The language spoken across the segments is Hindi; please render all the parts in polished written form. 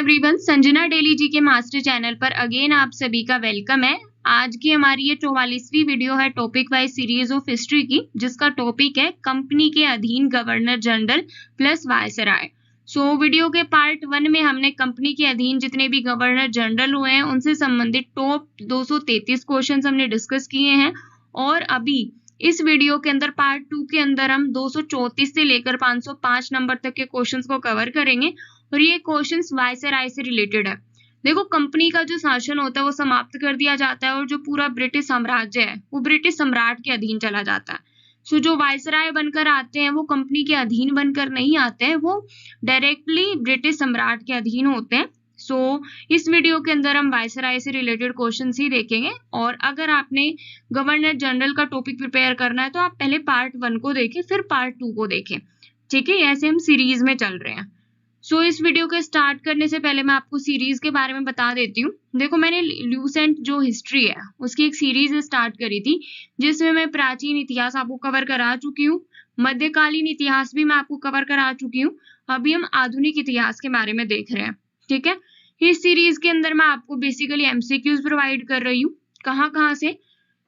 एवरीवन, संजना डेली जी के मास्टर चैनल पर अगेन आप सभी का वेलकम है। आज की हमारी ये 44वीं वीडियो है topic wise series of history की, जिसका टॉपिक है कंपनी के अधीन governor general plus viceroy. Video के पार्ट 1 में हमने कंपनी के अधीन जितने भी गवर्नर जनरल हुए हैं उनसे संबंधित टॉप 233 क्वेश्चंस हमने डिस्कस किए हैं, और अभी इस वीडियो के अंदर पार्ट 2 के अंदर हम 234 से लेकर 505 नंबर तक के क्वेश्चंस को कवर करेंगे, और ये क्वेश्चंस वायसराय से रिलेटेड है। देखो, कंपनी का जो शासन होता है वो समाप्त कर दिया जाता है और जो पूरा ब्रिटिश साम्राज्य है वो ब्रिटिश सम्राट के अधीन चला जाता है। जो वायसराय बनकर आते हैं वो कंपनी के अधीन बनकर नहीं आते हैं, वो डायरेक्टली ब्रिटिश सम्राट के अधीन होते हैं। इस वीडियो के अंदर हम वायसराय से रिलेटेड क्वेश्चंस ही देखेंगे, और अगर आपने गवर्नर जनरल का टॉपिक प्रिपेयर करना है तो आप पहले पार्ट 1 को देखें फिर पार्ट 2 को देखें, ठीक है। ऐसे हम सीरीज में चल रहे हैं। इस वीडियो को स्टार्ट करने से पहले मैं आपको सीरीज के बारे में बता देती हूँ। देखो, मैंने ल्यूसेंट जो हिस्ट्री है उसकी एक सीरीज स्टार्ट करी थी, जिसमें मैं प्राचीन इतिहास आपको कवर करा चुकी हूँ, मध्यकालीन इतिहास भी मैं आपको कवर करा चुकी हूँ। अभी हम आधुनिक इतिहास के बारे में देख रहे हैं, ठीक है। इस सीरीज के अंदर मैं आपको बेसिकली एमसीक्यूज प्रोवाइड कर रही हूँ। कहाँ से?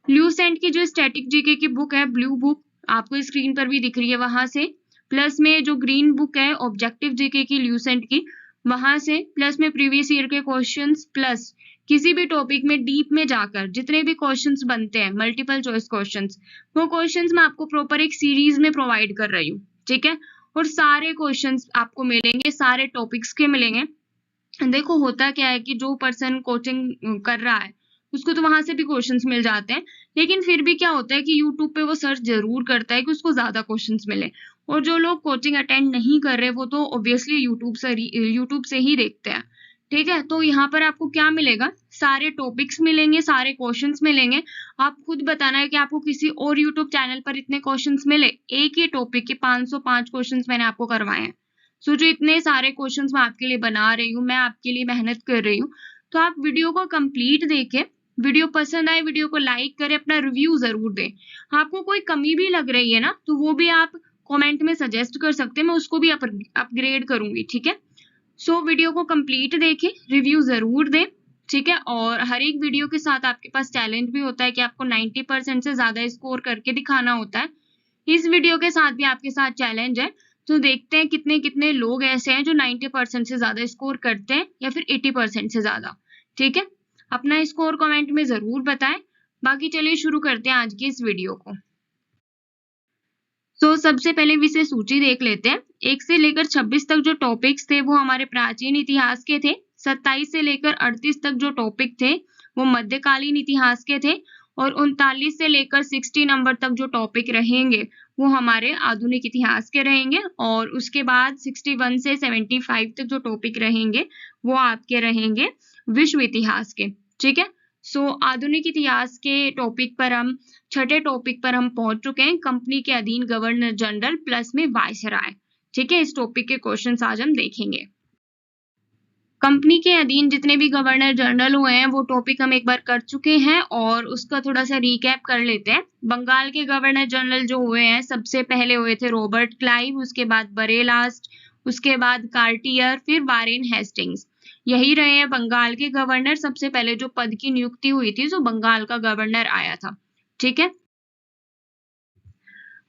ल्यूसेंट की जो स्टैटिक जीके की बुक है, ब्लू बुक, आपको स्क्रीन पर भी दिख रही है, वहां से, प्लस में जो ग्रीन बुक है ऑब्जेक्टिव जीके की ल्यूसेंट की, वहां से, प्लस में प्रीवियस ईयर के क्वेश्चंस, प्लस किसी भी टॉपिक में डीप में जाकर जितने भी क्वेश्चंस बनते हैं मल्टीपल चॉइस क्वेश्चंस, वो क्वेश्चंस मैं आपको प्रॉपर एक सीरीज में प्रोवाइड कर रही हूँ, ठीक है। और सारे क्वेश्चंस आपको मिलेंगे, सारे टॉपिक्स के मिलेंगे। देखो, होता क्या है कि जो पर्सन कोचिंग कर रहा है उसको तो वहां से भी क्वेश्चंस मिल जाते हैं, लेकिन फिर भी क्या होता है कि यूट्यूब पे वो सर्च जरूर करता है कि उसको ज्यादा क्वेश्चंस मिले, और जो लोग कोचिंग अटेंड नहीं कर रहे वो तो ऑब्वियसली यूट्यूब से ही देखते हैं, ठीक है। तो यहाँ पर आपको क्या मिलेगा? सारे टॉपिक्स मिलेंगे, सारे क्वेश्चंस मिलेंगे। आप खुद बताना है कि आपको किसी और यूट्यूब चैनल पर इतने क्वेश्चंस मिले। एक ही टॉपिक के 505 क्वेश्चंस मैंने आपको करवाए हैं। जो इतने सारे क्वेश्चंस मैं आपके लिए बना रही हूँ, मैं आपके लिए मेहनत कर रही हूँ, तो आप वीडियो को कंप्लीट देखें। वीडियो पसंद आए वीडियो को लाइक करें, अपना रिव्यू जरूर दें। आपको कोई कमी भी लग रही है ना, तो वो भी आप कमेंट में सजेस्ट कर सकते हैं, मैं उसको भी अपग्रेड करूंगी, ठीक है। वीडियो को कंप्लीट देखें, रिव्यू जरूर दें, ठीक है। और हर एक वीडियो के साथ आपके पास चैलेंज भी होता है कि आपको 90% से ज्यादा स्कोर करके दिखाना होता है। इस वीडियो के साथ भी आपके साथ चैलेंज है, तो देखते हैं कितने कितने लोग ऐसे हैं जो 90% से ज्यादा स्कोर करते हैं या फिर 80% से ज्यादा, ठीक है। अपना स्कोर कमेंट में जरूर बताएं। बाकी चलिए शुरू करते हैं आज की इस वीडियो को। सबसे पहले विषय सूची देख लेते हैं। 1 से लेकर 26 तक जो टॉपिक्स थे वो हमारे प्राचीन इतिहास के थे। 27 से लेकर 38 तक जो टॉपिक थे वो मध्यकालीन इतिहास के थे, और 39 से लेकर 60 नंबर तक जो टॉपिक रहेंगे वो हमारे आधुनिक इतिहास के रहेंगे, और उसके बाद 61 से 75 तक जो टॉपिक रहेंगे वो आपके रहेंगे विश्व इतिहास के, ठीक है। आधुनिक इतिहास के टॉपिक पर हम छठे टॉपिक पर हम पहुंच चुके हैं, कंपनी के अधीन गवर्नर जनरल प्लस में वायसराय, ठीक है। इस टॉपिक के क्वेश्चंस आज हम देखेंगे। कंपनी के अधीन जितने भी गवर्नर जनरल हुए हैं वो टॉपिक हम एक बार कर चुके हैं, और उसका थोड़ा सा रिकैप कर लेते हैं। बंगाल के गवर्नर जनरल जो हुए हैं, सबसे पहले हुए थे रॉबर्ट क्लाइव, उसके बाद बरेलास्ट, उसके बाद कार्टियर, फिर वारेन हेस्टिंग्स। यही रहे हैं बंगाल के गवर्नर। सबसे पहले जो पद की नियुक्ति हुई थी, जो बंगाल का गवर्नर आया था, ठीक है।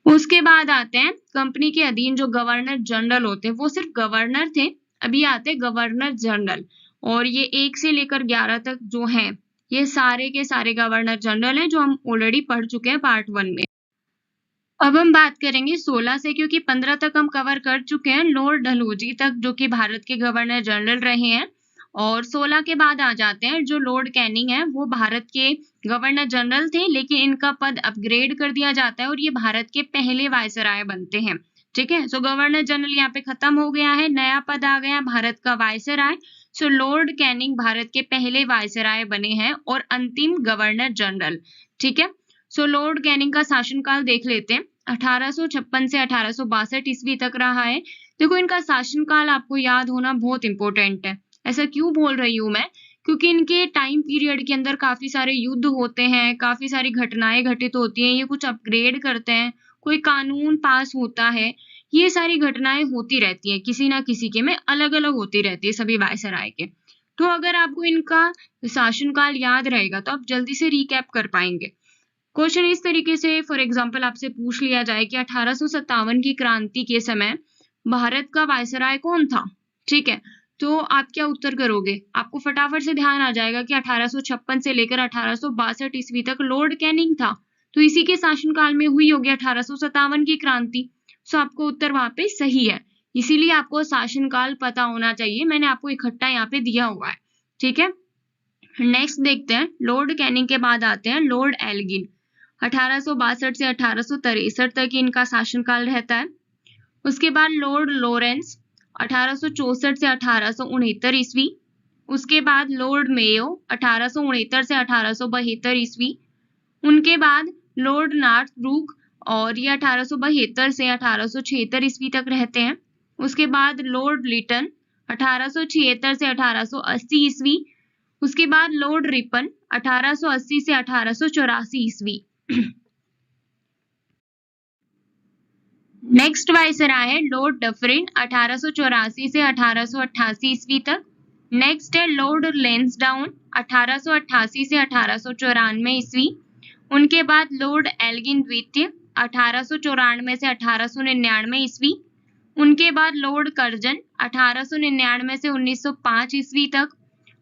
उसके बाद आते हैं कंपनी के अधीन जो गवर्नर जनरल होते हैं, वो सिर्फ गवर्नर थे। अभी आते हैं गवर्नर जनरल, और ये 1 से लेकर 11 तक जो हैं, ये सारे के सारे गवर्नर जनरल हैं जो हम ऑलरेडी पढ़ चुके हैं पार्ट 1 में। अब हम बात करेंगे 16 से, क्योंकि 15 तक हम कवर कर चुके हैं, लॉर्ड डलहौजी तक, जो कि भारत के गवर्नर जनरल रहे हैं। और 16 के बाद आ जाते हैं जो लॉर्ड कैनिंग है, वो भारत के गवर्नर जनरल थे, लेकिन इनका पद अपग्रेड कर दिया जाता है और ये भारत के पहले वायसराय बनते हैं, ठीक है। गवर्नर जनरल यहाँ पे खत्म हो गया है, नया पद आ गया भारत का वायसराय। लॉर्ड कैनिंग भारत के पहले वायसराय बने हैं और अंतिम गवर्नर जनरल, ठीक है। लॉर्ड कैनिंग का शासनकाल देख लेते हैं। 1856 से 1862 ईस्वी तक रहा है। देखो, इनका शासनकाल आपको याद होना बहुत इंपॉर्टेंट है। ऐसा क्यों बोल रही हूँ मैं? क्योंकि इनके टाइम पीरियड के अंदर काफी सारे युद्ध होते हैं, काफी सारी घटनाएं घटित होती हैं, ये कुछ अपग्रेड करते हैं, कोई कानून पास होता है, ये सारी घटनाएं होती रहती हैं, किसी ना किसी के में अलग अलग होती रहती है सभी वायसराय के। तो अगर आपको इनका शासनकाल याद रहेगा तो आप जल्दी से रिकैप कर पाएंगे। क्वेश्चन इस तरीके से फॉर एग्जांपल आपसे पूछ लिया जाए कि 1857 की क्रांति के समय भारत का वायसराय कौन था, ठीक है, तो आप क्या उत्तर करोगे? आपको फटाफट से ध्यान आ जाएगा कि 1856 से लेकर 1862 ईस्वी तक लॉर्ड कैनिंग था। तो इसी के शासनकाल में हुई होगी 1857 की क्रांति। सो आपको उत्तर वहां पे सही है। इसीलिए आपको शासनकाल पता होना चाहिए, मैंने आपको इकट्ठा यहाँ पे दिया हुआ है, ठीक है। नेक्स्ट देखते हैं, लॉर्ड कैनिंग के बाद आते हैं लॉर्ड एल्गिन। 1862 से 1863 तक इनका शासनकाल रहता है। उसके बाद लॉर्ड लॉरेंस 1864 से 1869 ईस्वी। उसके बाद लॉर्ड मेयो 1869 से 1872 ईस्वी। उनके बाद लॉर्ड नॉर्थब्रुक और ये 1872 से 1876 ईस्वी तक रहते हैं। उसके बाद लॉर्ड लिटन 1876 से 1880 ईस्वी। उसके बाद लॉर्ड रिपन 1880 से 1884 ईस्वी। नेक्स्ट वायसराय है लॉर्ड डफरिन 1884 से 1888 ईस्वी तक। नेक्स्ट है लॉर्ड लेंसडाउन 1888 से 1894 ईस्वी। उनके बाद लॉर्ड एल्गिन द्वितीय 1894 से 1899 ईस्वी। उनके बाद लॉर्ड कर्जन 1899 से 1905 ईस्वी तक।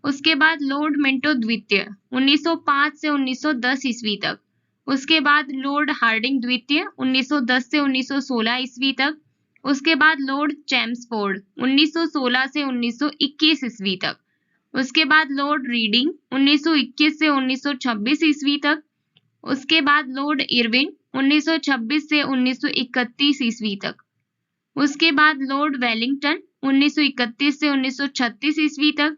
उसके बाद लॉर्ड मिंटो द्वितीय 1905 से 1910 ईस्वी तक। उसके बाद लॉर्ड हार्डिंग द्वितीय 1910 से 1916 ईस्वी तक। उसके बाद लॉर्ड चैम्सफोर्ड 1916 से 1921 ईस्वी तक। उसके बाद लॉर्ड रीडिंग 1921 से 1926 ईस्वी तक। उसके बाद लॉर्ड इरविन 1926 से 1931 ईस्वी तक। उसके बाद लॉर्ड वेलिंगटन 1931 से 1936 ईस्वी तक।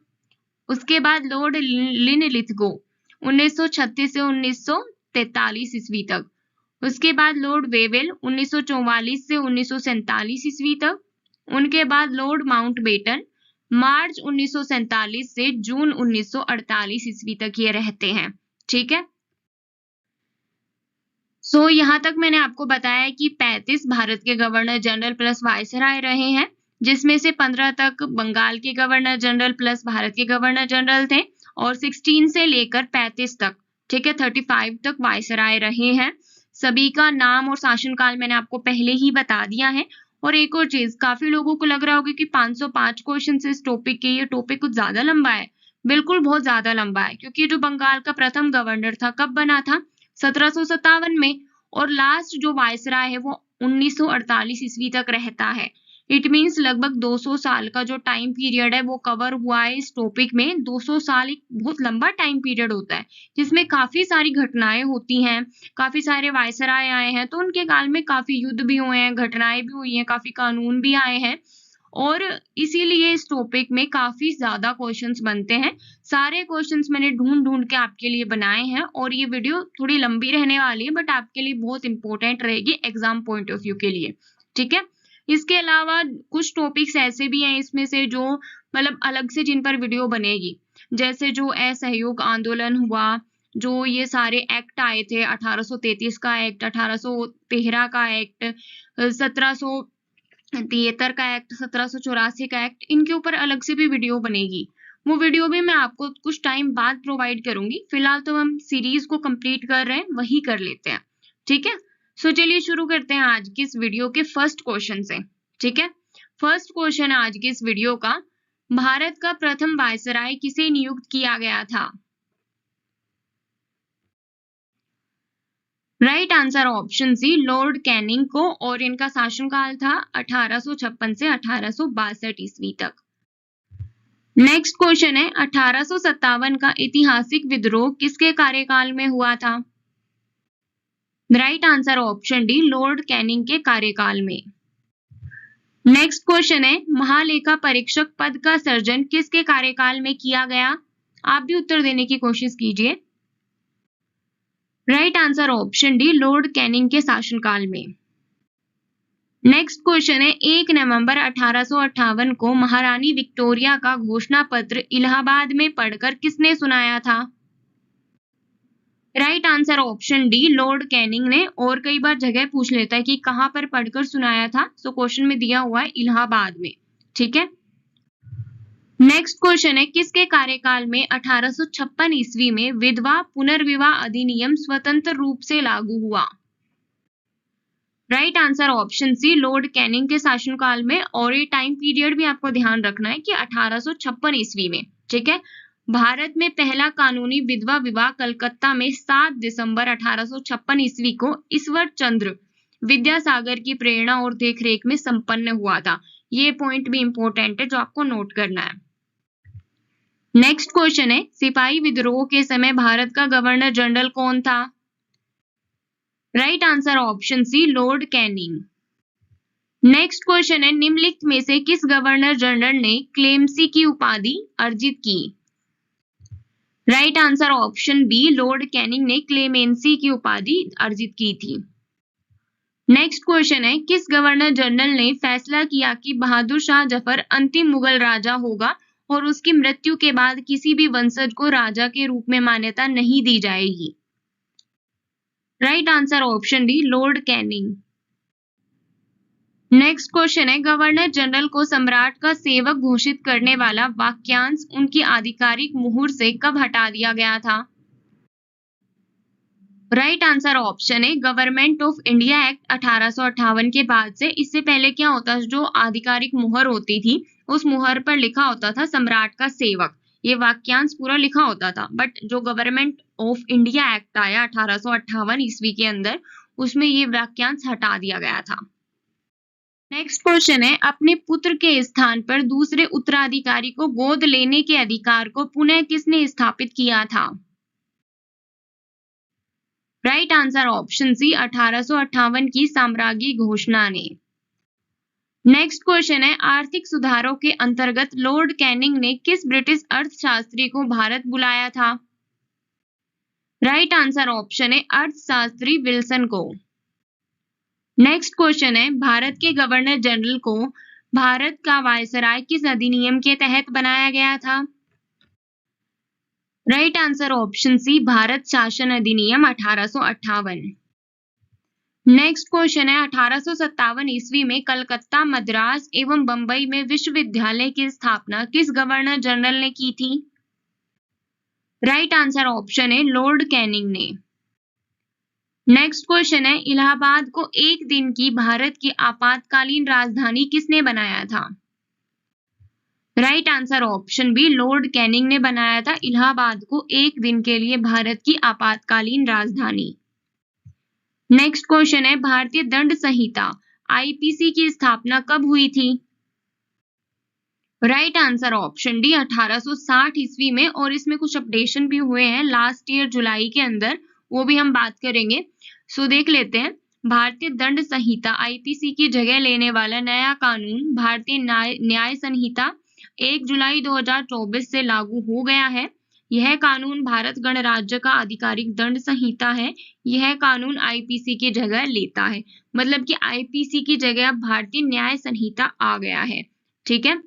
उसके बाद लॉर्ड लिनलिथगो 1936 से 1943 ईस्वी तक। उसके बाद लॉर्ड वेवेल 1944 से 1947 ईस्वी तक। उनके बाद लॉर्ड माउंटबेटन मार्च 1947 से जून 1948 ईस्वी तक ये रहते हैं, ठीक है। सो यहाँ तक मैंने आपको बताया कि 35 भारत के गवर्नर जनरल प्लस वायसराय रहे हैं, जिसमें से 15 तक बंगाल के गवर्नर जनरल प्लस भारत के गवर्नर जनरल थे और 16 से लेकर 35 तक, ठीक है, 35 तक वायसराय रहे हैं। सभी का नाम और शासनकाल मैंने आपको पहले ही बता दिया है। और एक और चीज, काफी लोगों को लग रहा होगा कि 505 क्वेश्चन इस टॉपिक के, ये टॉपिक कुछ ज्यादा लंबा है। बिल्कुल बहुत ज्यादा लंबा है, क्योंकि जो बंगाल का प्रथम गवर्नर था कब बना था? 1757 में। और लास्ट जो वायसराय है वो 1948 ईस्वी तक रहता है। इट मीन्स लगभग 200 साल का जो टाइम पीरियड है वो कवर हुआ है इस टॉपिक में। 200 साल एक बहुत लंबा टाइम पीरियड होता है, जिसमें काफी सारी घटनाएं होती हैं, काफी सारे वायसराय आए हैं, तो उनके काल में काफी युद्ध भी हुए हैं, घटनाएं भी हुई हैं, काफी कानून भी आए हैं, और इसीलिए इस टॉपिक में काफी ज्यादा क्वेश्चंस बनते हैं। सारे क्वेश्चंस मैंने ढूंढ के आपके लिए बनाए हैं, और ये वीडियो थोड़ी लंबी रहने वाली है, बट आपके लिए बहुत इंपॉर्टेंट रहेगी एग्जाम पॉइंट ऑफ व्यू के लिए, ठीक है। इसके अलावा कुछ टॉपिक्स ऐसे भी हैं इसमें से जो मतलब अलग से जिन पर वीडियो बनेगी, जैसे जो असहयोग आंदोलन हुआ, जो ये सारे एक्ट आए थे, 1833 का एक्ट, 1813 का एक्ट, 1773 का एक्ट, 1784 का एक्ट, इनके ऊपर अलग से भी वीडियो बनेगी। वो वीडियो भी मैं आपको कुछ टाइम बाद प्रोवाइड करूंगी। फिलहाल तो हम सीरीज को कंप्लीट कर रहे हैं, वही कर लेते हैं, ठीक है। सो चलिए शुरू करते हैं आज की इस वीडियो के फर्स्ट क्वेश्चन से, ठीक है। फर्स्ट क्वेश्चन है आज की इस वीडियो का, भारत का प्रथम वायसराय किसे नियुक्त किया गया था? Right answer option C, Lord Canning को, और इनका शासनकाल था 1856 से 1862 ईस्वी तक। नेक्स्ट क्वेश्चन है, 1857 का ऐतिहासिक विद्रोह किसके कार्यकाल में हुआ था? Right answer option D, Lord Canning के कार्यकाल में। नेक्स्ट क्वेश्चन है, महालेखा परीक्षक पद का सृजन किसके कार्यकाल में किया गया? आप भी उत्तर देने की कोशिश कीजिए। Right answer option D, Lord Canning के शासनकाल में। नेक्स्ट क्वेश्चन है, 1 नवंबर 1858 को महारानी विक्टोरिया का घोषणा पत्र इलाहाबाद में पढ़कर किसने सुनाया था? Right answer option D, Lord Canning ने। और कई बार जगह पूछ लेता है कि कहां पर पढ़कर सुनाया था, सो क्वेश्चन में दिया हुआ है इलाहाबाद में। ठीक है, नेक्स्ट क्वेश्चन है, किसके कार्यकाल में 1856 ईस्वी में विधवा पुनर्विवाह अधिनियम स्वतंत्र रूप से लागू हुआ? Right answer option C, Lord Canning के शासनकाल में। और ये टाइम पीरियड भी आपको ध्यान रखना है कि 1856 ईस्वी में। ठीक है, भारत में पहला कानूनी विधवा विवाह कलकत्ता में 7 दिसंबर 1856 ईस्वी को ईश्वर चंद्र विद्यासागर की प्रेरणा और देखरेख में संपन्न हुआ था। ये पॉइंट भी इंपॉर्टेंट है जो आपको नोट करना है। नेक्स्ट क्वेश्चन है, सिपाही विद्रोह के समय भारत का गवर्नर जनरल कौन था? Right answer option C, Lord Canning. Next question है, निम्नलिखित में से किस गवर्नर जनरल ने क्लेमेंसी की उपाधि अर्जित की? Right answer option B, Lord Canning ने क्लेमेंसी की उपाधि अर्जित की थी। नेक्स्ट क्वेश्चन है, किस गवर्नर जनरल ने फैसला किया कि बहादुर शाह जफर अंतिम मुगल राजा होगा और उसकी मृत्यु के बाद किसी भी वंशज को राजा के रूप में मान्यता नहीं दी जाएगी? Right answer option D, Lord Canning. Next question है, गवर्नर जनरल को सम्राट का सेवक घोषित करने वाला वाक्यांश उनकी आधिकारिक मुहर से कब हटा दिया गया था? राइट आंसर ऑप्शन है, गवर्नमेंट ऑफ इंडिया एक्ट 1858 के बाद से। इससे पहले क्या होता, जो आधिकारिक मुहर होती थी उस मुहर पर लिखा होता था सम्राट का सेवक, ये वाक्यांश पूरा लिखा होता था। बट जो गवर्नमेंट ऑफ इंडिया एक्ट आया 1858 ईस्वी के अंदर, उसमें ये वाक्यांश हटा दिया गया था। नेक्स्ट क्वेश्चन है, अपने पुत्र के स्थान पर दूसरे उत्तराधिकारी को गोद लेने के अधिकार को पुनः किसने स्थापित किया था? राइट आंसर ऑप्शन सी, 1858 की साम्राज्ञी घोषणा ने। नेक्स्ट क्वेश्चन है, आर्थिक सुधारों के अंतर्गत लॉर्ड कैनिंग ने किस ब्रिटिश अर्थशास्त्री को भारत बुलाया था? राइट आंसर ऑप्शन है, अर्थशास्त्री विल्सन को। नेक्स्ट क्वेश्चन है, भारत के गवर्नर जनरल को भारत का वायसराय किस अधिनियम के तहत बनाया गया था? Right answer option C, Bharat शासन अधिनियम 1858। नेक्स्ट क्वेश्चन है, 1857 ईस्वी में कलकत्ता, मद्रास एवं बंबई में विश्वविद्यालय की स्थापना किस गवर्नर जनरल ने की थी? राइट आंसर ऑप्शन है, लॉर्ड कैनिंग ने। नेक्स्ट क्वेश्चन है, इलाहाबाद को एक दिन की भारत की आपातकालीन राजधानी किसने बनाया था? Right answer option B, Lord Canning ने बनाया था इलाहाबाद को एक दिन के लिए भारत की आपातकालीन राजधानी। नेक्स्ट क्वेश्चन है, भारतीय दंड संहिता आईपीसी की स्थापना कब हुई थी? राइट आंसर ऑप्शन डी, 1860 ईस्वी में। और इसमें कुछ अपडेशन भी हुए हैं लास्ट ईयर जुलाई के अंदर, वो भी हम बात करेंगे। सो देख लेते हैं, भारतीय दंड संहिता आईपीसी की जगह लेने वाला नया कानून भारतीय न्याय संहिता 1 जुलाई 2024 से लागू हो गया है। यह कानून भारत गणराज्य का आधिकारिक दंड संहिता है। यह कानून आईपीसी की जगह लेता है, मतलब कि आईपीसी की जगह भारतीय न्याय संहिता आ गया है। ठीक है,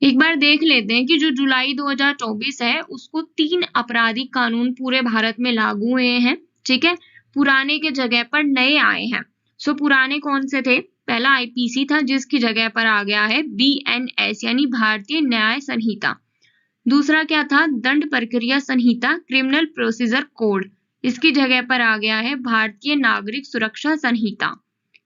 एक बार देख लेते हैं कि जो जुलाई 2024 है उसको 3 आपराधिक कानून पूरे भारत में लागू हुए हैं। ठीक है, पुराने के जगह पर नए आए हैं। सो पुराने कौन से थे? पहला आईपीसी था जिसकी जगह पर आ गया है बीएनएस यानी भारतीय न्याय संहिता। दूसरा क्या था? दंड प्रक्रिया संहिता, क्रिमिनल प्रोसीजर कोड, इसकी जगह पर आ गया है भारतीय नागरिक सुरक्षा संहिता।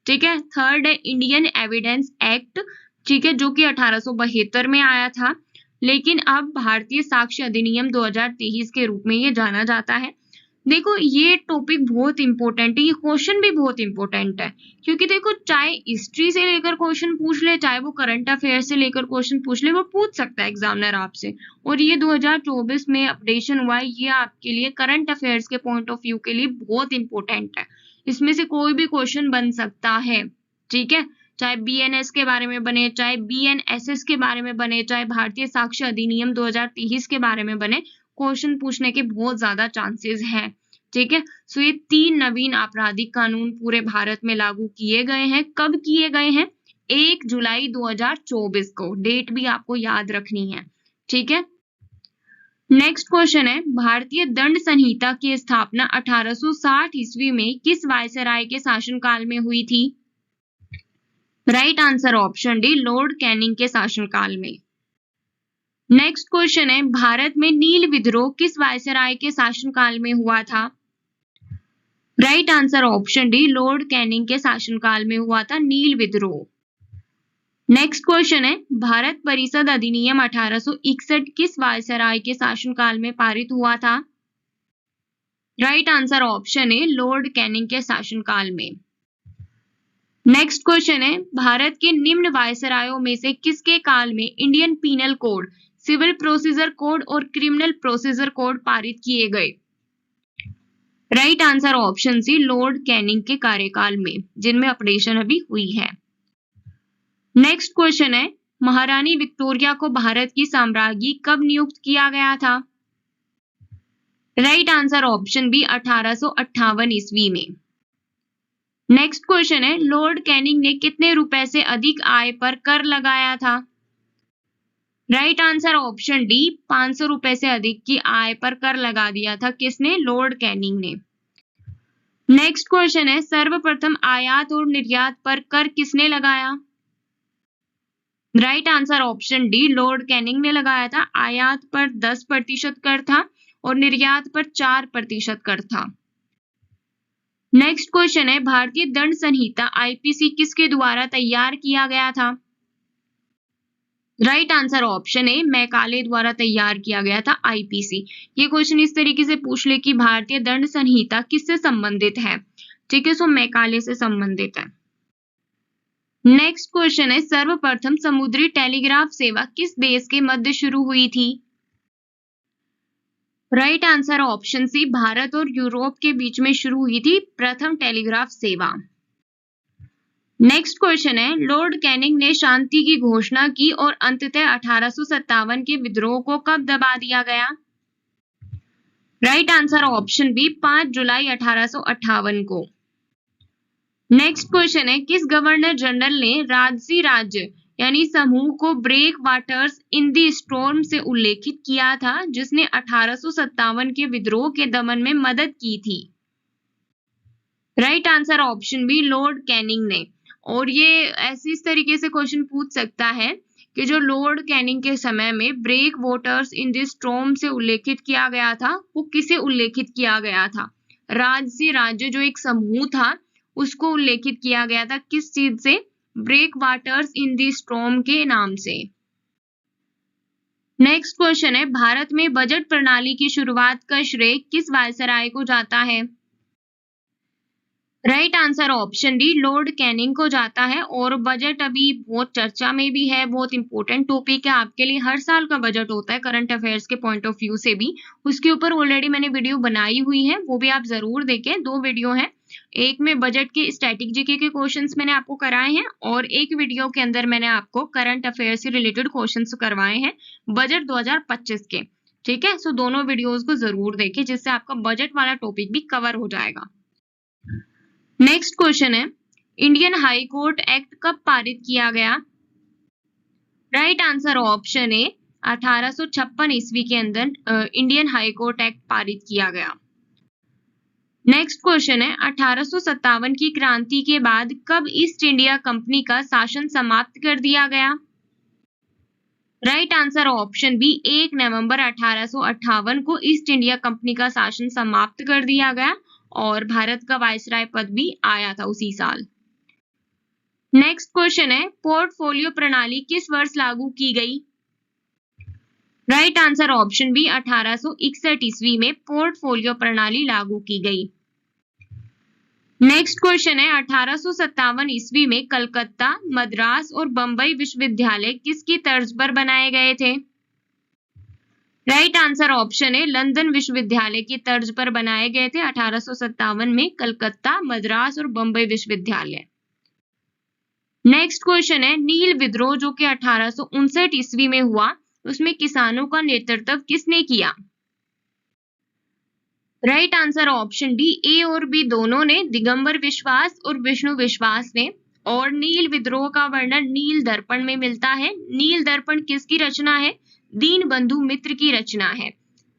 ठीक है, थर्ड है इंडियन एविडेंस एक्ट, ठीक है, जो कि 1872 में आया था, लेकिन अब भारतीय साक्ष्य अधिनियम 2023 के रूप में ये जाना जाता है। देखो ये टॉपिक बहुत इंपॉर्टेंट है, ये क्वेश्चन भी बहुत इंपॉर्टेंट है, क्योंकि देखो चाहे हिस्ट्री से लेकर क्वेश्चन पूछ ले, चाहे वो करंट अफेयर से लेकर क्वेश्चन पूछ ले, वो पूछ सकता है एग्जामिनर आपसे। और ये 2024 में अपडेशन हुआ है, ये आपके लिए करंट अफेयर्स के पॉइंट ऑफ व्यू के लिए बहुत इंपॉर्टेंट है। इसमें से कोई भी क्वेश्चन बन सकता है। ठीक है, चाहे बीएनएस के बारे में बने, चाहे बीएनएसएस के बारे में बने, चाहे भारतीय साक्ष्य अधिनियम 2023 के बारे में बने, क्वेश्चन पूछने के बहुत ज्यादा चांसेस हैं। ठीक है, सो ये 3 नवीन आपराधिक कानून पूरे भारत में लागू किए गए हैं। कब किए गए हैं? 1 जुलाई 2024 को। डेट भी आपको याद रखनी है। ठीक है, नेक्स्ट क्वेश्चन है, भारतीय दंड संहिता की स्थापना 1860 ईस्वी में किस वायसराय के शासनकाल में हुई थी? Right answer option D, Lord Canning के शासनकाल में। नेक्स्ट क्वेश्चन है, भारत में नील विद्रोह किस वायसराय के शासनकाल में हुआ था? Right answer option D, Lord Canning के शासनकाल में हुआ था नील विद्रोह। नेक्स्ट क्वेश्चन है, भारत परिषद अधिनियम 1861 किस वायसराय के शासनकाल में पारित हुआ था? Right answer option A, Lord Canning के शासनकाल में। नेक्स्ट क्वेश्चन है, भारत के निम्न वायसरायों में से किसके काल में Indian penal code, civil procedure code और क्रिमिनल प्रोसीजर कोड पारित किए गए? Right answer option C, Lord Canning के कार्यकाल में, जिनमें अपडेशन अभी हुई है। नेक्स्ट क्वेश्चन है, महारानी विक्टोरिया को भारत की साम्राज्ञी कब नियुक्त किया गया था? राइट आंसर ऑप्शन बी, 1858 ईस्वी में। नेक्स्ट क्वेश्चन है, लॉर्ड कैनिंग ने कितने रुपए से अधिक आय पर कर लगाया था? राइट आंसर ऑप्शन डी, 500 रुपए से अधिक की आय पर कर लगा दिया था। किसने? लॉर्ड कैनिंग ने। नेक्स्ट क्वेश्चन है, सर्वप्रथम आयात और निर्यात पर कर किसने लगाया? Right answer option D, Lord Canning ने लगाया था। आयात पर 10% कर था और निर्यात पर 4% कर था। नेक्स्ट क्वेश्चन है, भारतीय दंड संहिता आईपीसी किसके द्वारा तैयार किया गया था? राइट आंसर ऑप्शन ए, मैकाले द्वारा तैयार किया गया था आईपीसी। ये क्वेश्चन इस तरीके से पूछ ले कि भारतीय दंड संहिता किससे संबंधित है, ठीक है, सो मैकाले से संबंधित है। नेक्स्ट क्वेश्चन है, सर्वप्रथम समुद्री टेलीग्राफ सेवा किस देश के मध्य शुरू हुई थी? Right answer option C, Bharat और यूरोप के बीच में शुरू हुई थी प्रथम टेलीग्राफ सेवा। नेक्स्ट क्वेश्चन है, लॉर्ड कैनिंग ने शांति की घोषणा की और अंततः 1857 के विद्रोह को कब दबा दिया गया? राइट आंसर ऑप्शन बी, 5 जुलाई 1858 को। नेक्स्ट क्वेश्चन है, किस गवर्नर जनरल ने राजसी राज्य यानी समूह को ब्रेक वाटर्स इन दी स्टॉर्म से उल्लेखित किया था, जिसने 1857 के विद्रोह के दमन में मदद की थी? Right answer option B, Lord Canning ने। और ये ऐसे इस तरीके से क्वेश्चन पूछ सकता है कि जो लॉर्ड कैनिंग के समय में ब्रेक वाटर्स इन दी स्टॉर्म से उल्लेखित किया गया था, वो किसे उल्लेखित किया गया था? राजसी राज्य जो एक समूह था उसको उल्लेखित किया गया था, किस चीज से? ब्रेक वाटर्स इन दी स्टॉर्म के नाम से। नेक्स्ट क्वेश्चन है, भारत में बजट प्रणाली की शुरुआत का श्रेय किस वायसराय को जाता है? Right answer option D, Lord Canning को जाता है। और बजट अभी बहुत चर्चा में भी है, बहुत इंपॉर्टेंट टॉपिक है आपके लिए। हर साल का बजट होता है करंट अफेयर्स के पॉइंट ऑफ व्यू से भी, उसके ऊपर ऑलरेडी मैंने वीडियो बनाई हुई है, वो भी आप जरूर देखें। 2 वीडियो हैं, एक में बजट के स्टैटिक जीके के क्वेश्चंस मैंने आपको कराए हैं और एक वीडियो के अंदर मैंने आपको करंट अफेयर से रिलेटेड क्वेश्चंस करवाए हैं बजट 2025 के, ठीक है। सो दोनों वीडियोस को जरूर देखें, जिससे आपका बजट वाला टॉपिक भी कवर हो जाएगा। नेक्स्ट क्वेश्चन है, इंडियन हाई कोर्ट एक्ट कब पारित किया गया? राइट आंसर ऑप्शन ए, 1856 ईस्वी के अंदर इंडियन हाई कोर्ट एक्ट पारित किया गया। नेक्स्ट क्वेश्चन है, 1857 की क्रांति के बाद कब ईस्ट इंडिया कंपनी का शासन समाप्त कर दिया गया? राइट आंसर ऑप्शन बी, 1 नवंबर 1858 को ईस्ट इंडिया कंपनी का शासन समाप्त कर दिया गया और भारत का वायसराय पद भी आया था उसी साल। नेक्स्ट क्वेश्चन है, पोर्टफोलियो प्रणाली किस वर्ष लागू की गई? राइट आंसर ऑप्शन बी, 1861 ईस्वी में पोर्टफोलियो प्रणाली लागू की गई। नेक्स्ट क्वेश्चन है, 1857 ईस्वी में कलकत्ता, मद्रास और बंबई विश्वविद्यालय किसकी तर्ज पर बनाए गए थे? राइट आंसर ऑप्शन है, लंदन विश्वविद्यालय की तर्ज पर बनाए गए थे 1857 में कलकत्ता, मद्रास और बंबई विश्वविद्यालय। नेक्स्ट क्वेश्चन है, नील विद्रोह जो कि 1859 ईस्वी में हुआ, उसमें किसानों का नेतृत्व किसने किया? राइट आंसर ऑप्शन डी, ए और बी दोनों ने, दिगंबर विश्वास और विष्णु विश्वास ने। और नील विद्रोह का वर्णन नील दर्पण में मिलता है। नील दर्पण किसकी रचना है? दीनबंधु मित्र की रचना है।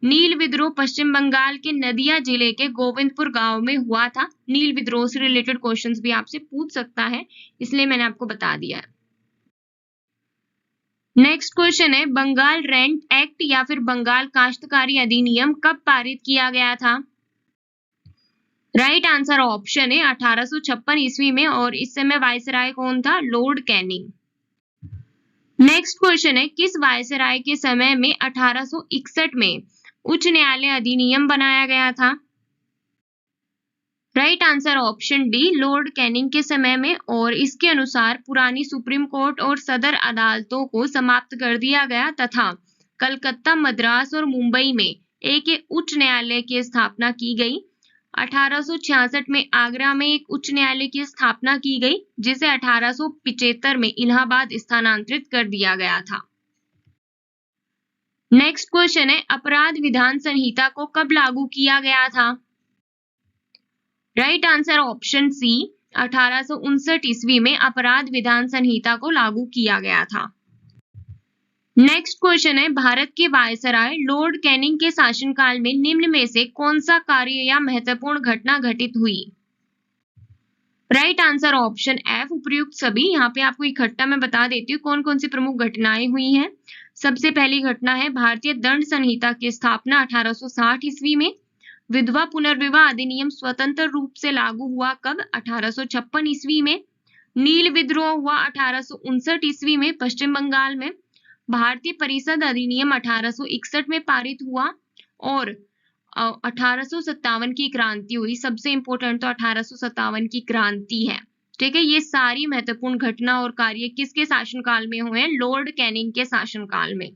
नील विद्रोह पश्चिम बंगाल के नदिया जिले के गोविंदपुर गांव में हुआ था। नील विद्रोह से रिलेटेड क्वेश्चंस भी आपसे पूछ सकता है, इसलिए मैंने आपको बता दिया है। नेक्स्ट क्वेश्चन है, बंगाल रेंट एक्ट या फिर बंगाल काश्तकारी अधिनियम कब पारित किया गया था? राइट आंसर ऑप्शन है 1856 ईस्वी में, और इस समय वायसराय कौन था? Lord Canning. नेक्स्ट क्वेश्चन है, किस वायसराय के समय में 1861 में उच्च न्यायालय अधिनियम बनाया गया था? Right answer option D, Lord Canning के समय में, और इसके अनुसार पुरानी सुप्रीम कोर्ट और सदर अदालतों को समाप्त कर दिया गया तथा कलकत्ता, मद्रास और मुंबई में एक उच्च न्यायालय की स्थापना की गई। 1866 में आगरा में एक उच्च न्यायालय की स्थापना की गई, जिसे 1875 में इलाहाबाद स्थानांतरित कर दिया गया था। नेक्स्ट क्वेश्चन है, अपराध विधान संहिता को कब लागू किया गया था? राइट आंसर ऑप्शन सी, 1859 ईस्वी में अपराध विधान संहिता को लागू किया गया था। नेक्स्ट क्वेश्चन है, भारत के वायसराय लॉर्ड कैनिंग के शासनकाल में निम्न में से कौन सा कार्य या महत्वपूर्ण घटना घटित हुई? राइट आंसर ऑप्शन एफ, उपयुक्त सभी। यहाँ पे आपको इकट्ठा मैं बता देती हूँ कौन कौन सी प्रमुख घटनाएं हुई हैं। सबसे पहली घटना है भारतीय दंड संहिता की स्थापना 1860 ईस्वी में। विधवा पुनर्विवाह अधिनियम स्वतंत्र रूप से लागू हुआ कब? 1856 ईस्वी में। नील विद्रोह हुआ 1859 ईस्वी में पश्चिम बंगाल में। भारतीय परिषद अधिनियम 1861 में पारित हुआ, और 1857 की क्रांति हुई। सबसे इंपॉर्टेंट तो 1857 की क्रांति है। ठीक है, ये सारी महत्वपूर्ण घटना और कार्य किसके शासनकाल में हुए हैं? लॉर्ड कैनिंग के शासनकाल में।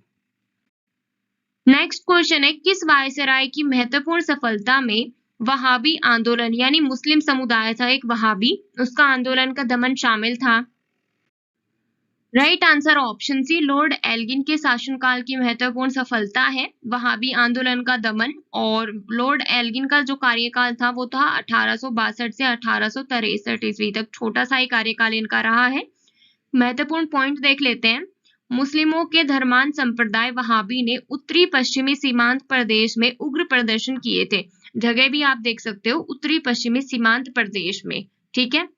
नेक्स्ट क्वेश्चन है, किस वायसराय की महत्वपूर्ण सफलता में वहाबी आंदोलन, यानी मुस्लिम समुदाय था एक वहाबी, उसका आंदोलन का दमन शामिल था? Right answer option C, Lord Elgin के शासनकाल की महत्वपूर्ण सफलता है वहाबी आंदोलन का दमन। और लॉर्ड एल्गिन का जो कार्यकाल था वो था 1862 से 1863 ईस्वी तक। छोटा सा ही कार्यकाल इनका रहा है। महत्वपूर्ण पॉइंट देख लेते हैं। मुस्लिमों के धर्मांध संप्रदाय वहाबी ने उत्तरी पश्चिमी सीमांत प्रदेश में उग्र प्रदर्शन किए थे। जगह भी आप देख सकते हो, उत्तरी पश्चिमी सीमांत प्रदेश में। ठीक है,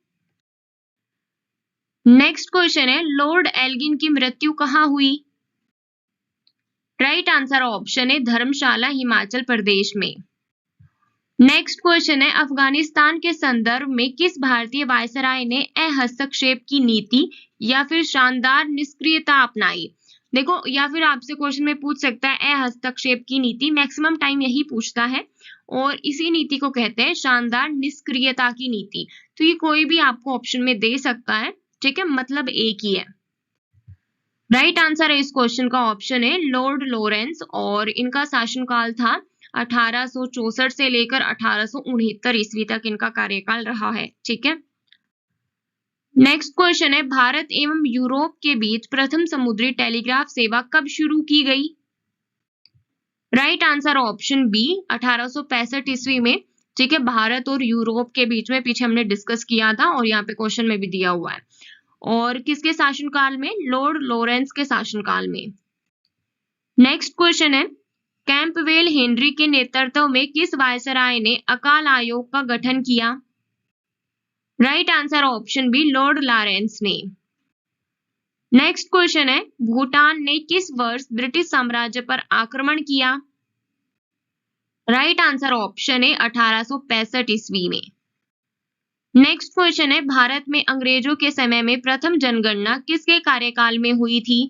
नेक्स्ट क्वेश्चन है, लॉर्ड एल्गिन की मृत्यु कहाँ हुई? राइट आंसर ऑप्शन है धर्मशाला, हिमाचल प्रदेश में। नेक्स्ट क्वेश्चन है, अफगानिस्तान के संदर्भ में किस भारतीय वायसराय ने हस्तक्षेप की नीति या फिर शानदार निष्क्रियता अपनाई? देखो, या फिर आपसे क्वेश्चन में पूछ सकता है हस्तक्षेप की नीति, मैक्सिमम टाइम यही पूछता है, और इसी नीति को कहते हैं शानदार निष्क्रियता की नीति। तो ये कोई भी आपको ऑप्शन में दे सकता है। ठीक है, मतलब एक ही है। राइट आंसर है इस क्वेश्चन का ऑप्शन है लॉर्ड लॉरेंस, और इनका शासनकाल था 1864 से लेकर 1869 ईस्वी तक इनका कार्यकाल रहा है। ठीक है, नेक्स्ट क्वेश्चन है, भारत एवं यूरोप के बीच प्रथम समुद्री टेलीग्राफ सेवा कब शुरू की गई? राइट आंसर ऑप्शन बी, 1865 ईस्वी में। ठीक है, भारत और यूरोप के बीच में, पीछे हमने डिस्कस किया था और यहाँ पे क्वेश्चन में भी दिया हुआ है। और किसके शासनकाल में? लॉर्ड लॉरेंस के शासनकाल में। नेक्स्ट क्वेश्चन है, कैंपवेल हेनरी के नेतृत्व में किस वायसराय ने अकाल आयोग का गठन किया? Right answer option B, Lord Lawrence ने। नेक्स्ट क्वेश्चन है, भूटान ने किस वर्ष ब्रिटिश साम्राज्य पर आक्रमण किया? राइट आंसर ऑप्शन है 1865 ईस्वी में। नेक्स्ट क्वेश्चन है, भारत में अंग्रेजों के समय में प्रथम जनगणना किसके कार्यकाल में हुई थी?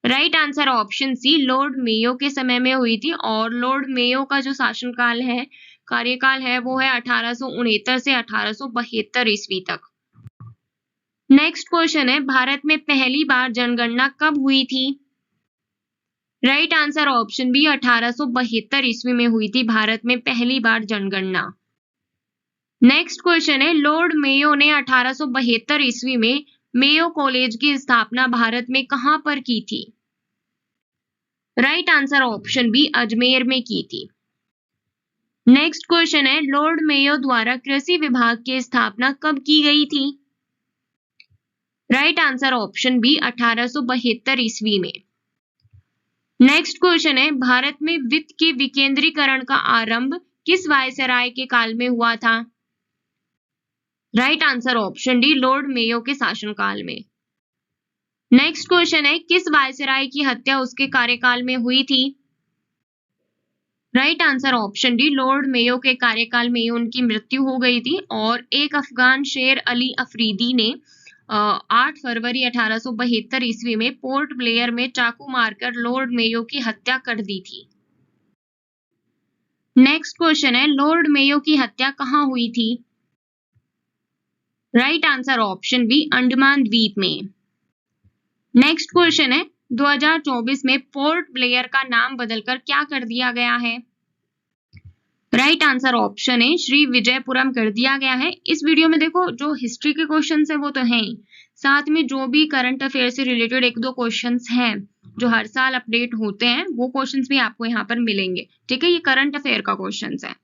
Right answer option C, Lord Mayo के समय में हुई थी, और लॉर्ड मेयो का जो शासनकाल है, कार्यकाल है, वो है 1869 से 1872 ईस्वी तक। नेक्स्ट क्वेश्चन है, भारत में पहली बार जनगणना कब हुई थी? राइट आंसर ऑप्शन बी, 1872 ईस्वी में हुई थी भारत में पहली बार जनगणना। नेक्स्ट क्वेश्चन है, लॉर्ड मेयो ने 1872 ईस्वी में मेयो कॉलेज की स्थापना भारत में कहां पर की थी? Right answer option B, Ajmer में की थी। नेक्स्ट क्वेश्चन है, लॉर्ड मेयो द्वारा कृषि विभाग की स्थापना कब की गई थी? राइट आंसर ऑप्शन बी, 1872 ईस्वी में। नेक्स्ट क्वेश्चन है, भारत में वित्त के विकेंद्रीकरण का आरंभ किस वायसराय के काल में हुआ था? Right answer option D, Lord Mayo के शासनकाल में। नेक्स्ट क्वेश्चन है, किस वायसराय की हत्या उसके कार्यकाल में हुई थी? Right answer option D, Lord Mayo के कार्यकाल में उनकी मृत्यु हो गई थी और एक अफगान शेर अली अफरीदी ने 8 फरवरी 1872 ईस्वी में पोर्ट ब्लेयर में चाकू मारकर लॉर्ड मेयो की हत्या कर दी थी। नेक्स्ट क्वेश्चन है, लॉर्ड मेयो की हत्या कहाँ हुई थी? Right answer option B, Andaman द्वीप में। नेक्स्ट क्वेश्चन है, 2024 में पोर्ट ब्लेयर का नाम बदलकर क्या कर दिया गया है? राइट आंसर ऑप्शन है, श्री विजयपुरम कर दिया गया है। इस वीडियो में देखो जो हिस्ट्री के क्वेश्चंस है वो तो हैं ही, साथ में जो भी करंट अफेयर से रिलेटेड एक दो क्वेश्चंस हैं जो हर साल अपडेट होते हैं वो क्वेश्चंस भी आपको यहाँ पर मिलेंगे। ठीक है, ये करंट अफेयर का क्वेश्चंस है।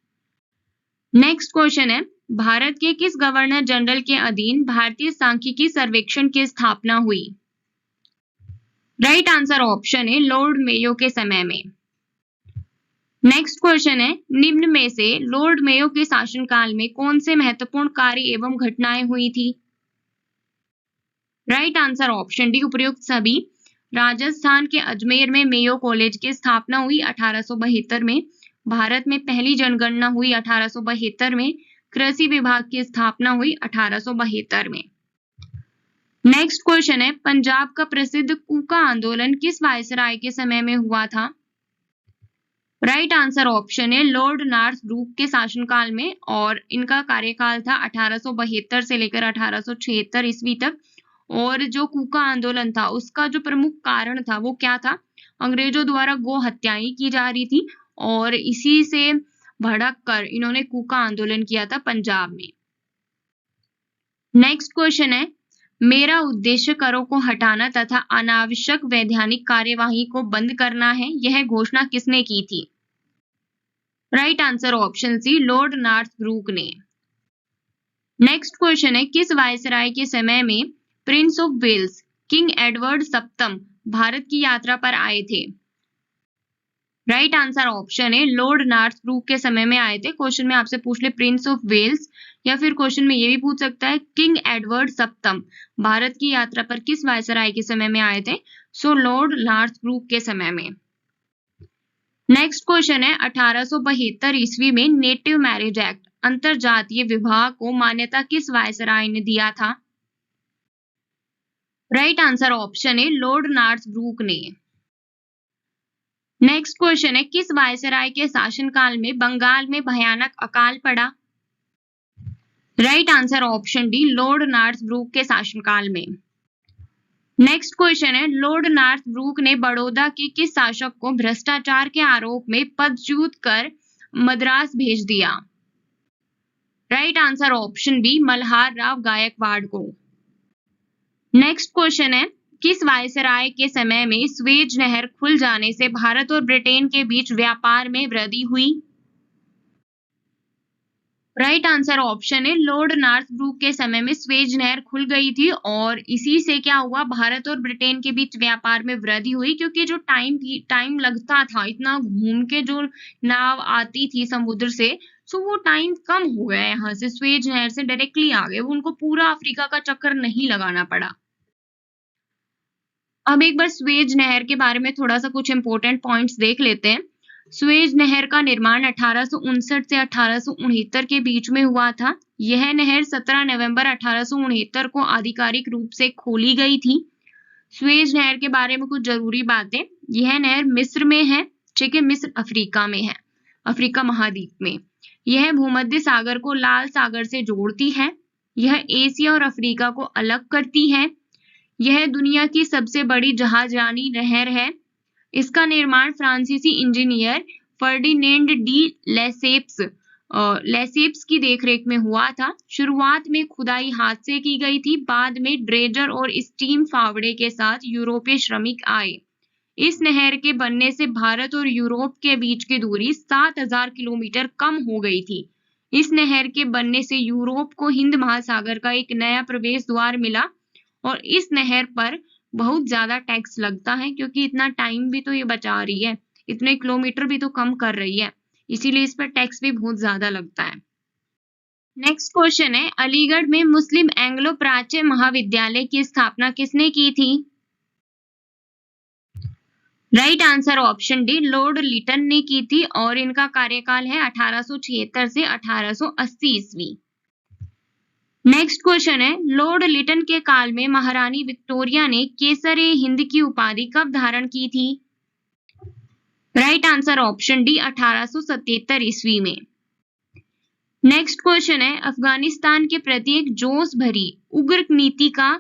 नेक्स्ट क्वेश्चन है, भारत के किस गवर्नर जनरल के अधीन भारतीय सांख्यिकी सर्वेक्षण की स्थापना हुई? राइट आंसर ऑप्शन है, लॉर्ड मेयो के समय में। नेक्स्ट क्वेश्चन है, निम्न में से लॉर्ड मेयो के शासनकाल में कौन से महत्वपूर्ण कार्य एवं घटनाएं हुई थी? राइट आंसर ऑप्शन डी, उपयुक्त सभी। राजस्थान के अजमेर में मेयो कॉलेज की स्थापना हुई 1872 में। भारत में पहली जनगणना हुई 1872 में। कृषि विभाग की स्थापना हुई 1872 में। नेक्स्ट क्वेश्चन है, पंजाब का प्रसिद्ध कूका आंदोलन किस वायसराय के समय में हुआ था? राइट आंसर ऑप्शन है, लॉर्ड नॉर्थब्रूक के शासनकाल में और इनका कार्यकाल था 1872 से लेकर 1876 ईस्वी तक। और जो कूका आंदोलन था उसका जो प्रमुख कारण था वो क्या था? अंग्रेजों द्वारा गो हत्याएं की जा रही थी और इसी से भड़क कर इन्होंने कूका आंदोलन किया था पंजाब में। नेक्स्ट क्वेश्चन है, मेरा उद्देश्य करों को हटाना तथा अनावश्यक वैधानिक कार्यवाही को बंद करना है, यह घोषणा किसने की थी? Right answer option C, Lord Northbrook ने। नेक्स्ट क्वेश्चन है, किस वायसराय के समय में Prince of Wales King Edward सप्तम भारत की यात्रा पर आए थे? राइट आंसर ऑप्शन है, लॉर्ड नॉर्थब्रूक के समय में आए थे। क्वेश्चन में आपसे पूछ ले प्रिंस ऑफ वेल्स, या फिर क्वेश्चन में ये भी पूछ सकता है किंग एडवर्ड सप्तम भारत की यात्रा पर किस वायसराय के समय में आए थे? सो लॉर्ड नॉर्थब्रूक के समय में। नेक्स्ट क्वेश्चन है, 1872 ईस्वी में नेटिव मैरिज एक्ट अंतरजातीय विवाह को मान्यता किस वायसराय ने दिया था? राइट आंसर ऑप्शन है, लॉर्ड नॉर्थब्रूक ने। नेक्स्ट क्वेश्चन है, किस वायसराय के शासनकाल में बंगाल में भयानक अकाल पड़ा? Right answer option D, Lord Northbrook के शासनकाल में। नेक्स्ट क्वेश्चन है, लॉर्ड नॉर्थब्रूक ने बड़ौदा के किस शासक को भ्रष्टाचार के आरोप में पदच्युत कर मद्रास भेज दिया? Right answer option B, Malhar Rao Gaekwad को। नेक्स्ट क्वेश्चन है, किस वायसराय के समय में स्वेज नहर खुल जाने से भारत और ब्रिटेन के बीच व्यापार में वृद्धि हुई? राइट आंसर ऑप्शन है, लॉर्ड नॉर्थब्रूक के समय में स्वेज नहर खुल गई थी और इसी से क्या हुआ, भारत और ब्रिटेन के बीच व्यापार में वृद्धि हुई। क्योंकि जो टाइम लगता था, इतना घूम के जो नाव आती थी समुद्र से, सो वो टाइम कम हो गया। यहाँ से स्वेज नहर से डायरेक्टली आ गए, उनको पूरा अफ्रीका का चक्कर नहीं लगाना पड़ा। अब एक बार स्वेज नहर के बारे में थोड़ा सा कुछ इंपॉर्टेंट पॉइंट्स देख लेते हैं। स्वेज नहर का निर्माण 1859 से 1869 के बीच में हुआ था। यह नहर 17 नवंबर 1869 को आधिकारिक रूप से खोली गई थी। स्वेज नहर के बारे में कुछ जरूरी बातें, यह नहर मिस्र में है। ठीक है, मिस्र अफ्रीका में है, अफ्रीका महाद्वीप में। यह भूमध्य सागर को लाल सागर से जोड़ती है। यह एशिया और अफ्रीका को अलग करती है। यह दुनिया की सबसे बड़ी जहाजरानी नहर है। इसका निर्माण फ्रांसीसी इंजीनियर फर्डिनेंड डी लेसेप्स की देखरेख में हुआ था। शुरुआत में खुदाई हाथ से की गई थी, बाद में ड्रेजर और स्टीम फावड़े के साथ यूरोपीय श्रमिक आए। इस नहर के बनने से भारत और यूरोप के बीच की दूरी 7000 किलोमीटर कम हो गई थी। इस नहर के बनने से यूरोप को हिंद महासागर का एक नया प्रवेश द्वार मिला और इस नहर पर बहुत ज्यादा टैक्स लगता है, क्योंकि इतना टाइम भी तो ये बचा रही है, इतने किलोमीटर भी तो कम कर रही है, इसीलिए इस पर टैक्स भी बहुत ज्यादा लगता है। नेक्स्ट क्वेश्चन है, अलीगढ़ में मुस्लिम एंग्लो प्राच्य महाविद्यालय की स्थापना किसने की थी? Right answer option D, Lord Lytton ने की थी, और इनका कार्यकाल है 1876 से 1880 ईस्वी। नेक्स्ट क्वेश्चन है, लॉर्ड लिटन के काल में महारानी विक्टोरिया ने केसर-ए हिंद की उपाधि कब धारण की थी? राइट आंसर ऑप्शन डी, 1877 ईस्वी में। नेक्स्ट क्वेश्चन है, अफगानिस्तान के प्रति एक जोश भरी उग्र नीति का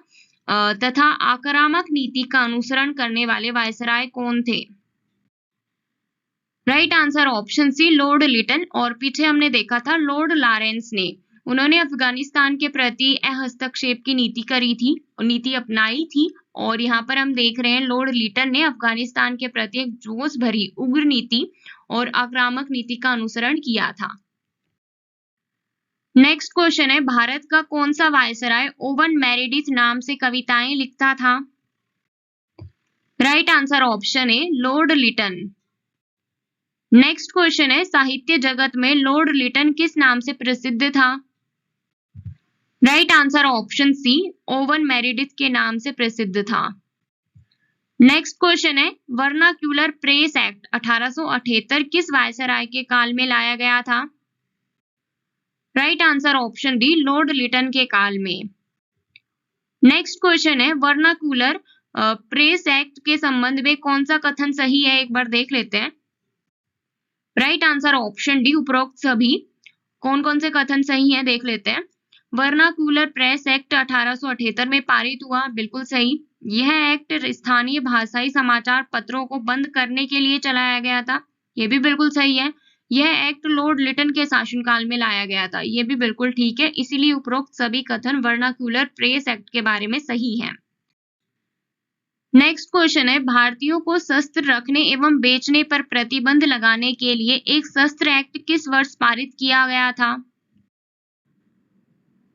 तथा आक्रामक नीति का अनुसरण करने वाले वायसराय कौन थे? Right answer option C, Lord Lytton, और पीछे हमने देखा था लॉर्ड लॉरेंस ने, उन्होंने अफगानिस्तान के प्रति हस्तक्षेप की नीति करी थी और नीति अपनाई थी, और यहाँ पर हम देख रहे हैं लॉर्ड लिटन ने अफगानिस्तान के प्रति एक जोश भरी उग्र नीति और आक्रामक नीति का अनुसरण किया था। नेक्स्ट क्वेश्चन है, भारत का कौन सा वायसराय ओवन मेरेडिथ नाम से कविताएं लिखता था? Right answer option A, Lord Lytton. Next question है, साहित्य जगत में लॉर्ड लिटन किस नाम से प्रसिद्ध था? Right answer option C, Owen Meredith के नाम से प्रसिद्ध था। नेक्स्ट क्वेश्चन है, वर्नाक्यूलर प्रेस एक्ट 1878 किस वायसराय के काल में लाया गया था? Right answer option D, Lord Lytton के काल में। नेक्स्ट क्वेश्चन है, वर्नाक्यूलर प्रेस एक्ट के संबंध में कौन सा कथन सही है, एक बार देख लेते हैं। राइट आंसर ऑप्शन डी, उपरोक्त सभी। कौन कौन से कथन सही हैं देख लेते हैं। वर्नाक्यूलर प्रेस एक्ट 1878 में पारित हुआ, बिल्कुल सही। यह एक्ट स्थानीय भाषाई समाचार पत्रों को बंद करने के लिए चलाया गया था, यह भी बिल्कुल सही है। यह एक्ट लॉर्ड लिटन के शासनकाल में लाया गया था, यह भी बिल्कुल ठीक है, इसीलिए उपरोक्त सभी कथन वर्नाक्यूलर प्रेस एक्ट के बारे में सही हैं। नेक्स्ट क्वेश्चन है, भारतीयों को शस्त्र रखने एवं बेचने पर प्रतिबंध लगाने के लिए एक शस्त्र एक्ट किस वर्ष पारित किया गया था?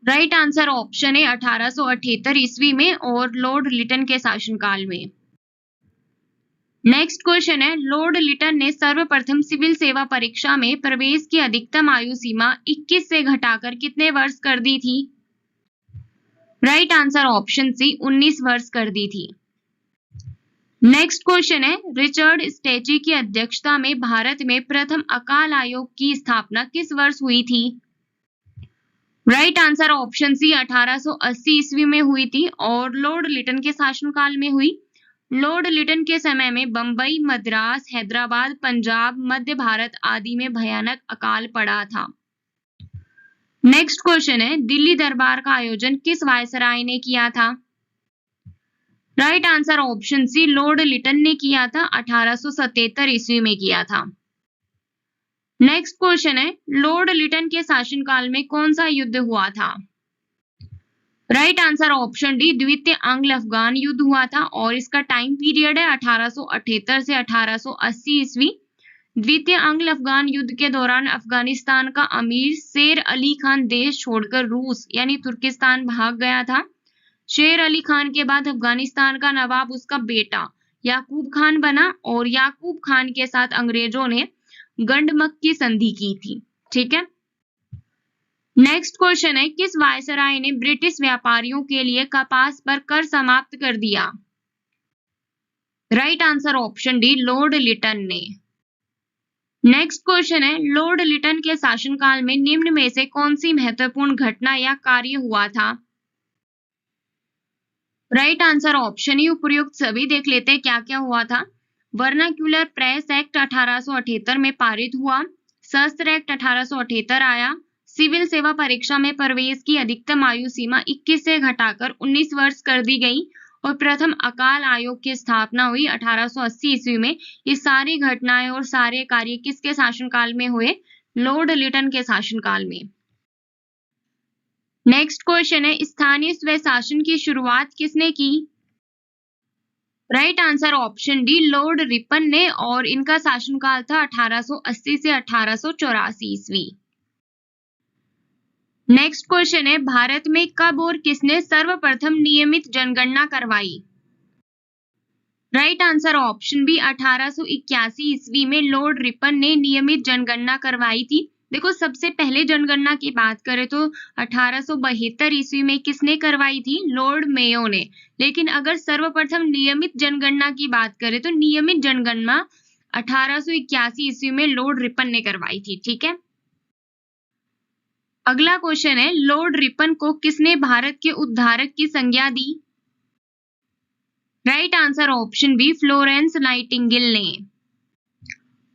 राइट आंसर ऑप्शन है 1878 ईस्वी में और लॉर्ड लिटन के शासनकाल में। नेक्स्ट क्वेश्चन है, लॉर्ड लिटन ने सर्वप्रथम सिविल सेवा परीक्षा में प्रवेश की अधिकतम आयु सीमा 21 से घटाकर कितने वर्ष कर दी थी? राइट आंसर ऑप्शन सी, 19 वर्ष कर दी थी। नेक्स्ट क्वेश्चन है, रिचर्ड स्टेची की अध्यक्षता में भारत में प्रथम अकाल आयोग की स्थापना किस वर्ष हुई थी? राइट आंसर ऑप्शन सी, 1880 ईस्वी में हुई थी और लॉर्ड लिटन के शासनकाल में हुई। लॉर्ड लिटन के समय में बंबई, मद्रास, हैदराबाद, पंजाब, मध्य भारत आदि में भयानक अकाल पड़ा था। नेक्स्ट क्वेश्चन है, दिल्ली दरबार का आयोजन किस वायसराय ने किया था? Right answer option C, Lord Lytton ने किया था, 1877 ईस्वी में किया था। नेक्स्ट क्वेश्चन है, लॉर्ड लिटन के शासनकाल में कौन सा युद्ध हुआ था? राइट आंसर ऑप्शन डी, द्वितीय एंग्लो अफगान युद्ध हुआ था और इसका टाइम पीरियड है 1878 से 1880 ईस्वी। द्वितीय एंग्लो अफगान युद्ध के दौरान अफगानिस्तान का अमीर शेर अली खान देश छोड़कर रूस यानी तुर्किस्तान भाग गया था। शेर अली खान के बाद अफगानिस्तान का नवाब उसका बेटा याकूब खान बना और याकूब खान के साथ अंग्रेजों ने गंडमक की संधि की थी। ठीक है। नेक्स्ट क्वेश्चन है, किस वायसराय ने ब्रिटिश व्यापारियों के लिए कपास पर कर समाप्त कर दिया? Right answer option D, Lord Lytton ने। नेक्स्ट क्वेश्चन है, लॉर्ड लिटन के शासनकाल में निम्न में से कौन सी महत्वपूर्ण घटना या कार्य हुआ था? राइट आंसर ऑप्शन ही, उपयुक्त सभी। देख लेते हैं क्या क्या हुआ था। वर्नाक्यूलर प्रेस एक्ट 1878 में पारित हुआ, शस्त्र एक्ट 1878 आया, सिविल सेवा परीक्षा में प्रवेश की अधिकतम आयु सीमा 21 से घटाकर 19 वर्ष कर दी गई और प्रथम अकाल आयोग की स्थापना हुई 1880 ईस्वी में। ये सारी घटनाएं और सारे कार्य किसके शासनकाल में हुए? लॉर्ड लिटन के शासनकाल में। नेक्स्ट क्वेश्चन है, स्थानीय स्वशासन की शुरुआत किसने की? Right answer option D, Lord Ripon ने और इनका शासनकाल था 1880 से 1884 ईस्वी। नेक्स्ट क्वेश्चन है, भारत में कब और किसने सर्वप्रथम नियमित जनगणना करवाई? राइट आंसर ऑप्शन बी 1881 ईस्वी में लॉर्ड रिपन ने नियमित जनगणना करवाई थी। देखो, सबसे पहले जनगणना की बात करें तो 1872 ईस्वी में किसने करवाई थी? लॉर्ड मेयो ने। लेकिन अगर सर्वप्रथम नियमित जनगणना की बात करें तो नियमित जनगणना 1881 ईस्वी में लॉर्ड रिपन ने करवाई थी। ठीक है, अगला क्वेश्चन है, लॉर्ड रिपन को किसने भारत के उद्धारक की संज्ञा दी? Right answer option B Florence Nightingale ने।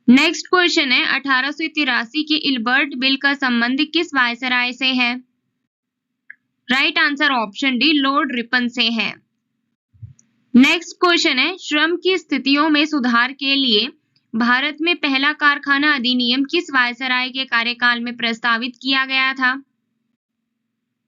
नेक्स्ट क्वेश्चन है, 1883 के इल्बर्ट बिल का संबंध किस वायसराय से है? Right answer option D Lord Ripon से है। नेक्स्ट क्वेश्चन है, श्रम की स्थितियों में सुधार के लिए भारत में पहला कारखाना अधिनियम किस वायसराय के कार्यकाल में प्रस्तावित किया गया था?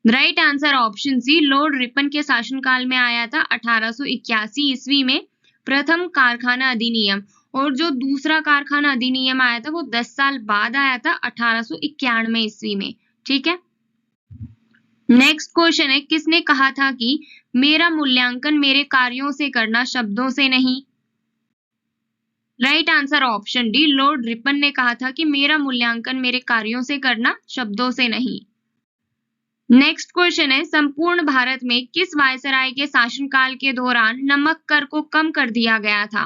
Right answer option C Lord Ripon के शासनकाल में आया था 1881 ईस्वी में प्रथम कारखाना अधिनियम, और जो दूसरा कारखाना अधिनियम आया था वो 10 साल बाद आया था 1891 ईस्वी में। ठीक है, नेक्स्ट क्वेश्चन है, किसने कहा था कि मेरा मूल्यांकन मेरे कार्यों से करना, शब्दों से नहीं? Right answer option D Lord Ripon ने कहा था कि मेरा मूल्यांकन मेरे कार्यों से करना, शब्दों से नहीं। नेक्स्ट क्वेश्चन है, संपूर्ण भारत में किस वायसराय के शासनकाल के दौरान नमक कर को कम कर दिया गया था?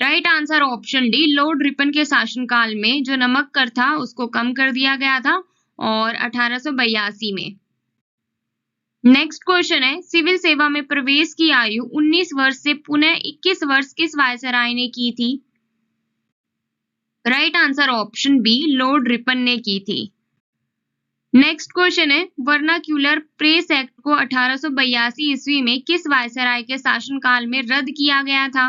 Right answer option D Lord Ripon के शासनकाल में जो नमक कर था उसको कम कर दिया गया था, और 1882 में। नेक्स्ट क्वेश्चन है, सिविल सेवा में प्रवेश की आयु 19 वर्ष से पुनः 21 वर्ष किस वायसराय ने की थी? Right answer option B Lord Ripon ने की थी। नेक्स्ट क्वेश्चन है, वर्नाक्यूलर प्रेस एक्ट को 1882 ईस्वी में किस वायसराय के शासनकाल में रद्द किया गया था?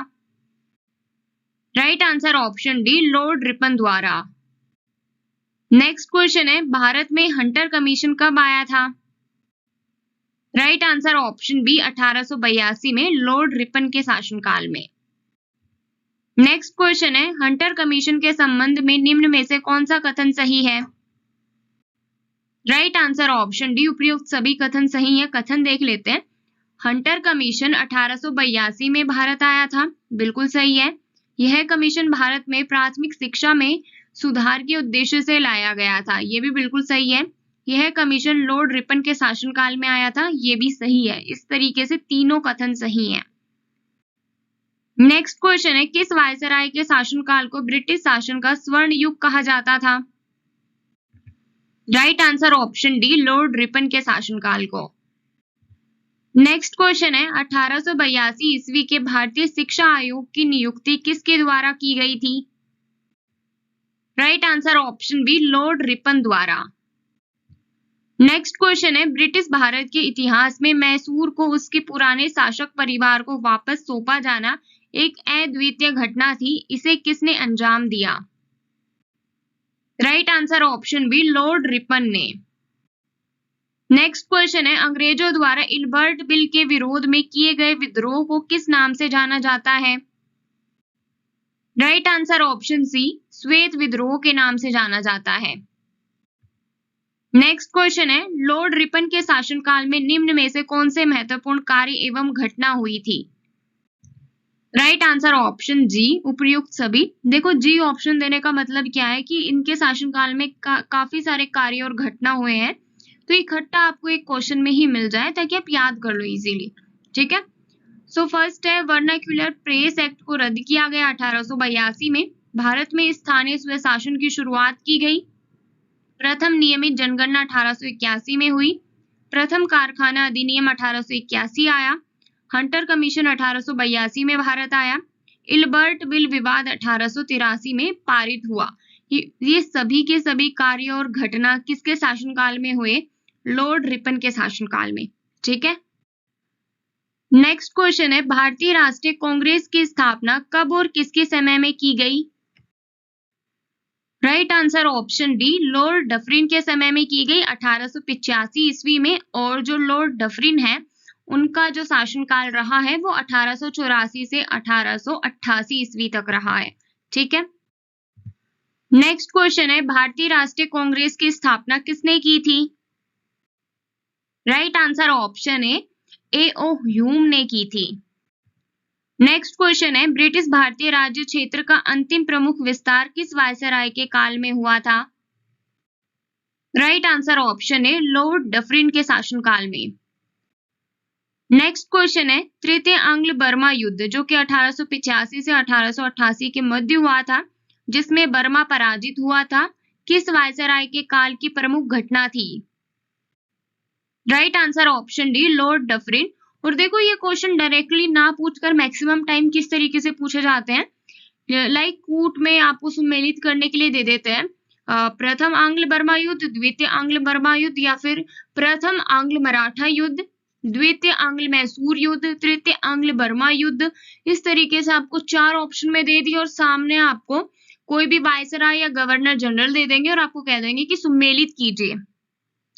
Right answer option D Lord Ripon द्वारा। नेक्स्ट क्वेश्चन है, भारत में हंटर कमीशन कब आया था? राइट आंसर ऑप्शन बी 1882 में लॉर्ड रिपन के शासनकाल में। नेक्स्ट क्वेश्चन है, हंटर कमीशन के संबंध में निम्न में से कौन सा कथन सही है? राइट आंसर ऑप्शन डी उपयुक्त सभी कथन सही है। कथन देख लेते हैं। हंटर कमीशन 1882 में भारत आया था, बिल्कुल सही है। यह कमीशन भारत में प्राथमिक शिक्षा में सुधार के उद्देश्य से लाया गया था, यह भी बिल्कुल सही है। यह कमीशन लॉर्ड रिपन के शासनकाल में आया था, यह भी सही है। इस तरीके से तीनों कथन सही हैं। नेक्स्ट क्वेश्चन है, किस वायसराय के शासनकाल को ब्रिटिश शासन का स्वर्ण युग कहा जाता था? Right answer option D Lord Ripon के शासनकाल को। नेक्स्ट क्वेश्चन है, 1882 ईस्वी के भारतीय शिक्षा आयोग की नियुक्ति किसके द्वारा की गई थी? Right answer option B Lord Ripon द्वारा। नेक्स्ट क्वेश्चन है, ब्रिटिश भारत के इतिहास में मैसूर को उसके पुराने शासक परिवार को वापस सौंपा जाना एक अद्वितीय घटना थी, इसे किसने अंजाम दिया? Right answer option B Lord Ripon ने। नेक्स्ट क्वेश्चन है, अंग्रेजों द्वारा इल्बर्ट बिल के विरोध में किए गए विद्रोह को किस नाम से जाना जाता है? राइट आंसर ऑप्शन सी श्वेत विद्रोह के नाम से जाना जाता है। नेक्स्ट क्वेश्चन है, लॉर्ड रिपन के शासनकाल में निम्न में से कौन से महत्वपूर्ण कार्य एवं घटना हुई थी? राइट आंसर ऑप्शन जी उपयुक्त सभी। देखो, जी ऑप्शन देने का मतलब क्या है कि इनके शासनकाल में काफी सारे कार्य और घटना हुए हैं, तो इकट्ठा आपको एक क्वेश्चन में ही मिल जाए ताकि आप याद कर लो इजीली। ठीक है, सो फर्स्ट है, वर्नाक्यूलर प्रेस एक्ट को रद्द किया गया 1882 में। भारत में स्थानीय स्वशासन की शुरुआत की गई। प्रथम नियमित जनगणना 1881 में हुई। प्रथम कारखाना अधिनियम 1881 आया। हंटर कमीशन 1882 में भारत आया। इल्बर्ट बिल विवाद 1883 में पारित हुआ। ये सभी के सभी कार्य और घटना किसके शासनकाल में हुए? लॉर्ड रिपन के शासनकाल में। ठीक है, नेक्स्ट क्वेश्चन है, भारतीय राष्ट्रीय कांग्रेस की स्थापना कब और किसके समय में की गई? Right answer option D Lord Dufferin के समय में की गई 1885 ईस्वी में, और जो लॉर्ड डफरिन है उनका जो शासनकाल रहा है वो 1884 से 1888 ईस्वी तक रहा है। ठीक है, नेक्स्ट क्वेश्चन है, भारतीय राष्ट्रीय कांग्रेस की स्थापना किसने की थी? Right answer option A O Hume ने की थी। नेक्स्ट क्वेश्चन है, ब्रिटिश भारतीय राज्य क्षेत्र का अंतिम प्रमुख विस्तार किस वायसराय के काल में हुआ था? राइट आंसर ऑप्शन है लॉर्ड डफरिन के शासनकाल में। नेक्स्ट क्वेश्चन है, तृतीय आंग्ल बर्मा युद्ध जो कि 1885 से 1888 के मध्य हुआ था, जिसमें बर्मा पराजित हुआ था, किस वायसराय के काल की प्रमुख घटना थी? Right answer option D Lord Dufferin. और देखो ये क्वेश्चन डायरेक्टली ना पूछकर मैक्सिमम टाइम किस तरीके से पूछे जाते हैं, लाइक कूट में आपको सम्मिलित करने के लिए दे देते हैं प्रथम आंग्ल बर्मा युद्ध, द्वितीय आंग्ल बर्मा युद्ध, या फिर प्रथम आंग्ल मराठा युद्ध, द्वितीय आंग्ल मैसूर युद्ध, तृतीय आंग्ल बर्मा युद्ध। इस तरीके से आपको 4 ऑप्शन में दे दिए और सामने आपको कोई भी वायसराय या गवर्नर जनरल दे देंगे और आपको कह देंगे कि सम्मिलित कीजिए।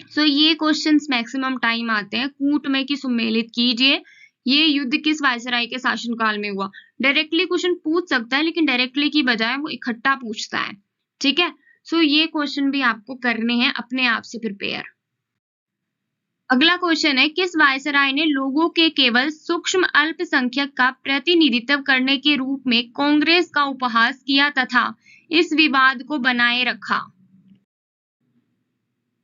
सो ये क्वेश्चंस मैक्सिमम टाइम आते हैं कूट में कि सम्मिलित कीजिए, ये युद्ध किस वायसराय के शासनकाल में हुआ। डायरेक्टली क्वेश्चन पूछ सकता है लेकिन डायरेक्टली की बजाय वो इकट्ठा पूछता है, ठीक है। सो ये क्वेश्चन भी आपको करने हैं अपने आप से प्रिपेयर। अगला क्वेश्चन है, किस वायसराय ने लोगों के केवल सूक्ष्म अल्पसंख्यक का प्रतिनिधित्व करने के रूप में कांग्रेस का उपहास किया तथा इस विवाद को बनाए रखा?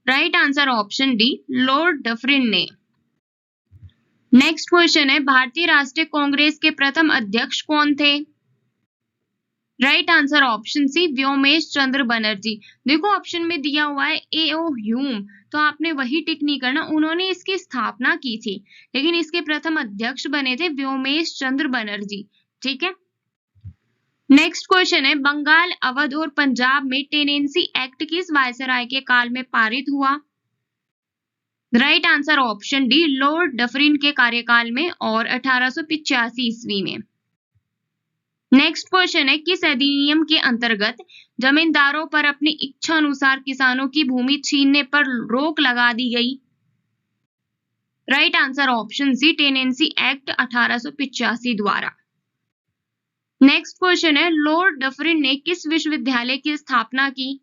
Right answer option D Lord Dufferin ने। नेक्स्ट क्वेश्चन है, भारतीय राष्ट्रीय कांग्रेस के प्रथम अध्यक्ष कौन थे? Right answer option C Vyomesh Chandra Banerjee. देखो ऑप्शन में दिया हुआ है ए.ओ. ह्यूम, तो आपने वही टिक नहीं करना, उन्होंने इसकी स्थापना की थी, लेकिन इसके प्रथम अध्यक्ष बने थे व्योमेश चंद्र बनर्जी, ठीक है। नेक्स्ट क्वेश्चन है, बंगाल, अवध और पंजाब में टेनेंसी एक्ट किस वायसराय के काल में पारित हुआ? Right answer option D Lord Dufferin के कार्यकाल में और 1885 ईस्वी में। नेक्स्ट क्वेश्चन है, किस अधिनियम के अंतर्गत जमींदारों पर अपनी इच्छा अनुसार किसानों की भूमि छीनने पर रोक लगा दी गई? Right answer option C tenancy act 1885 द्वारा। नेक्स्ट क्वेश्चन है, लॉर्ड डफरिन ने किस विश्वविद्यालय की स्थापना की?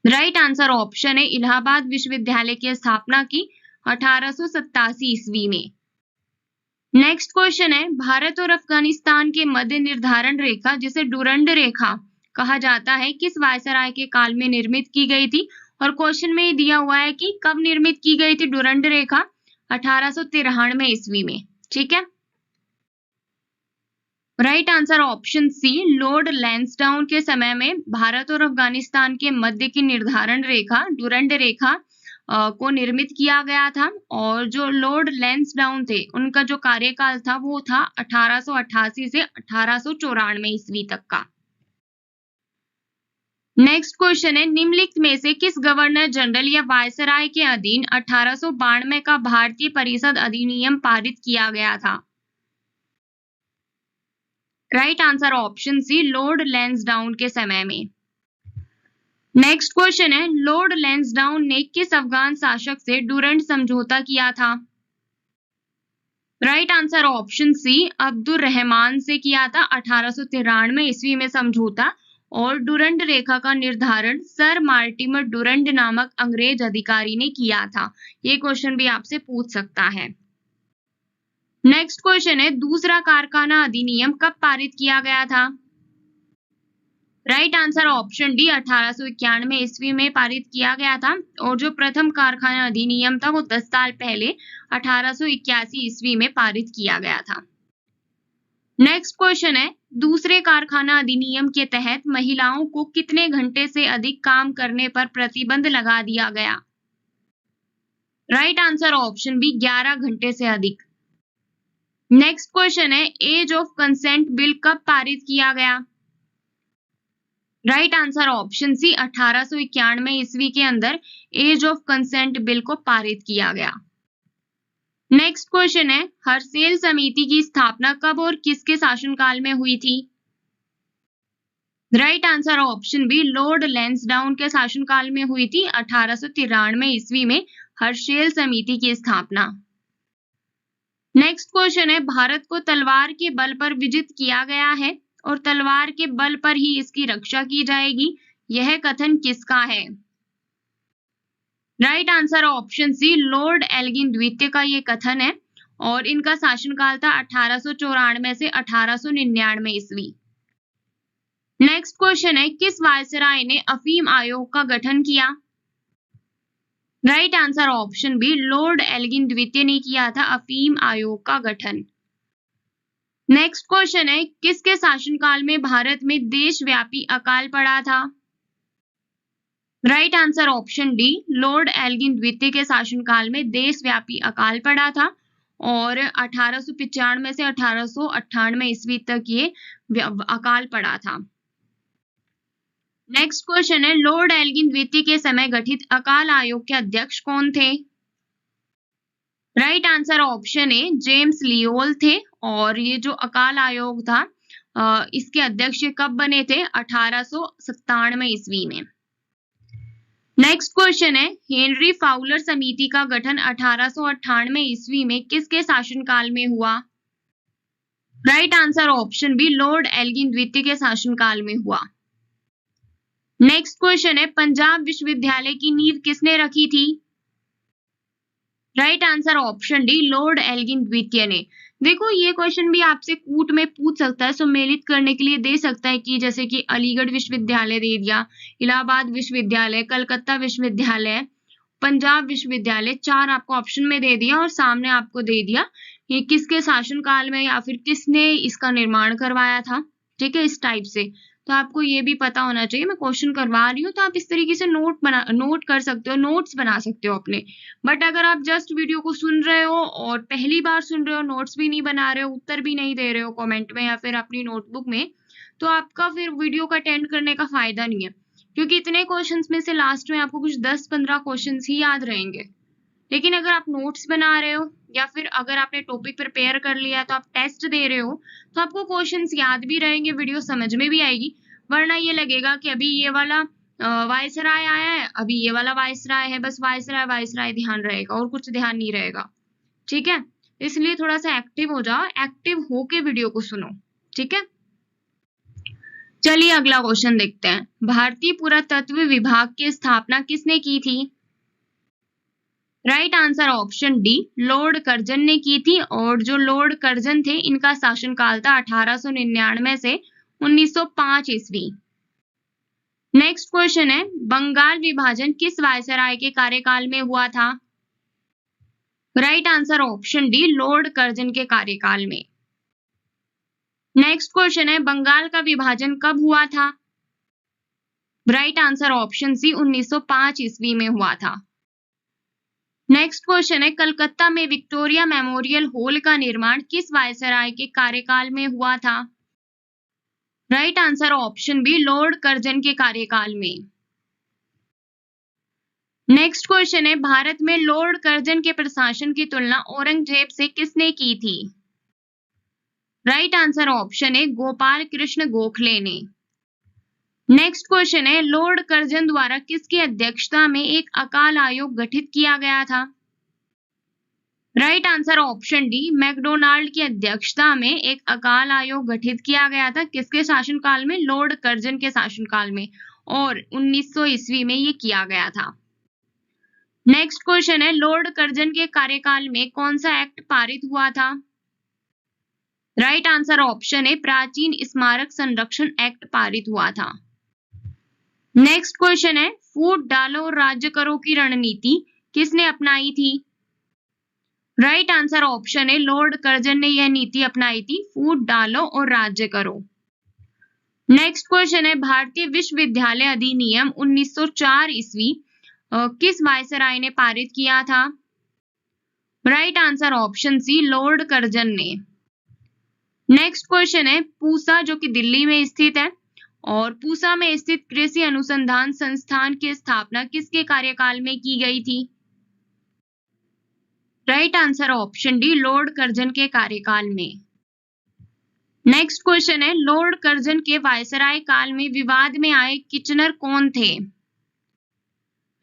राइट आंसर ऑप्शन है इलाहाबाद विश्वविद्यालय की स्थापना की 1887 ईस्वी में। नेक्स्ट क्वेश्चन है, भारत और अफगानिस्तान के मध्य निर्धारण रेखा जिसे डुरंड रेखा कहा जाता है किस वायसराय के काल में निर्मित की गई थी? और क्वेश्चन में दिया हुआ है कि कब निर्मित की गई थी डुरंड रेखा? 1893 ईस्वी में, ठीक है। Right answer option C Lord Lansdowne के समय में भारत और अफगानिस्तान के मध्य की निर्धारण रेखा डुरंड रेखा को निर्मित किया गया था, और जो लॉर्ड लैंसडाउन थे उनका जो कार्यकाल था वो था 1888 से 1894 ईस्वी तक का। नेक्स्ट क्वेश्चन है, निम्नलिखित में से किस गवर्नर जनरल या वायसराय के अधीन 1892 का भारतीय परिषद अधिनियम पारित किया गया था? Right answer option C Lord Lansdowne के समय में। नेक्स्ट क्वेश्चन है, लॉर्ड लैंसडाउन ने किस अफगान शासक से डुरंड समझौता किया था? Right answer option C Abdul Rahman से किया था 1893 ईस्वी में समझौता, और डुरंड रेखा का निर्धारण सर मार्टिमर डुरंड नामक अंग्रेज अधिकारी ने किया था। ये क्वेश्चन भी आपसे पूछ सकता है। नेक्स्ट क्वेश्चन है, दूसरा कारखाना अधिनियम कब पारित किया गया था? राइट आंसर ऑप्शन डी 1891 ईस्वी में पारित किया गया था, और जो प्रथम कारखाना अधिनियम था वो 10 साल पहले 1881 ईस्वी में पारित किया गया था। नेक्स्ट क्वेश्चन है, दूसरे कारखाना अधिनियम के तहत महिलाओं को कितने घंटे से अधिक काम करने पर प्रतिबंध लगा दिया गया? राइट आंसर ऑप्शन बी 11 घंटे से अधिक। नेक्स्ट क्वेश्चन है, एज ऑफ कंसेंट बिल कब पारित किया गया? राइट आंसर ऑप्शन सी 1891 ईस्वी के अंदर एज ऑफ कंसेंट बिल को पारित किया गया। नेक्स्ट क्वेश्चन है, हर्सेल समिति की स्थापना कब और किसके शासनकाल में हुई थी? Right answer option B Lord Lansdowne के शासनकाल में हुई थी 1893 ईस्वी में हर्सेल समिति की स्थापना। नेक्स्ट क्वेश्चन है, भारत को तलवार के बल पर विजित किया गया है और तलवार के बल पर ही इसकी रक्षा की जाएगी, यह कथन किसका है? Right answer option C Lord Elgin द्वितीय का ये कथन है, और इनका शासनकाल था 1894 से 1899 ईस्वी। नेक्स्ट क्वेश्चन है, किस वायसराय ने अफीम आयोग का गठन किया? Right answer option B, Lord Elgin द्वितीय ने किया था अफीम आयोग का गठन। नेक्स्ट क्वेश्चन है, किसके शासनकाल में भारत में देशव्यापी अकाल पड़ा था? Right answer option D, Lord Elgin द्वितीय के शासनकाल में देशव्यापी अकाल पड़ा था और 1895 से 1898 ईस्वी तक ये अकाल पड़ा था। नेक्स्ट क्वेश्चन है, लॉर्ड एल्गिन द्वितीय के समय गठित अकाल आयोग के अध्यक्ष कौन थे? Right answer option A, James Lyall थे। और ये जो अकाल आयोग था इसके अध्यक्ष कब बने थे? 1897 ईस्वी में। नेक्स्ट क्वेश्चन है, हेनरी फाउलर समिति का गठन 1898 ईस्वी में किसके शासनकाल में हुआ? Right answer option B, Lord Elgin द्वितीय के शासनकाल में हुआ। नेक्स्ट क्वेश्चन है, पंजाब विश्वविद्यालय की नींव किसने रखी थी? Right answer option D, Lord Elgin द्वितीय ने। देखो ये क्वेश्चन भी आपसे कूट में पूछ सकता है, सम्मिलित करने के लिए दे सकता है कि जैसे कि अलीगढ़ विश्वविद्यालय दे दिया, इलाहाबाद विश्वविद्यालय, कलकत्ता विश्वविद्यालय, पंजाब विश्वविद्यालय, 4 आपको ऑप्शन में दे दिया और सामने आपको दे दिया ये किसके शासनकाल में या फिर किसने इसका निर्माण करवाया था। ठीक है, इस टाइप से तो आपको ये भी पता होना चाहिए। मैं क्वेश्चन करवा रही हूँ तो आप इस तरीके से नोट कर सकते हो, नोट्स बना सकते हो अपने। बट अगर आप जस्ट वीडियो को सुन रहे हो और पहली बार सुन रहे हो, नोट्स भी नहीं बना रहे हो, उत्तर भी नहीं दे रहे हो कमेंट में या फिर अपनी नोटबुक में, तो आपका फिर वीडियो का अटेंड करने का फायदा नहीं है, क्योंकि इतने क्वेश्चंस में से लास्ट में आपको कुछ 10-15 क्वेश्चंस ही याद रहेंगे। लेकिन अगर आप नोट्स बना रहे हो या फिर अगर आपने टॉपिक प्रिपेयर कर लिया तो आप टेस्ट दे रहे हो तो आपको क्वेश्चंस याद भी रहेंगे, वीडियो समझ में भी आएगी। वरना ये लगेगा कि अभी ये वाला वायसराय आया है, अभी ये वाला वायसराय है, बस वायसराय वायसराय ध्यान रहेगा और कुछ ध्यान नहीं रहेगा। ठीक है, इसलिए थोड़ा सा एक्टिव हो जाओ, एक्टिव होके वीडियो को सुनो। ठीक है, चलिए अगला क्वेश्चन देखते हैं। भारतीय पुरातत्व विभाग की स्थापना किसने की थी? Right answer option D, Lord Curzon ने की थी। और जो लॉर्ड कर्जन थे इनका शासनकाल था 1899 से 1905 ईस्वी। नेक्स्ट क्वेश्चन है, बंगाल विभाजन किस वायसराय के कार्यकाल में हुआ था? Right answer option D, Lord Curzon के कार्यकाल में। नेक्स्ट क्वेश्चन है, बंगाल का विभाजन कब हुआ था? राइट आंसर ऑप्शन सी, 1905 ईस्वी में हुआ था। नेक्स्ट क्वेश्चन है, कलकत्ता में विक्टोरिया मेमोरियल हॉल का निर्माण किस वायसराय के कार्यकाल में हुआ था? Right answer option B, Lord Curzon के कार्यकाल में। नेक्स्ट क्वेश्चन है, भारत में लॉर्ड कर्जन के प्रशासन की तुलना औरंगजेब से किसने की थी? राइट आंसर ऑप्शन है, गोपाल कृष्ण गोखले ने। नेक्स्ट क्वेश्चन है, लॉर्ड कर्जन द्वारा किसकी अध्यक्षता में एक अकाल आयोग गठित किया गया था? Right answer option D, MacDonald की अध्यक्षता में एक अकाल आयोग गठित किया गया था। किसके शासनकाल में? लॉर्ड कर्जन के शासनकाल में, और 1900 ईस्वी में ये किया गया था। नेक्स्ट क्वेश्चन है, लॉर्ड कर्जन के कार्यकाल में कौन सा एक्ट पारित हुआ था? राइट आंसर ऑप्शन है, प्राचीन स्मारक संरक्षण एक्ट पारित हुआ था। नेक्स्ट क्वेश्चन है, फूट डालो और राज्य करो की रणनीति किसने अपनाई थी? राइट आंसर ऑप्शन है, लॉर्ड कर्जन ने यह नीति अपनाई थी, फूट डालो और राज्य करो। नेक्स्ट क्वेश्चन है, भारतीय विश्वविद्यालय अधिनियम 1904 ईस्वी किस वायसराय ने पारित किया था? Right answer option C, Lord Curzon ने। नेक्स्ट क्वेश्चन है, पूसा जो कि दिल्ली में स्थित है और पूसा में स्थित कृषि अनुसंधान संस्थान की स्थापना किसके कार्यकाल में की गई थी? Right answer option D, Lord Curzon के कार्यकाल में। नेक्स्ट क्वेश्चन है, लॉर्ड कर्जन के वायसराय काल में विवाद में आए किचनर कौन थे?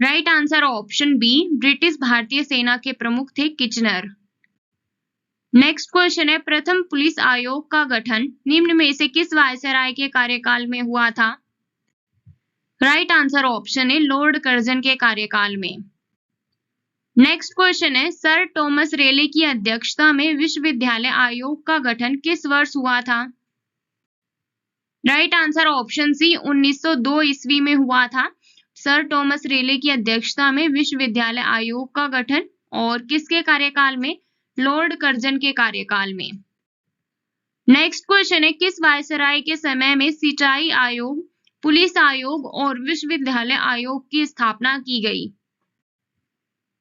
Right answer option B, British भारतीय सेना के प्रमुख थे किचनर। नेक्स्ट क्वेश्चन है, प्रथम पुलिस आयोग का गठन निम्न में से किस वायसराय के कार्यकाल में हुआ था? राइट आंसर ऑप्शन है, लॉर्ड कर्जन के कार्यकाल में। नेक्स्ट क्वेश्चन है, सर थॉमस रेले की अध्यक्षता में विश्वविद्यालय आयोग का गठन किस वर्ष हुआ था? राइट आंसर ऑप्शन सी 1902 ईस्वी में हुआ था। सर थॉमस रेले की अध्यक्षता में विश्वविद्यालय आयोग का गठन, और किसके कार्यकाल में? लॉर्ड कर्जन के कार्यकाल में। नेक्स्ट क्वेश्चन है, किस वायसराय के समय में सिंचाई आयोग, पुलिस आयोग और विश्वविद्यालय आयोग की स्थापना की गई?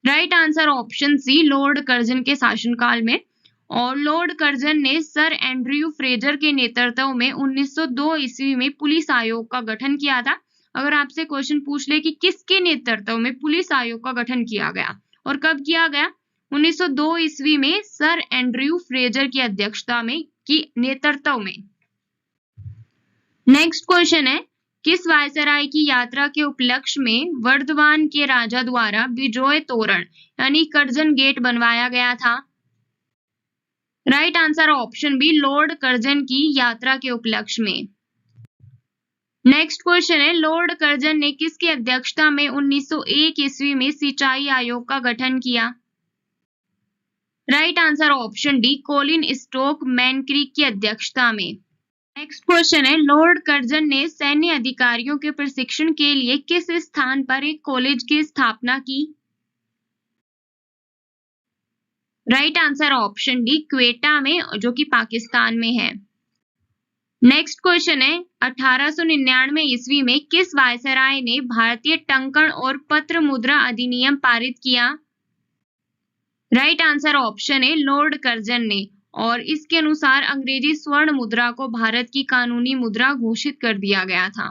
Right answer option C Lord Curzon के शासनकाल में। और लॉर्ड कर्जन ने सर एंड्रयू फ्रेजर के नेतृत्व में 1902 ईस्वी में पुलिस आयोग का गठन किया था। अगर आपसे क्वेश्चन पूछ ले कि किसके नेतृत्व में पुलिस आयोग का गठन किया गया और कब किया गया? 1902 ईस्वी में सर एंड्रयू फ्रेजर की अध्यक्षता में की नेतृत्व में। नेक्स्ट क्वेश्चन है, किस वायसराय की यात्रा के उपलक्ष्य में वर्धमान के राजा द्वारा विजय तोरण यानी कर्जन गेट बनवाया गया था? Right answer option B Lord Curzon की यात्रा के उपलक्ष्य में। नेक्स्ट क्वेश्चन है, लॉर्ड कर्जन ने किसकी अध्यक्षता में 1901 ईस्वी में सिंचाई आयोग का गठन किया? Right answer option D Colin Stoke Moncrieff की अध्यक्षता में। नेक्स्ट क्वेश्चन है, लॉर्ड कर्जन ने सैन्य अधिकारियों के प्रशिक्षण के लिए किस स्थान पर एक कॉलेज की स्थापना की? Right answer option D Quetta में, जो कि पाकिस्तान में है। नेक्स्ट क्वेश्चन है, 1899 ईस्वी में किस वायसराय ने भारतीय टंकण और पत्र मुद्रा अधिनियम पारित किया? राइट आंसर ऑप्शन है लॉर्ड कर्जन ने, और इसके अनुसार अंग्रेजी स्वर्ण मुद्रा को भारत की कानूनी मुद्रा घोषित कर दिया गया था।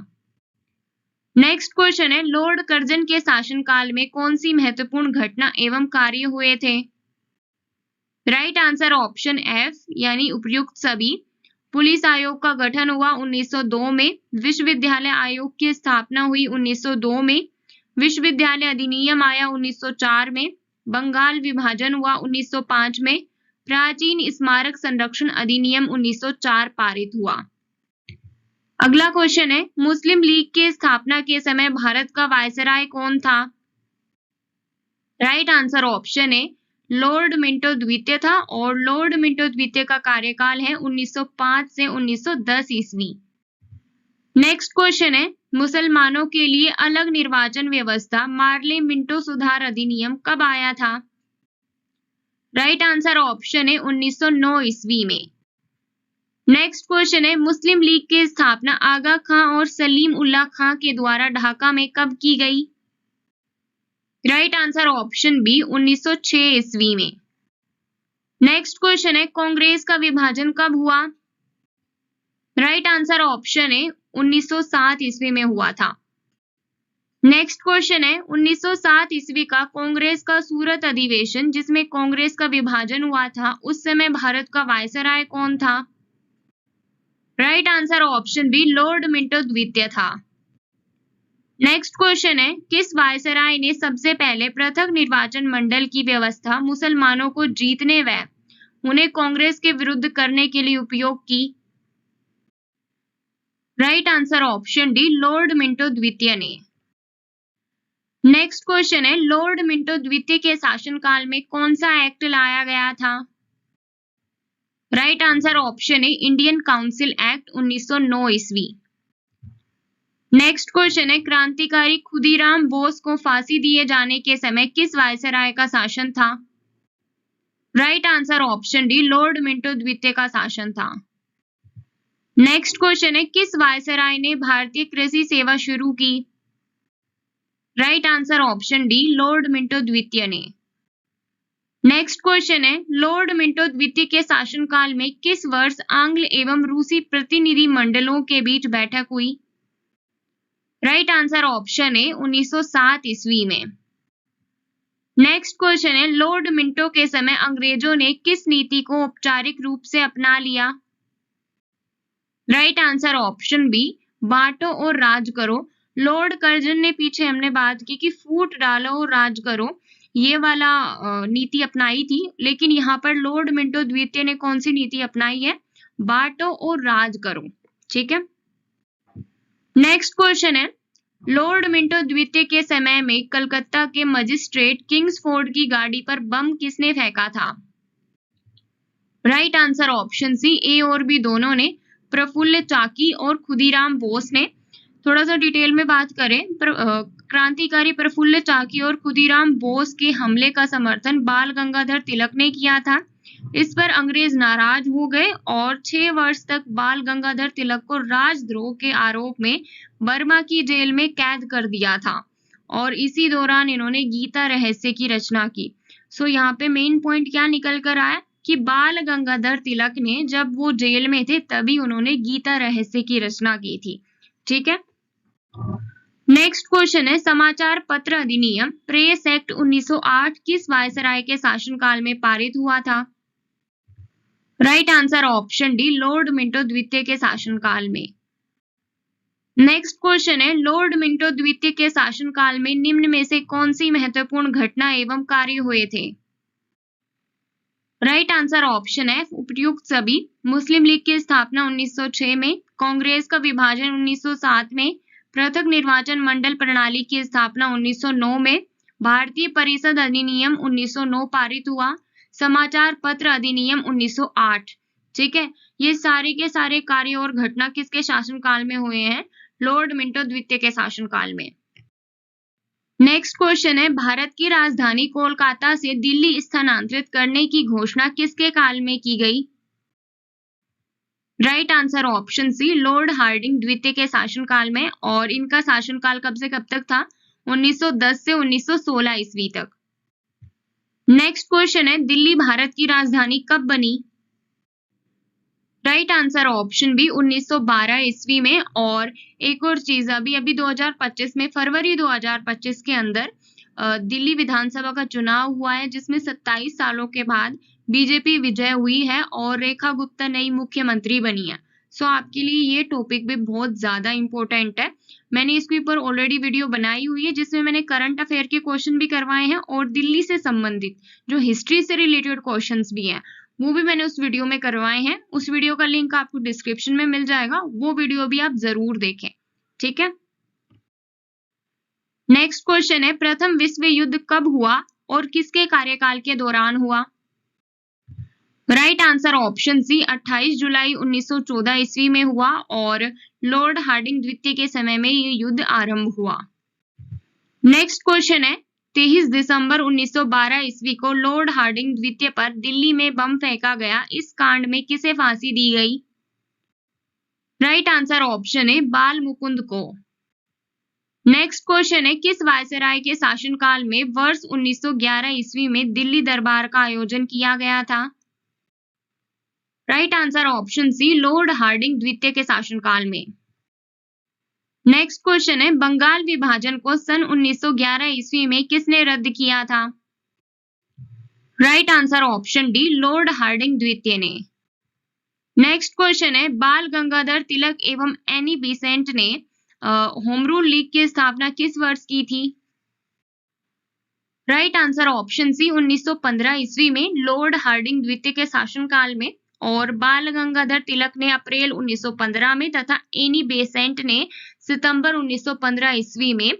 नेक्स्ट क्वेश्चन है, लॉर्ड कर्जन के शासनकाल में कौन सी महत्वपूर्ण घटना एवं कार्य हुए थे? राइट आंसर ऑप्शन एफ यानी उपयुक्त सभी। पुलिस आयोग का गठन हुआ 1902 में, विश्वविद्यालय आयोग की स्थापना हुई 1902 में, विश्वविद्यालय अधिनियम आया 1904 में, बंगाल विभाजन हुआ 1905 में, प्राचीन स्मारक संरक्षण अधिनियम 1904 पारित हुआ। अगला क्वेश्चन है, मुस्लिम लीग के स्थापना के समय भारत का वायसराय कौन था? राइट आंसर ऑप्शन है लॉर्ड मिंटो द्वितीय था, और लॉर्ड मिंटो द्वितीय का कार्यकाल है 1905 से 1910 ईस्वी। नेक्स्ट क्वेश्चन है, मुसलमानों के लिए अलग निर्वाचन व्यवस्था मार्ले मिंटो सुधार अधिनियम कब आया था? राइट आंसर ऑप्शन है 1909 ईस्वी में। नेक्स्ट क्वेश्चन है, मुस्लिम लीग की स्थापना आगा खां और सलीम उल्लाह खां के द्वारा ढाका में कब की गई? राइट आंसर ऑप्शन बी 1906 ईस्वी में। नेक्स्ट क्वेश्चन है, कांग्रेस का विभाजन कब हुआ? राइट आंसर ऑप्शन है 1907 ईस्वी में हुआ था। नेक्स्ट क्वेश्चन है, 1907 ईस्वी का कांग्रेस का सूरत अधिवेशन जिसमें कांग्रेस का विभाजन हुआ था, उस समय भारत का वायसराय कौन था? Right answer option B Lord Minto द्वितीय था। नेक्स्ट क्वेश्चन है, किस वायसराय ने सबसे पहले पृथक निर्वाचन मंडल की व्यवस्था मुसलमानों को जीतने व उन्हें कांग्रेस के विरुद्ध करने के लिए उपयोग की? Right answer option D Lord Minto द्वितीय ने। नेक्स्ट क्वेश्चन है, लॉर्ड मिंटो द्वितीय के शासनकाल में कौन सा एक्ट लाया गया था? राइट आंसर ऑप्शन है इंडियन काउंसिल एक्ट 1909 ईस्वी। नेक्स्ट क्वेश्चन है, क्रांतिकारी खुदीराम बोस को फांसी दिए जाने के समय किस वायसराय का शासन था? Right answer option D Lord Minto द्वितीय का शासन था। नेक्स्ट क्वेश्चन है, किस वायसराय ने भारतीय कृषि सेवा शुरू की? Right answer option D Lord Minto द्वितीय ने। नेक्स्ट क्वेश्चन है, लॉर्ड मिंटो द्वितीय के शासनकाल में किस वर्ष आंग्ल एवं रूसी प्रतिनिधि मंडलों के बीच बैठक हुई? राइट आंसर ऑप्शन है 1907 ईस्वी में। नेक्स्ट क्वेश्चन है, लॉर्ड मिंटो के समय अंग्रेजों ने किस नीति को औपचारिक रूप से अपना लिया? राइट आंसर ऑप्शन बी बांटो और राज करो। लॉर्ड कर्जन ने पीछे हमने बात की कि फूट डालो और राज करो, ये वाला नीति अपनाई थी, लेकिन यहाँ पर लॉर्ड मिंटो द्वितीय ने कौन सी नीति अपनाई है? बांटो और राज करो। ठीक है। नेक्स्ट क्वेश्चन है, लॉर्ड मिंटो द्वितीय के समय में कलकत्ता के मजिस्ट्रेट किंग्सफोर्ड की गाड़ी पर बम किसने फेंका था? राइट आंसर ऑप्शन सी, ए और बी दोनों ने, प्रफुल्ल चाकी और खुदीराम बोस ने। थोड़ा सा डिटेल में बात करें, क्रांतिकारी प्रफुल्ल चाकी और खुदीराम बोस के हमले का समर्थन बाल गंगाधर तिलक ने किया था। इस पर अंग्रेज नाराज हो गए और 6 वर्ष तक बाल गंगाधर तिलक को राजद्रोह के आरोप में बर्मा की जेल में कैद कर दिया था और इसी दौरान इन्होंने गीता रहस्य की रचना की। सो यहाँ पे मेन पॉइंट क्या निकल कर आया कि बाल गंगाधर तिलक ने जब वो जेल में थे तभी उन्होंने गीता रहस्य की रचना की थी। ठीक है, नेक्स्ट क्वेश्चन है, समाचार पत्र अधिनियम प्रेस एक्ट 1908 किस वायसराय के शासनकाल में पारित हुआ था? Right answer option D, Lord Minto द्वितीय के शासनकाल में। नेक्स्ट क्वेश्चन है, लॉर्ड मिंटो द्वितीय के शासनकाल में निम्न में से कौन सी महत्वपूर्ण घटना एवं कार्य हुए थे? राइट आंसर ऑप्शन है उपयुक्त सभी। मुस्लिम लीग की स्थापना 1906 में, कांग्रेस का विभाजन 1907 में, पृथक निर्वाचन मंडल प्रणाली की स्थापना 1909 में, भारतीय परिषद अधिनियम 1909 पारित हुआ, समाचार पत्र अधिनियम 1908। ठीक है, ये सारे के सारे कार्य और घटना किसके शासनकाल में हुए हैं? लॉर्ड मिंटो द्वितीय के शासनकाल में। नेक्स्ट क्वेश्चन है, भारत की राजधानी कोलकाता से दिल्ली स्थानांतरित करने की घोषणा किसके काल में की गई? Right answer option C, Lord Hardinge द्वितीय के शासनकाल में, और इनका शासनकाल कब से कब तक था? 1910 से 1916 ईस्वी तक। नेक्स्ट क्वेश्चन है, दिल्ली भारत की राजधानी कब बनी? राइट आंसर ऑप्शन बी, 1912 ईस्वी में। और एक और चीज, अभी 2025 में, फरवरी 2025 के अंदर दिल्ली विधानसभा का चुनाव हुआ है जिसमें 27 सालों के बाद बीजेपी विजय हुई है और रेखा गुप्ता नई मुख्यमंत्री बनी है। सो आपके लिए ये टॉपिक भी बहुत ज्यादा इंपॉर्टेंट है। मैंने इसके ऊपर ऑलरेडी वीडियो बनाई हुई है जिसमें मैंने करंट अफेयर के क्वेश्चन भी करवाए हैं और दिल्ली से संबंधित जो हिस्ट्री से रिलेटेड क्वेश्चंस भी हैं वो भी मैंने उस वीडियो में करवाए हैं। उस वीडियो का लिंक आपको डिस्क्रिप्शन में मिल जाएगा, वो वीडियो भी आप जरूर देखें। ठीक है, नेक्स्ट क्वेश्चन है, प्रथम विश्व युद्ध कब हुआ और किसके कार्यकाल के दौरान हुआ? राइट आंसर ऑप्शन सी, 28 जुलाई 1914 ईस्वी में हुआ और लॉर्ड हार्डिंग द्वितीय के समय में ये युद्ध आरंभ हुआ। नेक्स्ट क्वेश्चन है, 23 दिसंबर 1912 ईस्वी को लॉर्ड हार्डिंग द्वितीय पर दिल्ली में बम फेंका गया, इस कांड में किसे फांसी दी गई? राइट आंसर ऑप्शन है बाल मुकुंद को। नेक्स्ट क्वेश्चन है, किस वायसराय के शासनकाल में वर्ष 1911 ईस्वी में दिल्ली दरबार का आयोजन किया गया था? Right answer option C, Lord Hardinge द्वितीय के शासनकाल में। नेक्स्ट क्वेश्चन है, बंगाल विभाजन को सन 1911 ईस्वी में किसने रद्द किया था? Right answer option D, Lord Hardinge द्वितीय ने। नेक्स्ट क्वेश्चन है, बाल गंगाधर तिलक एवं एनी बेसेंट ने होम रूल लीग की स्थापना किस वर्ष की थी? राइट आंसर ऑप्शन सी, 1915 ईस्वी में लॉर्ड हार्डिंग द्वितीय के शासनकाल में, और बाल गंगाधर तिलक ने अप्रैल 1915 में तथा एनी बेसेंट ने सितंबर 1915 ईस्वी में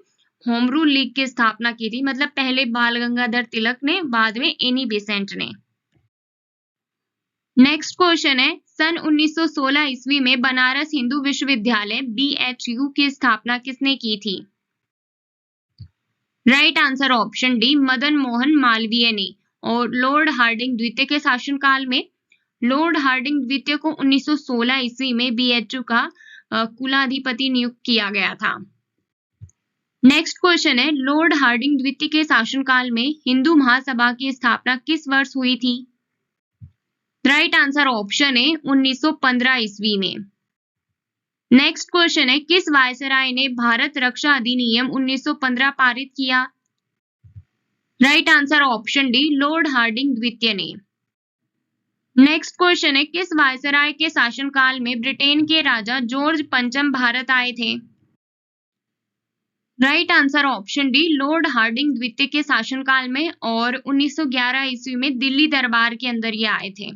होम रूल लीग की स्थापना की थी। मतलब पहले बाल गंगाधर तिलक ने, बाद में एनी बेसेंट ने। नेक्स्ट क्वेश्चन है, सन 1916 ईस्वी में बनारस हिंदू विश्वविद्यालय BHU की स्थापना किसने की थी? Right answer option D, Madan Mohan Malviya ने। और लॉर्ड हार्डिंग द्वितीय के शासनकाल में लॉर्ड हार्डिंग द्वितीय को 1916 ईस्वी में BHU का कुलाधिपति नियुक्त किया गया था। नेक्स्ट क्वेश्चन है, लॉर्ड हार्डिंग द्वितीय के शासनकाल में हिंदू महासभा की स्थापना किस वर्ष हुई थी? राइट आंसर ऑप्शन है 1915 ईस्वी में। नेक्स्ट क्वेश्चन है, किस वायसराय ने भारत रक्षा अधिनियम 1915 पारित किया? Right answer option D, Lord Hardinge द्वितीय ने। नेक्स्ट क्वेश्चन है, किस वायसराय के शासनकाल में ब्रिटेन के राजा जॉर्ज पंचम भारत आए थे? Right answer option D, Lord Hardinge द्वितीय के शासनकाल में, और 1911 ईस्वी में दिल्ली दरबार के अंदर ये आए थे।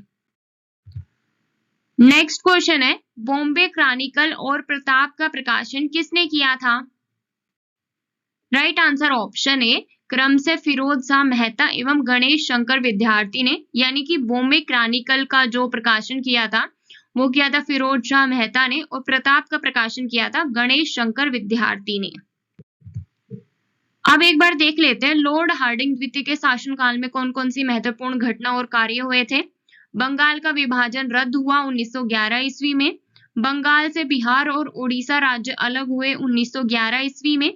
नेक्स्ट क्वेश्चन है, बॉम्बे क्रॉनिकल और प्रताप का प्रकाशन किसने किया था? राइट आंसर ऑप्शन ए, क्रम से फिरोज शाह मेहता एवं गणेश शंकर विद्यार्थी ने, यानी कि बॉम्बे क्रॉनिकल का जो प्रकाशन किया था वो किया था फिरोज शाह मेहता ने, और प्रताप का प्रकाशन किया था गणेश शंकर विद्यार्थी ने। अब एक बार देख लेते हैं लॉर्ड हार्डिंग द्वितीय के शासनकाल में कौन कौन सी महत्वपूर्ण घटना और कार्य हुए थे। बंगाल का विभाजन रद्द हुआ 1911 ईस्वी में। बंगाल से बिहार और उड़ीसा राज्य अलग हुए 1911 ईस्वी में।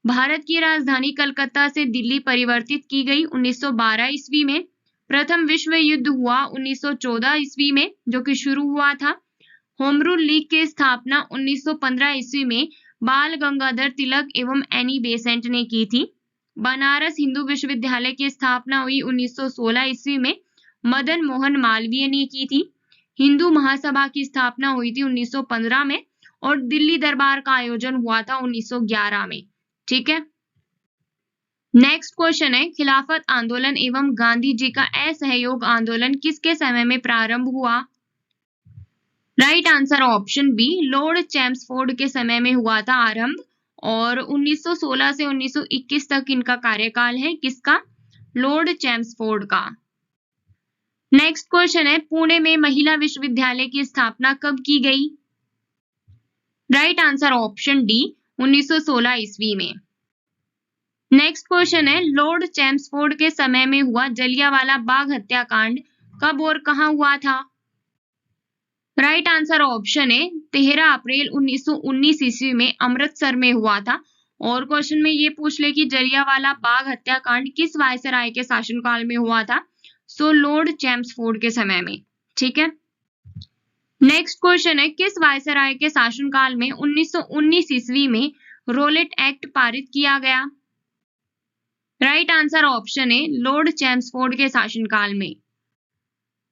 भारत की राजधानी कलकत्ता से दिल्ली परिवर्तित की गई 1912 ईस्वी में। प्रथम विश्व युद्ध हुआ 1914 ईस्वी में, जो कि शुरू हुआ था। होम रूल लीग की स्थापना 1915 ईस्वी में बाल गंगाधर तिलक एवं एनी बेसेंट ने की थी। बनारस हिंदू विश्वविद्यालय की स्थापना हुई 1916 ईस्वी में, मदन मोहन मालवीय ने की थी। हिंदू महासभा की स्थापना हुई थी 1915 में, और दिल्ली दरबार का आयोजन हुआ था 1911 में। ठीक है, नेक्स्ट क्वेश्चन है, खिलाफत आंदोलन एवं गांधी जी का असहयोग आंदोलन किसके समय में प्रारंभ हुआ। Right answer option B, Lord Chelmsford के समय में हुआ था आरंभ, और 1916 से 1921 तक इनका कार्यकाल है। किसका? लॉर्ड चैम्सफोर्ड का। नेक्स्ट क्वेश्चन है, पुणे में महिला विश्वविद्यालय की स्थापना कब की गई। राइट आंसर ऑप्शन डी, 1916 ईस्वी में। नेक्स्ट क्वेश्चन है, लॉर्ड चैम्सफोर्ड के समय में हुआ जलियांवाला बाग हत्याकांड कब और कहां हुआ था। राइट आंसर ऑप्शन है 13 अप्रैल 1919 ईस्वी में अमृतसर में हुआ था। और क्वेश्चन में ये पूछ ले कि जलियांवाला बाग हत्याकांड किस वायसराय के शासनकाल में हुआ था, सो लॉर्ड चैम्सफोर्ड के समय में। ठीक है, नेक्स्ट क्वेश्चन है, किस वायसराय के शासनकाल में 1919 ईस्वी में रोलेट एक्ट पारित किया गया। राइट आंसर ऑप्शन है लॉर्ड चैम्सफोर्ड के शासनकाल में।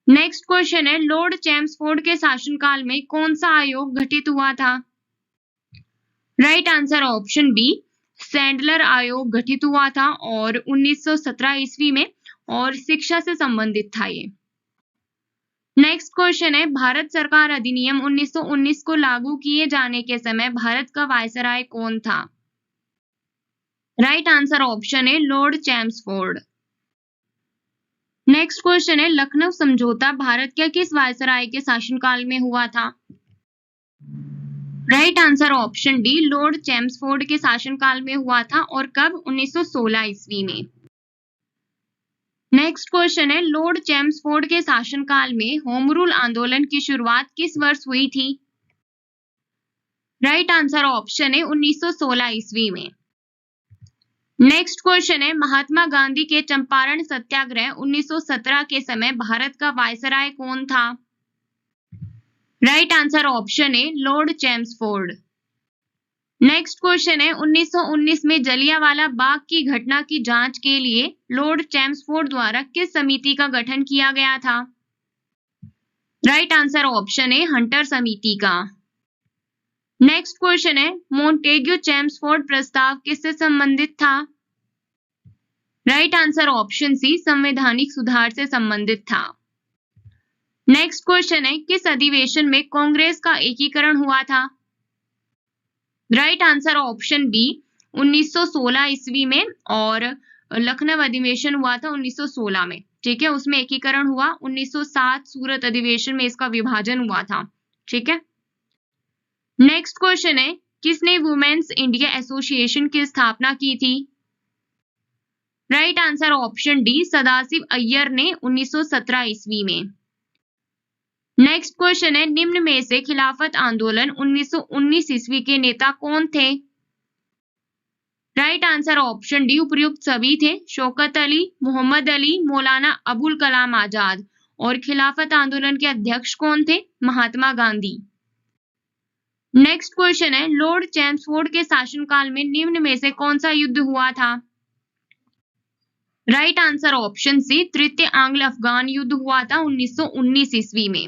नेक्स्ट क्वेश्चन है, लॉर्ड चैम्सफोर्ड के शासनकाल में कौन सा आयोग गठित हुआ था। Right answer option B, Sadler आयोग गठित हुआ था, और 1917 ईस्वी में, और शिक्षा से संबंधित था ये। नेक्स्ट क्वेश्चन है, भारत सरकार अधिनियम 1919 को लागू किए जाने के समय भारत का वायसराय कौन था। राइट आंसर ऑप्शन है लॉर्ड चैम्सफोर्ड। नेक्स्ट क्वेश्चन है, लखनऊ समझौता भारत के किस वायसराय के शासनकाल में हुआ था। Right answer option D, Lord Chelmsford के शासनकाल में हुआ था, और कब? 1916 ईस्वी में। नेक्स्ट क्वेश्चन है, लॉर्ड चैम्सफोर्ड के शासनकाल में होम रूल आंदोलन की शुरुआत किस वर्ष हुई थी। राइट आंसर ऑप्शन है 1916 ईस्वी में। नेक्स्ट क्वेश्चन है, महात्मा गांधी के चंपारण सत्याग्रह 1917 के समय भारत का वायसराय कौन था। राइट आंसर ऑप्शन है लॉर्ड चैम्सफोर्ड। नेक्स्ट क्वेश्चन है, 1919 में जलियांवाला बाग की घटना की जांच के लिए लॉर्ड चैम्सफोर्ड द्वारा किस समिति का गठन किया गया था। राइट आंसर ऑप्शन है हंटर समिति का। नेक्स्ट क्वेश्चन है, मोंटेग्यू चैम्सफोर्ड प्रस्ताव किससे संबंधित था। राइट आंसर ऑप्शन सी, संवैधानिक सुधार से संबंधित था। नेक्स्ट क्वेश्चन है, किस अधिवेशन में कांग्रेस का एकीकरण हुआ था। राइट आंसर ऑप्शन बी, 1916 ईस्वी में, और लखनऊ अधिवेशन हुआ था 1916 में। ठीक है, उसमें एकीकरण हुआ। 1907 सूरत अधिवेशन में इसका विभाजन हुआ था। ठीक है, नेक्स्ट क्वेश्चन है, किसने वुमेन्स इंडिया एसोसिएशन की स्थापना की थी। Right answer option D, Sadashiv Iyer ने 1917 ईस्वी में। नेक्स्ट क्वेश्चन है, निम्न में से खिलाफत आंदोलन 1919 ईस्वी के नेता कौन थे। राइट आंसर ऑप्शन डी, उपयुक्त सभी थे। शौकत अली, मोहम्मद अली, मौलाना अबुल कलाम आजाद। और खिलाफत आंदोलन के अध्यक्ष कौन थे? महात्मा गांधी। नेक्स्ट क्वेश्चन है, लॉर्ड चैम्सफोर्ड के शासनकाल में निम्न में से कौन सा युद्ध हुआ था? राइट आंसर ऑप्शन सी, तृतीय आंग्ल अफगान युद्ध हुआ था 1919 ईस्वी में।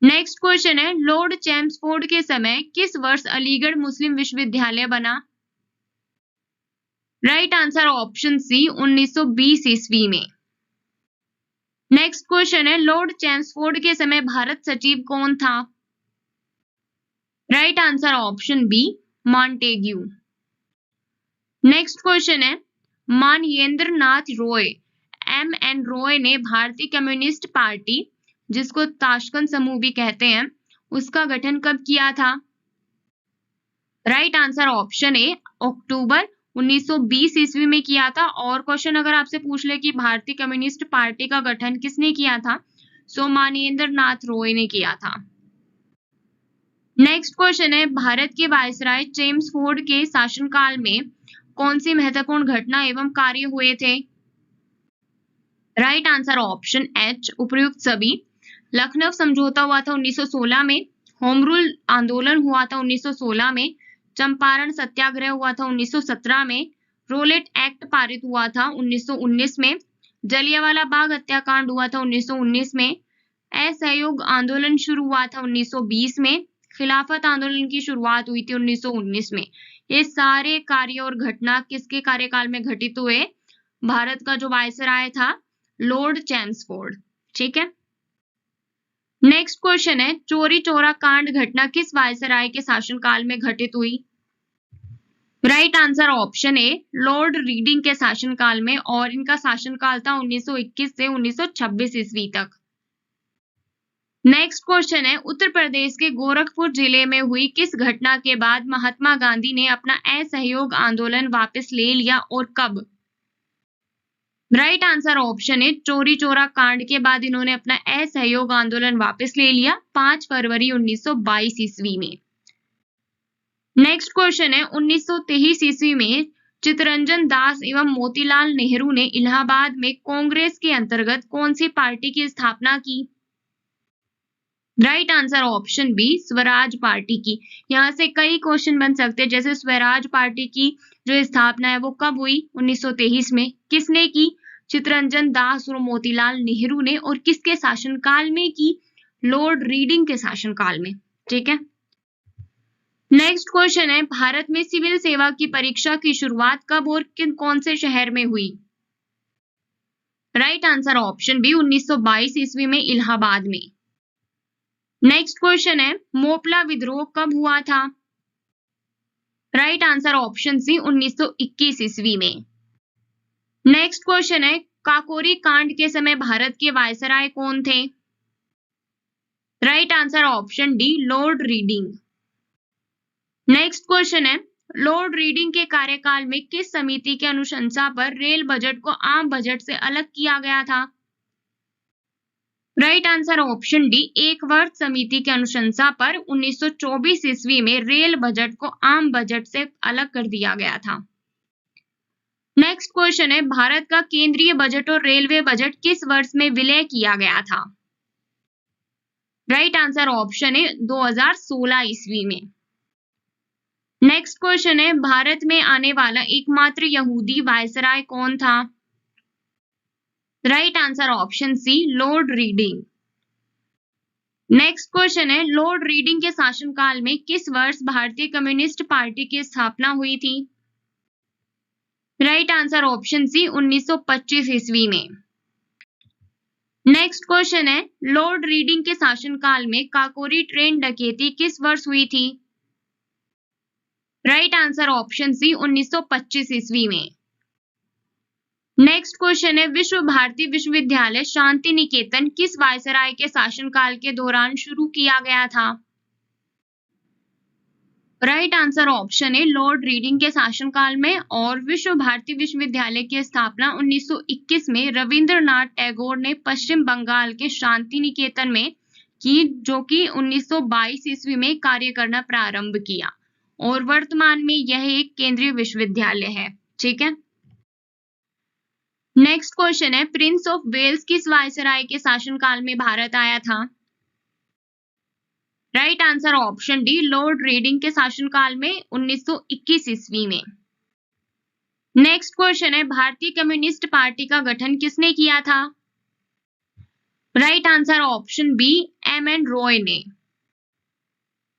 नेक्स्ट क्वेश्चन है, लॉर्ड चैम्सफोर्ड के समय किस वर्ष अलीगढ़ मुस्लिम विश्वविद्यालय बना? राइट आंसर ऑप्शन सी, 1920 ईस्वी में। नेक्स्ट क्वेश्चन है, लॉर्ड चैम्सफोर्ड के समय भारत सचिव कौन था? Right answer option B, Montagu. Next question है, मानवेंद्र नाथ रॉय MN रॉय ने भारतीय कम्युनिस्ट पार्टी, जिसको ताशकंद समूह भी कहते हैं, उसका गठन कब किया था? राइट आंसर ऑप्शन ए, अक्टूबर 1920 ईस्वी में किया था। और क्वेश्चन अगर आपसे पूछ ले कि भारतीय कम्युनिस्ट पार्टी का गठन किसने किया था, सो मानवेंद्र नाथ रॉय ने किया था। नेक्स्ट क्वेश्चन है, भारत के वायसराय चेम्सफोर्ड के शासनकाल में कौन सी महत्वपूर्ण घटना एवं कार्य हुए थे? राइट आंसर ऑप्शन एच, उपयुक्त सभी। लखनऊ समझौता हुआ था 1916 में, होम रूल आंदोलन हुआ था 1916 में, चंपारण सत्याग्रह हुआ था 1917 में, रोलेट एक्ट पारित हुआ था 1919 में, जलियांवाला बाग हत्याकांड हुआ था 1919 में, असहयोग आंदोलन शुरू हुआ था 1920 में, खिलाफत आंदोलन की शुरुआत हुई थी 1919 में। ये सारे कार्य और घटना किसके कार्यकाल में घटित हुए? भारत का जो वायसराय था लॉर्ड चेम्सफोर्ड। ठीक है। नेक्स्ट क्वेश्चन है, चोरी चौरा कांड घटना किस वायसराय के शासनकाल में घटित हुई? Right answer option A, Lord Reading के शासनकाल में, और इनका शासनकाल था 1921 से 1926 ईस्वी तक। नेक्स्ट क्वेश्चन है, उत्तर प्रदेश के गोरखपुर जिले में हुई किस घटना के बाद महात्मा गांधी ने अपना असहयोग आंदोलन वापस ले लिया और कब? राइट आंसर ऑप्शन है, चोरी चौरा कांड के बाद इन्होंने अपना असहयोग आंदोलन वापस ले लिया 5 फरवरी 1922 ईस्वी में। नेक्स्ट क्वेश्चन है, 1923 ईस्वी में चित्तरंजन दास एवं मोतीलाल नेहरू ने इलाहाबाद में कांग्रेस के अंतर्गत कौन सी पार्टी की स्थापना की? Right answer option B, Swaraj party की। यहाँ से कई क्वेश्चन बन सकते हैं, जैसे स्वराज पार्टी की जो स्थापना है वो कब हुई? 1923 में। किसने की? चित्तरंजन दास और मोतीलाल नेहरू ने। और किसके शासनकाल में की? लॉर्ड रीडिंग के शासनकाल में। ठीक है। नेक्स्ट क्वेश्चन है, भारत में सिविल सेवा की परीक्षा की शुरुआत कब और कौन से शहर में हुई? राइट आंसर ऑप्शन बी, 1922 ईस्वी में इलाहाबाद में। नेक्स्ट क्वेश्चन है, मोपला विद्रोह कब हुआ था? राइट आंसर ऑप्शन सी, 1921 ईस्वी में। नेक्स्ट क्वेश्चन है, काकोरी कांड के समय भारत के वायसराय कौन थे? Right answer option D, Lord Reading. Next question है, लॉर्ड रीडिंग के कार्यकाल में किस समिति की अनुशंसा पर रेल बजट को आम बजट से अलग किया गया था? राइट आंसर ऑप्शन डी, एक वर्ष समिति की अनुशंसा पर 1924 ईस्वी में रेल बजट को आम बजट से अलग कर दिया गया था। नेक्स्ट क्वेश्चन है, भारत का केंद्रीय बजट और रेलवे बजट किस वर्ष में विलय किया गया था? राइट आंसर ऑप्शन है 2016 ईस्वी में। नेक्स्ट क्वेश्चन है, भारत में आने वाला एकमात्र यहूदी वायसराय कौन था? Right answer option C, Lord Reading. Next question है, लॉर्ड रीडिंग के शासनकाल में किस वर्ष भारतीय कम्युनिस्ट पार्टी की स्थापना हुई थी? राइट आंसर ऑप्शन सी, 1925 ईस्वी में। नेक्स्ट क्वेश्चन है, लॉर्ड रीडिंग के शासनकाल में काकोरी ट्रेन डकैती किस वर्ष हुई थी? राइट आंसर ऑप्शन सी, 1925 ईस्वी में। नेक्स्ट क्वेश्चन है, विश्व भारती विश्वविद्यालय शांति निकेतन किस वायसराय के शासनकाल के दौरान शुरू किया गया था? राइट आंसर ऑप्शन है, लॉर्ड रीडिंग के शासनकाल में। और विश्व भारती विश्वविद्यालय की स्थापना 1921 में रविंद्रनाथ टैगोर ने पश्चिम बंगाल के शांति निकेतन में की, जो कि 1922 ईस्वी में कार्य करना प्रारंभ किया, और वर्तमान में यह एक केंद्रीय विश्वविद्यालय है। ठीक है। नेक्स्ट क्वेश्चन है, प्रिंस ऑफ वेल्स किस वायसराय के शासनकाल में भारत आया था? Right answer option D, Lord Reading के शासनकाल में 1921 ईस्वी में। नेक्स्ट क्वेश्चन है, भारतीय कम्युनिस्ट पार्टी का गठन किसने किया था? Right answer option B, MN Roy ने।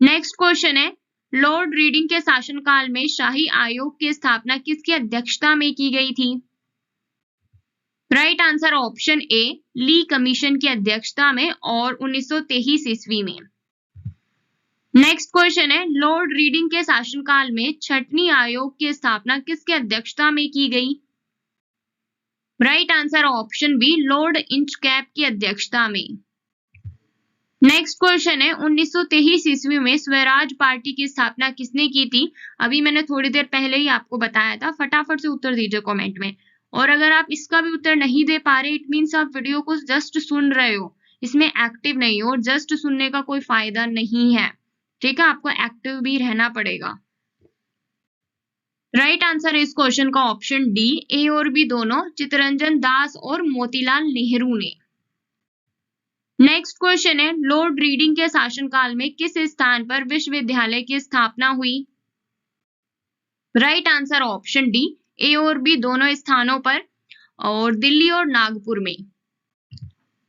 नेक्स्ट क्वेश्चन है, लॉर्ड रीडिंग के शासनकाल में शाही आयोग की स्थापना किसकी अध्यक्षता में की गई थी? Right answer option A, Lee commission की अध्यक्षता में, और 1923 ईस्वी में। नेक्स्ट क्वेश्चन है, लॉर्ड रीडिंग के शासनकाल में छटनी आयोग की स्थापना किसके अध्यक्षता में की गई? Right answer option B, Lord Inchcape की अध्यक्षता में। नेक्स्ट क्वेश्चन है, 1923 ईस्वी में स्वराज पार्टी की स्थापना किसने की थी? अभी मैंने थोड़ी देर पहले ही आपको बताया था, फटाफट से उत्तर दीजिए कमेंट में। और अगर आप इसका भी उत्तर नहीं दे पा रहे, इट मीन्स आप वीडियो को जस्ट सुन रहे हो, इसमें एक्टिव नहीं हो, और जस्ट सुनने का कोई फायदा नहीं है, ठीक है, आपको एक्टिव भी रहना पड़ेगा। राइट आंसर इस क्वेश्चन का ऑप्शन डी, ए और बी दोनों, चित्तरंजन दास और मोतीलाल नेहरू ने। नेक्स्ट क्वेश्चन है, लॉर्ड रीडिंग के शासनकाल में किस स्थान पर विश्वविद्यालय की स्थापना हुई? राइट आंसर ऑप्शन डी, ए और बी दोनों स्थानों पर, और दिल्ली और नागपुर में।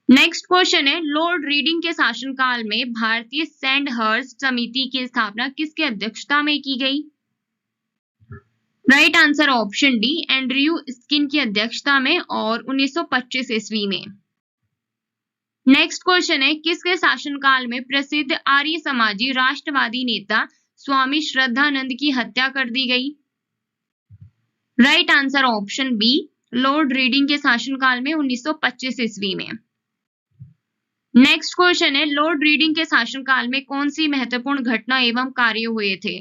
नेक्स्ट क्वेश्चन है, लॉर्ड रीडिंग के शासनकाल में भारतीय सैंडहर्स्ट समिति की स्थापना किसके अध्यक्षता में की गई? Right answer option D, Andrew skin की अध्यक्षता में, और 1925 ईस्वी में। नेक्स्ट क्वेश्चन है, किसके शासनकाल में प्रसिद्ध आर्य समाजी राष्ट्रवादी नेता स्वामी श्रद्धानंद की हत्या कर दी गई? Right answer option B, Lord Reading के शासनकाल में 1925 ईस्वी में। नेक्स्ट क्वेश्चन है, लॉर्ड रीडिंग के शासनकाल में कौन सी महत्वपूर्ण घटना एवं कार्य हुए थे?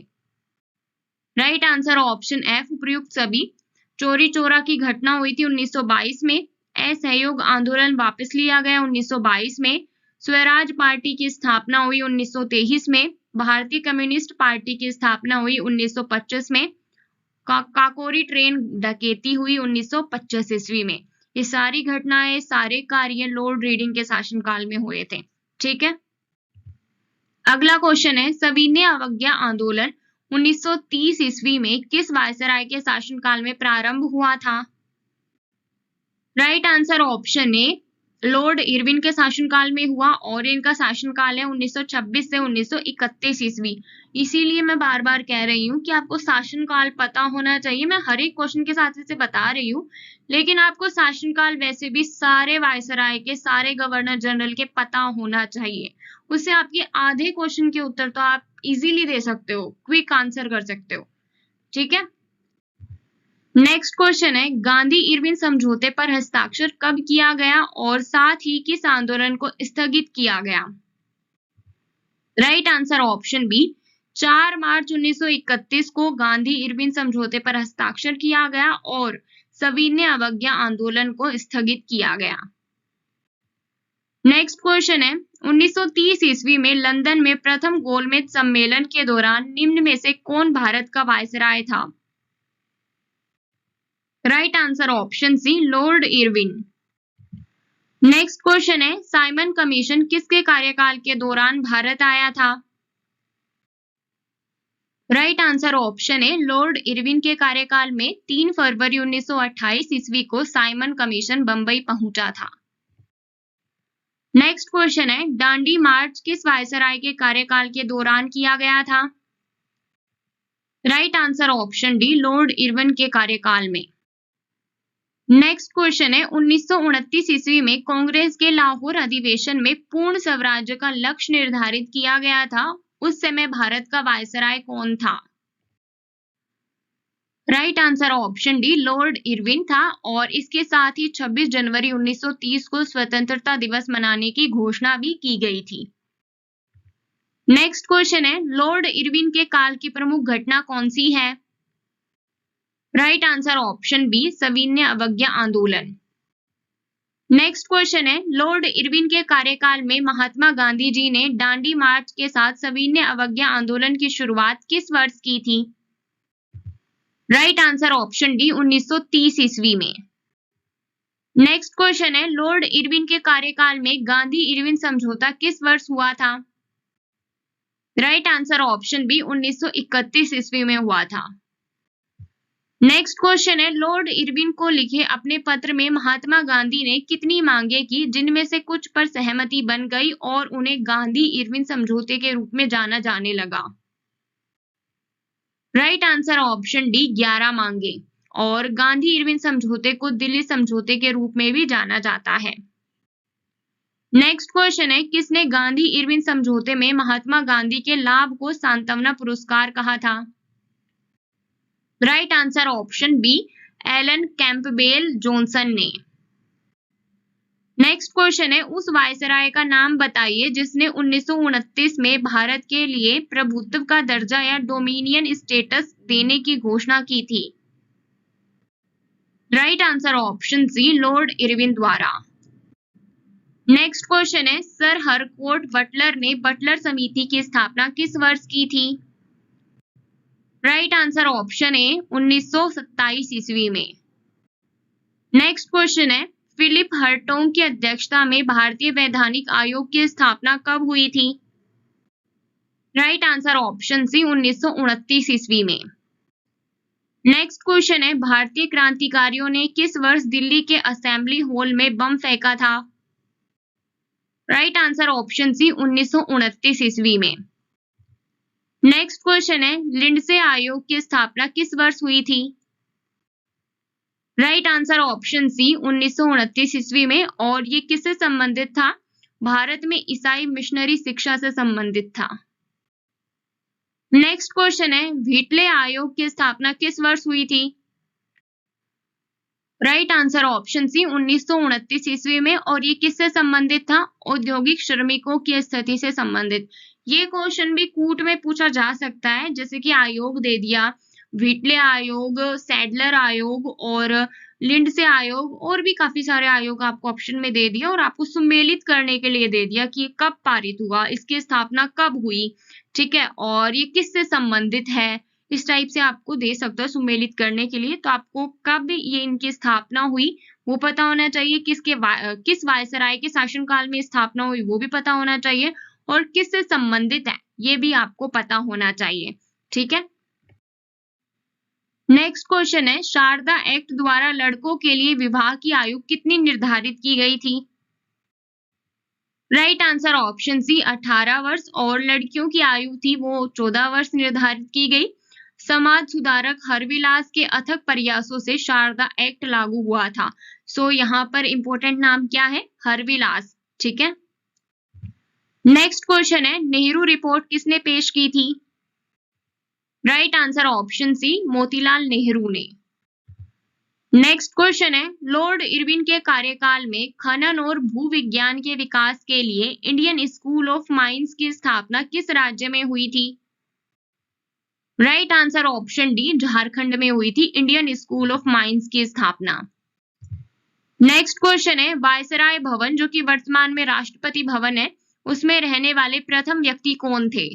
राइट आंसर ऑप्शन एफ, उपयुक्त सभी। चोरी चोरा की घटना हुई थी 1922 में, असहयोग आंदोलन वापस लिया गया 1922 में, स्वराज पार्टी की स्थापना हुई 1923 में, भारतीय कम्युनिस्ट पार्टी की स्थापना हुई 1925 में, काकोरी ट्रेन डकैती हुई 1925 ईस्वी में। ये सारी घटनाएं, सारे कार्य लॉर्ड रीडिंग के शासनकाल में हुए थे, ठीक है। अगला क्वेश्चन है, सविनय अवज्ञा आंदोलन 1930 ईस्वी में किस वायसराय के शासनकाल में प्रारंभ हुआ था? Right answer option A, Lord Irwin के शासनकाल में हुआ, और इनका शासनकाल है 1926 से 1931 ईस्वी। इसीलिए मैं बार बार कह रही हूँ कि आपको शासनकाल पता होना चाहिए। मैं हर एक क्वेश्चन के साथ इसे बता रही हूँ, लेकिन आपको शासनकाल वैसे भी सारे वायसराय के, सारे गवर्नर जनरल के पता होना चाहिए। उससे आपके आधे क्वेश्चन के उत्तर तो आप इजीली दे सकते हो, क्विक आंसर कर सकते हो, ठीक है। नेक्स्ट क्वेश्चन है, गांधी इरविन समझौते पर हस्ताक्षर कब किया गया और साथ ही किस आंदोलन को स्थगित किया गया? राइट आंसर ऑप्शन बी, 4 मार्च 1931 को गांधी इरविन समझौते पर हस्ताक्षर किया गया और सविनय अवज्ञा आंदोलन को स्थगित किया गया। नेक्स्ट क्वेश्चन है, 1930 ईस्वी में लंदन में प्रथम गोलमेज सम्मेलन के दौरान निम्न में से कौन भारत का वायसराय था? Right answer option C, Lord Irwin. Next question है, साइमन कमीशन किसके कार्यकाल के दौरान भारत आया था? राइट आंसर ऑप्शन है, लॉर्ड इरविन के कार्यकाल में 3 फरवरी 1928 ईस्वी को साइमन कमीशन बंबई पहुंचा था। नेक्स्ट क्वेश्चन है, दांडी मार्च किस वायसराय के कार्यकाल के दौरान किया गया था? Right answer option D, Lord Irwin के कार्यकाल में। नेक्स्ट क्वेश्चन है, 1929 ईस्वी में कांग्रेस के लाहौर अधिवेशन में पूर्ण स्वराज्य का लक्ष्य निर्धारित किया गया था। उस समय भारत का वायसराय कौन था? Right answer option D, Lord Irwin था, और इसके साथ ही 26 जनवरी 1930 को स्वतंत्रता दिवस मनाने की घोषणा भी की गई थी। नेक्स्ट क्वेश्चन है, लॉर्ड इरविन के काल की प्रमुख घटना कौन सी है? राइट आंसर ऑप्शन बी, सविनय अवज्ञा आंदोलन। नेक्स्ट क्वेश्चन है, लॉर्ड इरविन के कार्यकाल में महात्मा गांधी जी ने दांडी मार्च के साथ सविनय अवज्ञा आंदोलन की शुरुआत किस वर्ष की थी? राइट आंसर ऑप्शन डी, 1930 ईस्वी में। नेक्स्ट क्वेश्चन है, लॉर्ड इरविन के कार्यकाल में गांधी इरविन समझौता किस वर्ष हुआ था? राइट आंसर ऑप्शन बी, 1931 ईस्वी में हुआ था। नेक्स्ट क्वेश्चन है, लॉर्ड इरविन को लिखे अपने पत्र में महात्मा गांधी ने कितनी मांगे की, जिनमें से कुछ पर सहमति बन गई और उन्हें गांधी इरविन समझौते के रूप में जाना जाने लगा? राइट आंसर ऑप्शन डी, 11 मांगे, और गांधी इरविन समझौते को दिल्ली समझौते के रूप में भी जाना जाता है। नेक्स्ट क्वेश्चन है, किसने गांधी इरविन समझौते में महात्मा गांधी के लाभ को सांत्वना पुरस्कार कहा था? Right answer option B, Alan Campbell Johnson ने। नेक्स्ट क्वेश्चन है, उस वायसराय का नाम बताइए जिसने 1929 में भारत के लिए प्रभुत्व का दर्जा या डोमिनियन स्टेटस देने की घोषणा की थी। Right answer option C, Lord Irwin द्वारा। नेक्स्ट क्वेश्चन है, सर हरकोर्ट बटलर ने बटलर समिति की स्थापना किस वर्ष की थी? राइट आंसर ऑप्शन ए, 1927 ईस्वी में। नेक्स्ट क्वेश्चन है, फिलिप हर्टोग की अध्यक्षता में भारतीय वैधानिक आयोग की स्थापना कब हुई थी? राइट आंसर ऑप्शन सी, 1929 ईस्वी में। नेक्स्ट क्वेश्चन है, भारतीय क्रांतिकारियों ने किस वर्ष दिल्ली के असेंबली हॉल में बम फेंका था? राइट आंसर ऑप्शन सी, 1929 ईस्वी में। नेक्स्ट क्वेश्चन है, लिंडसे आयोग की स्थापना किस वर्ष हुई थी? राइट आंसर ऑप्शन सी, 1929 ईस्वी में। और ये किससे संबंधित था? भारत में ईसाई मिशनरी शिक्षा से संबंधित था। नेक्स्ट क्वेश्चन है, व्हीटले आयोग की स्थापना किस वर्ष हुई थी? राइट आंसर ऑप्शन सी, 1929 ईस्वी में। और ये किससे संबंधित था? औद्योगिक श्रमिकों की स्थिति से संबंधित। ये क्वेश्चन भी कूट में पूछा जा सकता है, जैसे कि आयोग दे दिया, व्हीटले आयोग, सैडलर आयोग और लिंडसे आयोग, और भी काफी सारे आयोग आपको ऑप्शन में दे दिया और आपको सुमेलित करने के लिए दे दिया कि ये कब पारित हुआ, इसकी स्थापना कब हुई, ठीक है, और ये किससे संबंधित है। इस टाइप से आपको दे सकता है सुमेलित करने के लिए। तो आपको कब ये इनकी स्थापना हुई वो पता होना चाहिए, किस वायसराय के शासनकाल में स्थापना हुई वो भी पता होना चाहिए, और किससे संबंधित है ये भी आपको पता होना चाहिए, ठीक है। नेक्स्ट क्वेश्चन है, शारदा एक्ट द्वारा लड़कों के लिए विवाह की आयु कितनी निर्धारित की गई थी? राइट आंसर ऑप्शन सी, 18 वर्ष, और लड़कियों की आयु थी वो 14 वर्ष निर्धारित की गई। समाज सुधारक हरविलास के अथक प्रयासों से शारदा एक्ट लागू हुआ था। सो यहाँ पर इंपॉर्टेंट नाम क्या है? हरविलास, ठीक है। नेक्स्ट क्वेश्चन है, नेहरू रिपोर्ट किसने पेश की थी? Right answer option C, Motilal Nehru ने। नेक्स्ट क्वेश्चन है, लॉर्ड इरविन के कार्यकाल में खनन और भूविज्ञान के विकास के लिए इंडियन स्कूल ऑफ माइंस की स्थापना किस राज्य में हुई थी? Right answer option D, Jharkhand में हुई थी इंडियन स्कूल ऑफ माइंस की स्थापना। नेक्स्ट क्वेश्चन है, वायसराय भवन जो कि वर्तमान में राष्ट्रपति भवन है, उसमें रहने वाले प्रथम व्यक्ति कौन थे?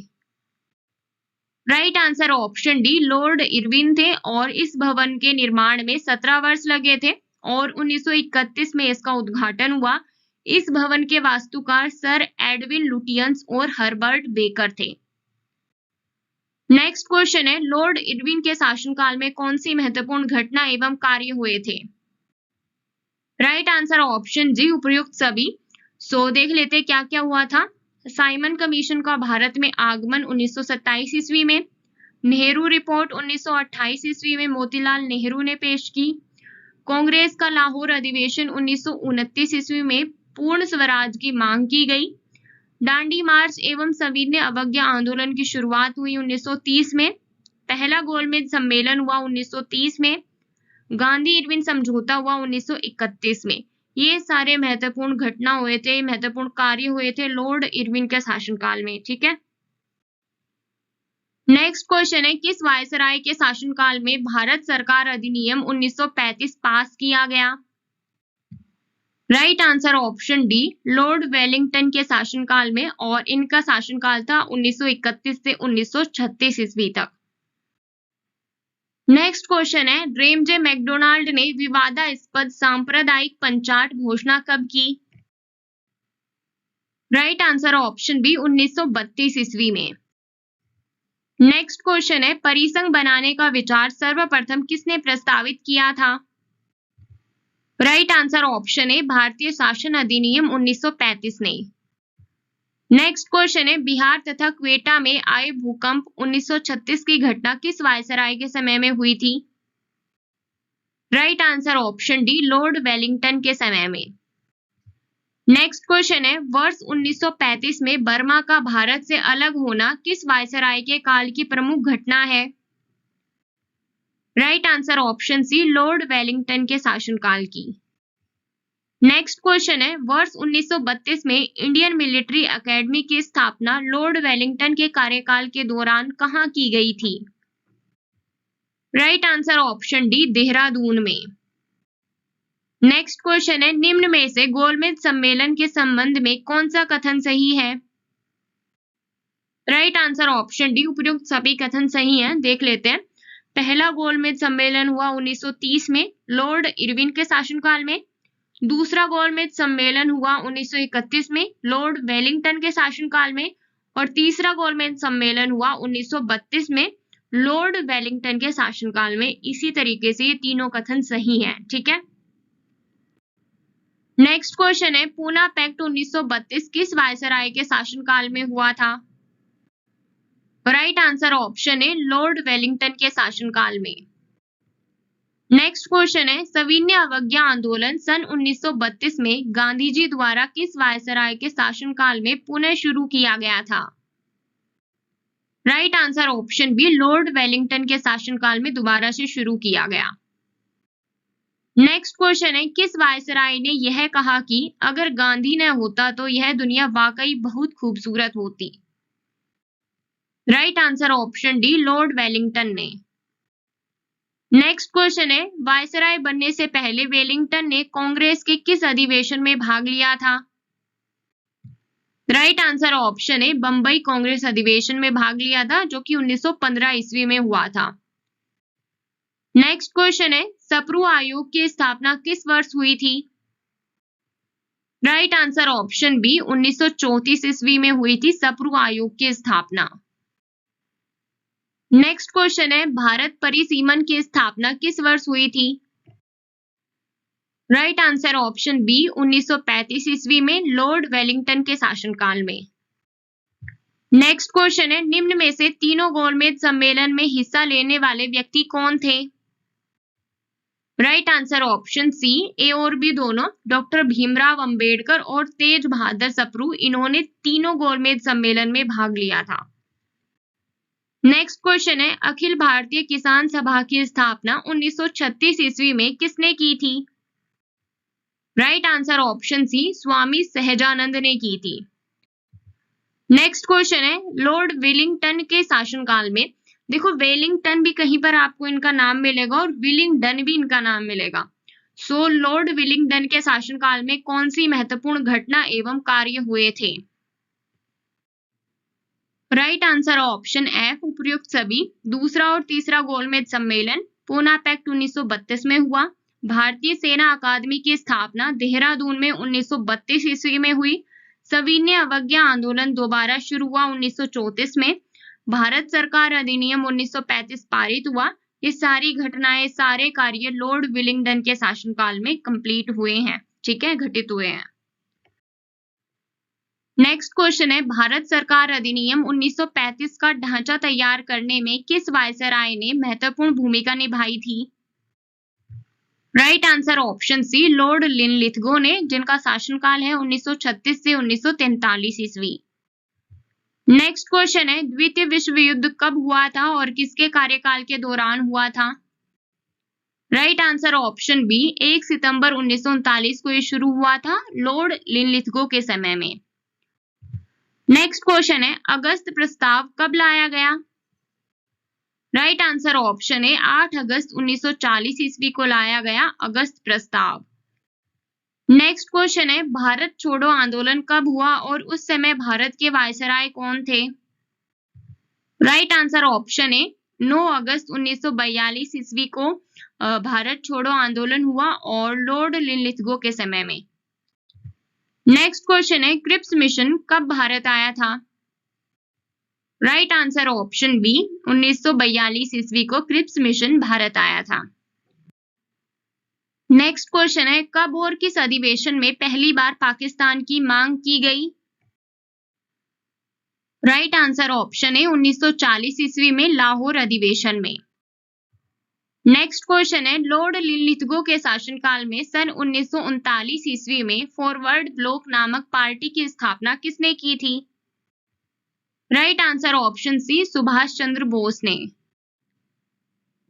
Right answer option D, Lord Irwin थे, और इस भवन के निर्माण में 17 वर्ष लगे थे और 1931 में इसका उद्घाटन हुआ। इस भवन के वास्तुकार सर एडविन लुटियंस और हर्बर्ट बेकर थे। नेक्स्ट क्वेश्चन है, लॉर्ड इरविन के शासनकाल में कौन सी महत्वपूर्ण घटना एवं कार्य हुए थे? राइट आंसर ऑप्शन जी, उपयुक्त सभी। सो देख लेते क्या क्या हुआ था। साइमन कमीशन का भारत में आगमन 1927 ईस्वी में, नेहरू रिपोर्ट 1928 ईस्वी में मोतीलाल नेहरू ने पेश की, कांग्रेस का लाहौर अधिवेशन 1929 ईस्वी में पूर्ण स्वराज की मांग की गई, दांडी मार्च एवं सविनय अवज्ञा आंदोलन की शुरुआत हुई 1930 में, पहला गोलमेज सम्मेलन हुआ 1930 में, गांधी इरविन समझौता हुआ 1931 में। ये सारे महत्वपूर्ण घटना हुए थे, महत्वपूर्ण कार्य हुए थे लॉर्ड इरविन के शासनकाल में, ठीक है। नेक्स्ट क्वेश्चन है, किस वायसराय के शासनकाल में भारत सरकार अधिनियम 1935 पास किया गया? Right answer option D, Lord Willingdon के शासनकाल में, और इनका शासनकाल था 1931 से 1936 ईस्वी तक। नेक्स्ट क्वेश्चन है, रेमजे मैकडोनाल्ड ने विवादास्पद सांप्रदायिक पंचाट घोषणा कब की? राइट आंसर ऑप्शन बी, 1932 ईस्वी में। नेक्स्ट क्वेश्चन है, परिसंघ बनाने का विचार सर्वप्रथम किसने प्रस्तावित किया था? राइट आंसर ऑप्शन ए, भारतीय शासन अधिनियम 1935 ने। नेक्स्ट क्वेश्चन है, बिहार तथा क्वेटा में आए भूकंप 1936 की घटना किस वायसराय के समय में हुई थी? Right answer option D, Lord Willingdon के समय में। नेक्स्ट क्वेश्चन है, वर्ष 1935 में बर्मा का भारत से अलग होना किस वायसराय के काल की प्रमुख घटना है? Right answer option C, Lord Willingdon के शासनकाल की। नेक्स्ट क्वेश्चन है, वर्ष 1932 में इंडियन मिलिट्री एकेडमी की स्थापना लॉर्ड वेलिंगटन के कार्यकाल के दौरान कहाँ की गई थी? Right answer option D, Dehradun में। नेक्स्ट क्वेश्चन है, निम्न में से गोलमेज सम्मेलन के संबंध में कौन सा कथन सही है? राइट आंसर ऑप्शन डी, उपयुक्त सभी कथन सही हैं। देख लेते हैं। पहला गोलमेज सम्मेलन हुआ 1930 में लॉर्ड इरविन के शासनकाल में। दूसरा गोलमेज सम्मेलन हुआ 1931 में लॉर्ड वेलिंगटन के शासनकाल में। और तीसरा गोलमेज सम्मेलन हुआ 1932 में लॉर्ड वेलिंगटन के शासनकाल में। इसी तरीके से ये तीनों कथन सही हैं। ठीक है। नेक्स्ट क्वेश्चन है, पूना पैक्ट 1932 किस वायसराय के शासनकाल में हुआ था? राइट आंसर ऑप्शन है, लॉर्ड वेलिंगटन के शासनकाल में। नेक्स्ट क्वेश्चन है, सविनय अवज्ञा आंदोलन सन 1932 में गांधी जी द्वारा किस वायसराय के शासनकाल में पुनः शुरू किया गया था? Right answer option B, Lord Willingdon के शासनकाल में दोबारा से शुरू किया गया। नेक्स्ट क्वेश्चन है, किस वायसराय ने यह कहा कि अगर गांधी न होता तो यह दुनिया वाकई बहुत खूबसूरत होती? Right answer option D, Lord Wellington ने। नेक्स्ट क्वेश्चन है, वायसराय बनने से पहले वेलिंगटन ने कांग्रेस के किस अधिवेशन में भाग लिया था? राइट आंसर ऑप्शन है, बंबई कांग्रेस अधिवेशन में भाग लिया था, जो कि 1915 ईस्वी में हुआ था। नेक्स्ट क्वेश्चन है, सप्रू आयोग की स्थापना किस वर्ष हुई थी? राइट आंसर ऑप्शन बी, 1934 ईस्वी में हुई थी सप्रू आयोग की स्थापना। नेक्स्ट क्वेश्चन है, भारत परिसीमन की स्थापना किस वर्ष हुई थी? राइट आंसर ऑप्शन बी, 1935 ईस्वी में लॉर्ड वेलिंगटन के शासनकाल में। नेक्स्ट क्वेश्चन है, निम्न में से तीनों गोलमेज सम्मेलन में हिस्सा लेने वाले व्यक्ति कौन थे? राइट आंसर ऑप्शन सी, ए और बी दोनों, डॉक्टर भीमराव अंबेडकर और तेज बहादुर सप्रू, इन्होंने तीनों गोलमेज सम्मेलन में भाग लिया था। नेक्स्ट क्वेश्चन है, अखिल भारतीय किसान सभा की स्थापना 1936 ईस्वी में किसने की थी? राइट आंसर ऑप्शन सी, स्वामी सहजानंद ने की थी। नेक्स्ट क्वेश्चन है, लॉर्ड वेलिंगटन के शासनकाल में, देखो वेलिंगटन भी कहीं पर आपको इनका नाम मिलेगा और विलिंगडन भी इनका नाम मिलेगा। सो लॉर्ड विलिंगडन के शासनकाल में कौन सी महत्वपूर्ण घटना एवं कार्य हुए थे? राइट आंसर ऑप्शन एफ, उपयुक्त सभी। दूसरा और तीसरा गोलमेज सम्मेलन पूना पैक्ट 1932 में हुआ। भारतीय सेना अकादमी की स्थापना देहरादून में 1932 ईस्वी में हुई। सविनय अवज्ञा आंदोलन दोबारा शुरू हुआ 1934 में। भारत सरकार अधिनियम 1935 पारित हुआ। ये सारी घटनाएं, सारे कार्य लॉर्ड विलिंगडन के शासनकाल में कंप्लीट हुए हैं। ठीक है, घटित हुए हैं। नेक्स्ट क्वेश्चन है, भारत सरकार अधिनियम 1935 का ढांचा तैयार करने में किस वायसराय ने महत्वपूर्ण भूमिका निभाई थी? Right answer option C, Lord Linlithgow ने, जिनका शासनकाल है 1936 से 1943 ईस्वी। नेक्स्ट क्वेश्चन है, द्वितीय विश्व युद्ध कब हुआ था और किसके कार्यकाल के दौरान हुआ था? राइट आंसर ऑप्शन बी, 1 सितंबर 1939 को ये शुरू हुआ था लॉर्ड लिनलिथगो के समय में। नेक्स्ट क्वेश्चन है, अगस्त प्रस्ताव कब लाया गया? राइट आंसर ऑप्शन है 8 अगस्त 1940 ईस्वी को लाया गया अगस्त प्रस्ताव। नेक्स्ट क्वेश्चन है, भारत छोड़ो आंदोलन कब हुआ और उस समय भारत के वायसराय कौन थे? राइट आंसर ऑप्शन है 9 अगस्त 1942 ईस्वी को भारत छोड़ो आंदोलन हुआ और लॉर्ड लिनलिथगो के समय में। नेक्स्ट क्वेश्चन है, क्रिप्स मिशन कब भारत आया था? राइट आंसर ऑप्शन बी, 1942 ईस्वी को क्रिप्स मिशन भारत आया था। नेक्स्ट क्वेश्चन है, कब और किस अधिवेशन में पहली बार पाकिस्तान की मांग की गई? राइट आंसर ऑप्शन है 1940 ईस्वी में लाहौर अधिवेशन में। नेक्स्ट क्वेश्चन है, लॉर्ड लिनलिथगो के शासनकाल में सन 1939 ईस्वी में फॉरवर्ड ब्लॉक नामक पार्टी की स्थापना किसने की थी? Right answer option C, Subhash Chandra Bose ने।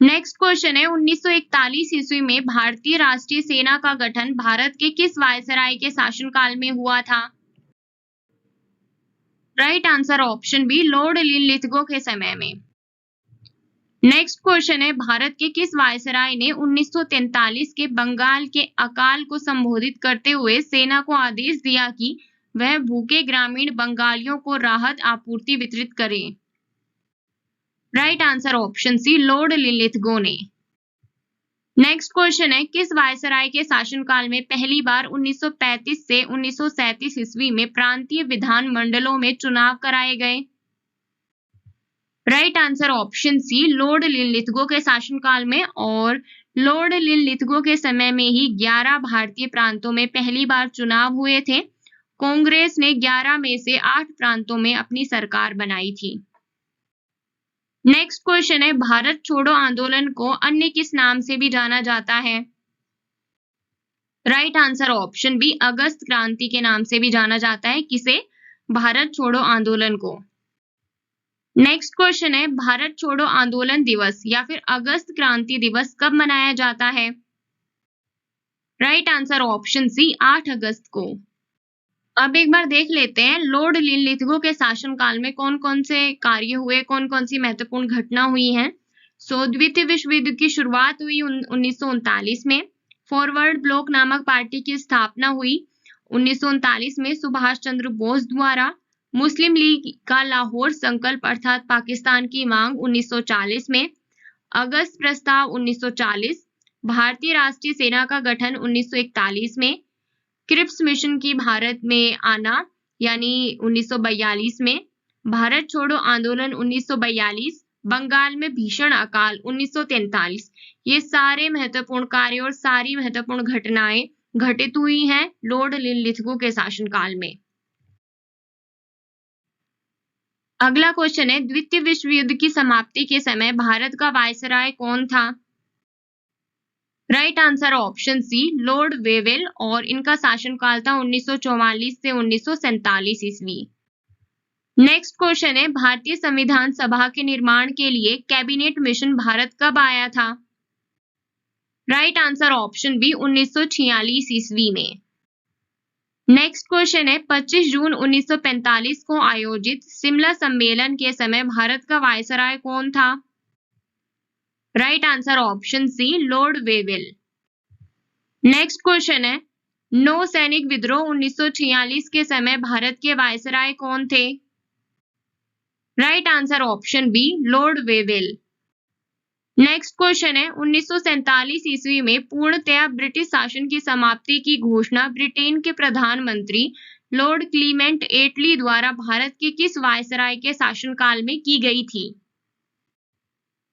नेक्स्ट क्वेश्चन है, 1941 ईस्वी में भारतीय राष्ट्रीय सेना का गठन भारत के किस वायसराय के शासनकाल में हुआ था? Right answer option B, Lord Linlithgow के समय में। नेक्स्ट क्वेश्चन है, भारत के किस वायसराय ने 1943 के बंगाल के अकाल को संबोधित करते हुए सेना को आदेश दिया कि वह भूखे ग्रामीण बंगालियों को राहत आपूर्ति वितरित करे? Right answer option C, Lord Linlithgow ने। नेक्स्ट क्वेश्चन है, किस वायसराय के शासनकाल में पहली बार 1935 से 1937 ईस्वी में प्रांतीय विधान मंडलों में चुनाव कराए गए? Right answer option C, Lord Linlithgow के शासनकाल में, और लॉर्ड लिनलिथगो के समय में ही 11 भारतीय प्रांतों में पहली बार चुनाव हुए थे। कांग्रेस ने 11 में से 8 प्रांतों में अपनी सरकार बनाई थी। नेक्स्ट क्वेश्चन है, भारत छोड़ो आंदोलन को अन्य किस नाम से भी जाना जाता है? राइट आंसर ऑप्शन बी, अगस्त क्रांति के नाम से भी जाना जाता है। किसे? भारत छोड़ो आंदोलन को। नेक्स्ट क्वेश्चन है, भारत छोड़ो आंदोलन दिवस या फिर अगस्त क्रांति दिवस कब मनाया जाता है? राइट आंसर ऑप्शन सी, 8 अगस्त को। अब एक बार देख लेते हैं लॉर्ड लिनलिथगो के शासनकाल में कौन कौन से कार्य हुए, कौन कौन सी महत्वपूर्ण घटना हुई हैं। द्वितीय विश्व युद्ध की शुरुआत हुई 1939 में। फॉरवर्ड ब्लॉक नामक पार्टी की स्थापना हुई 1939 में सुभाष चंद्र बोस द्वारा। मुस्लिम लीग का लाहौर संकल्प अर्थात पाकिस्तान की मांग 1940 में। अगस्त प्रस्ताव 1940। भारतीय राष्ट्रीय सेना का गठन 1941 में। क्रिप्स मिशन की भारत में आना यानी 1942 में। भारत छोड़ो आंदोलन 1942। बंगाल में भीषण अकाल 1943। ये सारे महत्वपूर्ण कार्य और सारी महत्वपूर्ण घटनाएं घटित हुई हैं लॉर्ड लिनलिथगो के शासनकाल में। अगला क्वेश्चन है, द्वितीय विश्व युद्ध की समाप्ति के समय भारत का वायसराय कौन था? Right answer option C, Lord Wavell, और इनका शासनकाल था 1944 से 1947 ईस्वी। नेक्स्ट क्वेश्चन है, भारतीय संविधान सभा के निर्माण के लिए कैबिनेट मिशन भारत कब आया था? राइट आंसर ऑप्शन बी, 1946 ईस्वी में। नेक्स्ट क्वेश्चन है, 25 जून 1945 को आयोजित शिमला सम्मेलन के समय भारत का वायसराय कौन था? Right answer option C, Lord Wavell. Next question है, नौ सैनिक विद्रोह 1946 के समय भारत के वायसराय कौन थे? Right answer option B, Lord Wavell. Next question है, 1947 ईस्वी में पूर्णतया ब्रिटिश शासन की समाप्ति की घोषणा ब्रिटेन के प्रधानमंत्री लॉर्ड क्लीमेंट एटली द्वारा भारत के किस वायसराय के शासनकाल में की गई थी?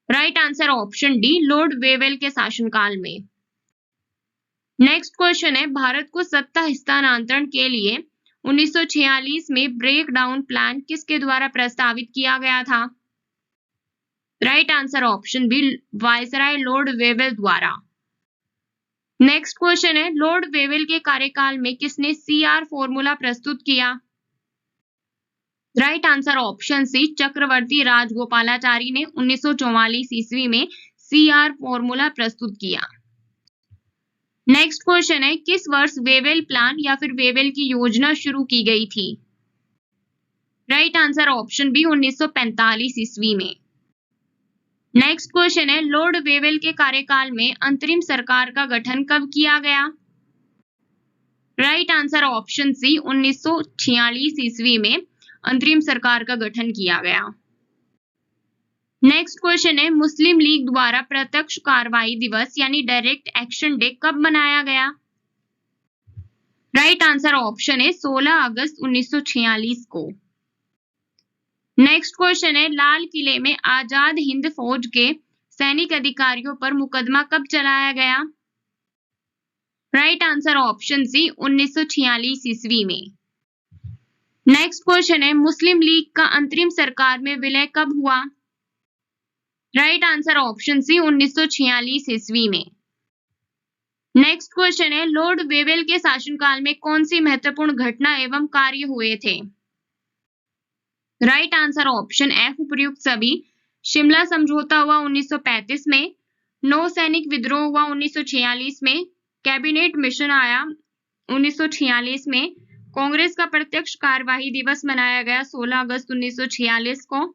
Right answer option D, Lord Wavell के शासनकाल में। नेक्स्ट क्वेश्चन है, भारत को सत्ता हस्तांतरण के लिए 1946 में ब्रेक डाउन प्लान किसके द्वारा प्रस्तावित किया गया था? Right answer option B, viceroy Lord Wavell द्वारा। नेक्स्ट क्वेश्चन है, लॉर्ड वेवेल के कार्यकाल में किसने सीआर फॉर्मूला प्रस्तुत किया? Right answer option C, Chakravarti Rajagopalachari ने 1944 ईस्वी में सीआर फॉर्मूला प्रस्तुत किया। नेक्स्ट क्वेश्चन है, किस वर्ष वेवेल प्लान या फिर वेवेल की योजना शुरू की गई थी? राइट आंसर ऑप्शन बी, 1945 ईस्वी में। नेक्स्ट क्वेश्चन है, लॉर्ड वेवेल के कार्यकाल में अंतरिम सरकार का गठन कब किया गया? राइट आंसर ऑप्शन सी, 1946 ईस्वी में अंतरिम सरकार का गठन किया गया। नेक्स्ट क्वेश्चन है, मुस्लिम लीग द्वारा प्रत्यक्ष कार्रवाई दिवस यानी डायरेक्ट एक्शन डे कब मनाया गया? राइट आंसर ऑप्शन है 16 अगस्त 1946 को। नेक्स्ट क्वेश्चन है, लाल किले में आजाद हिंद फौज के सैनिक अधिकारियों पर मुकदमा कब चलाया गया? राइट आंसर ऑप्शन सी, 1946 ईस्वी में। नेक्स्ट क्वेश्चन है, मुस्लिम लीग का अंतरिम सरकार में विलय कब हुआ? राइट आंसर ऑप्शन सी 1946 ईस्वी में। नेक्स्ट क्वेश्चन है, लॉर्ड वेवेल के शासनकाल में कौन सी महत्वपूर्ण घटना एवं कार्य हुए थे? राइट आंसर ऑप्शन एफ उपयुक्त सभी। शिमला समझौता हुआ 1935 में, नौ सैनिक विद्रोह हुआ 1946 में, कैबिनेट मिशन आया 1946 में, कांग्रेस का प्रत्यक्ष कार्यवाही दिवस मनाया गया 16 अगस्त 1946 को,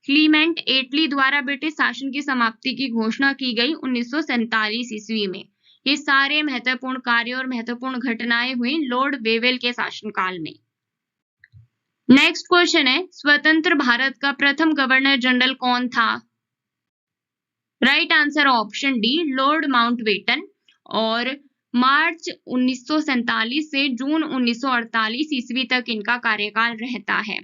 क्लीमेंट एटली द्वारा ब्रिटिश शासन की समाप्ति की घोषणा की गई 1947 ईस्वी में। ये सारे महत्वपूर्ण कार्य और महत्वपूर्ण घटनाएं हुई लॉर्ड वेवेल के शासनकाल में। नेक्स्ट क्वेश्चन है, स्वतंत्र भारत का प्रथम गवर्नर जनरल कौन था? Right answer option D Lord Mountbatten, और मार्च 1947 से जून 1948 ईस्वी तक इनका कार्यकाल रहता है।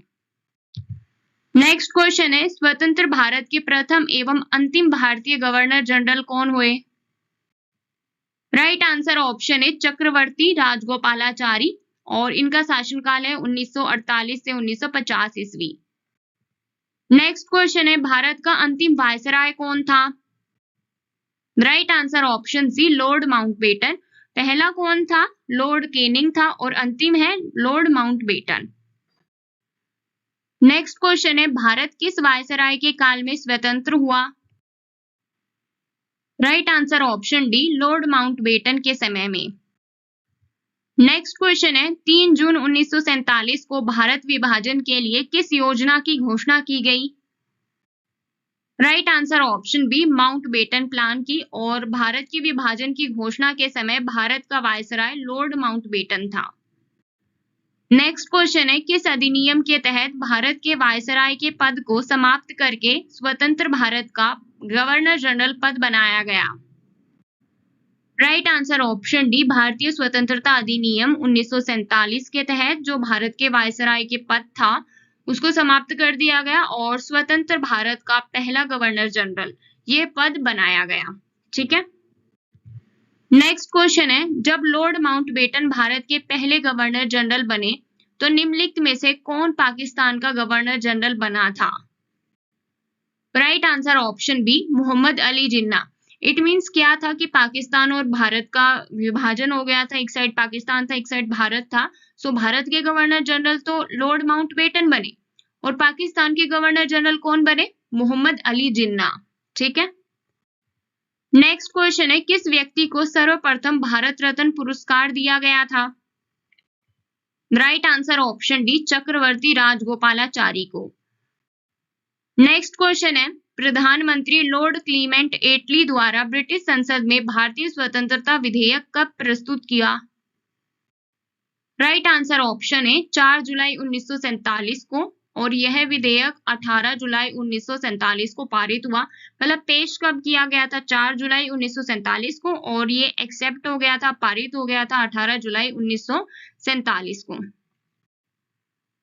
नेक्स्ट क्वेश्चन है, स्वतंत्र भारत के प्रथम एवं अंतिम भारतीय गवर्नर जनरल कौन हुए? राइट आंसर ऑप्शन है चक्रवर्ती राजगोपालाचारी, और इनका शासनकाल है 1948 से 1950 ईस्वी। नेक्स्ट क्वेश्चन है, भारत का अंतिम वायसराय कौन था? Right answer option C Lord Mountbatten. पहला कौन था? लॉर्ड केनिंग था, और अंतिम है लॉर्ड माउंटबेटन। नेक्स्ट क्वेश्चन है, भारत किस वायसराय के काल में स्वतंत्र हुआ? Right answer option D Lord Mountbatten के समय में। नेक्स्ट क्वेश्चन है, 3 जून 1947 को भारत विभाजन के लिए किस योजना की घोषणा की गई? Right answer option B Mountbatten plan की, और भारत के विभाजन की घोषणा के समय भारत का वायसराय लॉर्ड माउंटबेटन था। नेक्स्ट क्वेश्चन है, किस अधिनियम के तहत भारत के वायसराय के पद को समाप्त करके स्वतंत्र भारत का गवर्नर जनरल पद बनाया गया? राइट आंसर ऑप्शन डी भारतीय स्वतंत्रता अधिनियम 1947 के तहत जो भारत के वायसराय के पद था उसको समाप्त कर दिया गया, और स्वतंत्र भारत का पहला गवर्नर जनरल ये पद बनाया गया। ठीक है। नेक्स्ट क्वेश्चन है, जब लॉर्ड माउंटबेटन भारत के पहले गवर्नर जनरल बने तो निम्नलिखित में से कौन पाकिस्तान का गवर्नर जनरल बना था? Right answer option B Mohammad Ali Jinnah. It means क्या था कि पाकिस्तान और भारत का विभाजन हो गया था, एक साइड पाकिस्तान था एक साइड भारत था। सो भारत के गवर्नर जनरल तो लॉर्ड माउंटबेटन बने, और पाकिस्तान के गवर्नर जनरल कौन बने? मोहम्मद अली जिन्ना। ठीक है। नेक्स्ट क्वेश्चन है, किस व्यक्ति को सर्वप्रथम भारत रत्न पुरस्कार दिया गया था? राइट आंसर ऑप्शन डी चक्रवर्ती राजगोपालाचारी को। नेक्स्ट क्वेश्चन है, प्रधानमंत्री लॉर्ड क्लीमेंट एटली द्वारा ब्रिटिश संसद में भारतीय स्वतंत्रता विधेयक कब प्रस्तुत किया? राइट आंसर ऑप्शन है 4 जुलाई 1947 को, और यह विधेयक 18 जुलाई 1947 को पारित हुआ। मतलब पेश कब किया गया था? 4 जुलाई 1947 को, और ये एक्सेप्ट हो गया था, पारित हो गया था 18 जुलाई 1947 को।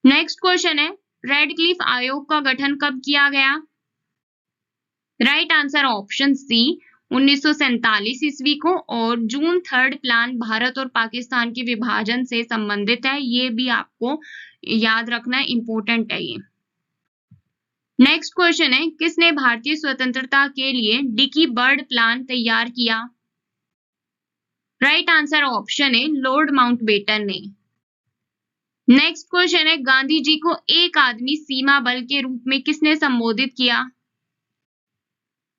नेक्स्ट क्वेश्चन है, रेडक्लिफ आयोग का गठन कब किया गया? राइट आंसर ऑप्शन सी 1947 ईस्वी को, और जून 3 प्लान भारत और पाकिस्तान के विभाजन से संबंधित है, ये भी आपको याद रखना इंपॉर्टेंट है ये। नेक्स्ट क्वेश्चन है, किसने भारतीय स्वतंत्रता के लिए डिकी बर्ड प्लान तैयार किया? राइट आंसर ऑप्शन है लॉर्ड माउंटबेटन ने। नेक्स्ट क्वेश्चन है, गांधी जी को एक आदमी सीमा बल के रूप में किसने संबोधित किया?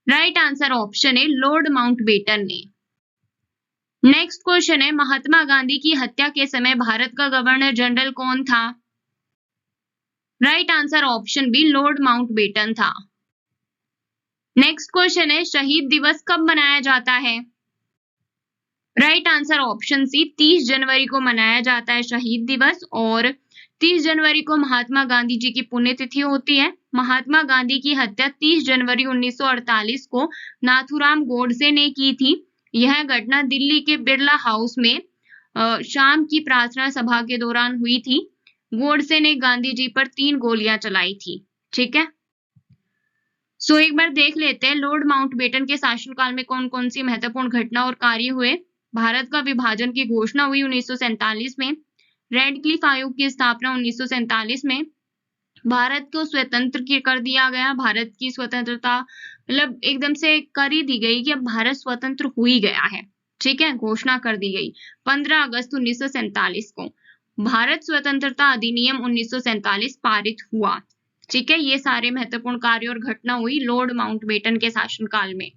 राइट आंसर ऑप्शन है लॉर्ड माउंटबेटन ने। नेक्स्ट क्वेश्चन है, महात्मा गांधी की हत्या के समय भारत का गवर्नर जनरल कौन था? Right answer option B Lord Mountbatten था। नेक्स्ट क्वेश्चन है, शहीद दिवस कब मनाया जाता है? राइट आंसर ऑप्शन सी 30 जनवरी को मनाया जाता है शहीद दिवस, और 30 जनवरी को महात्मा गांधी जी की पुण्यतिथि होती है। महात्मा गांधी की हत्या 30 जनवरी 1948 को नाथूराम गोडसे ने की थी। यह घटना दिल्ली के बिरला हाउस में शाम की प्रार्थना सभा के दौरान हुई थी। गोडसे ने गांधी जी पर 3 गोलियां चलाई थी। ठीक है। सो एक बार देख लेते हैं लॉर्ड माउंटबेटन के शासनकाल में कौन कौन सी महत्वपूर्ण घटना और कार्य हुए। भारत का विभाजन की घोषणा हुई 1947 में, रेडक्लिफ आयोग की स्थापना 1947 में, भारत को स्वतंत्र कर दिया गया। भारत की स्वतंत्रता मतलब एकदम से कर ही दी गई कि अब भारत स्वतंत्र हो ही गया है। ठीक है, घोषणा कर दी गई 15 अगस्त 1947 को। भारत स्वतंत्रता अधिनियम 1947 पारित हुआ। ठीक है, ये सारे महत्वपूर्ण कार्य और घटना हुई लॉर्ड माउंटबेटन के शासनकाल में।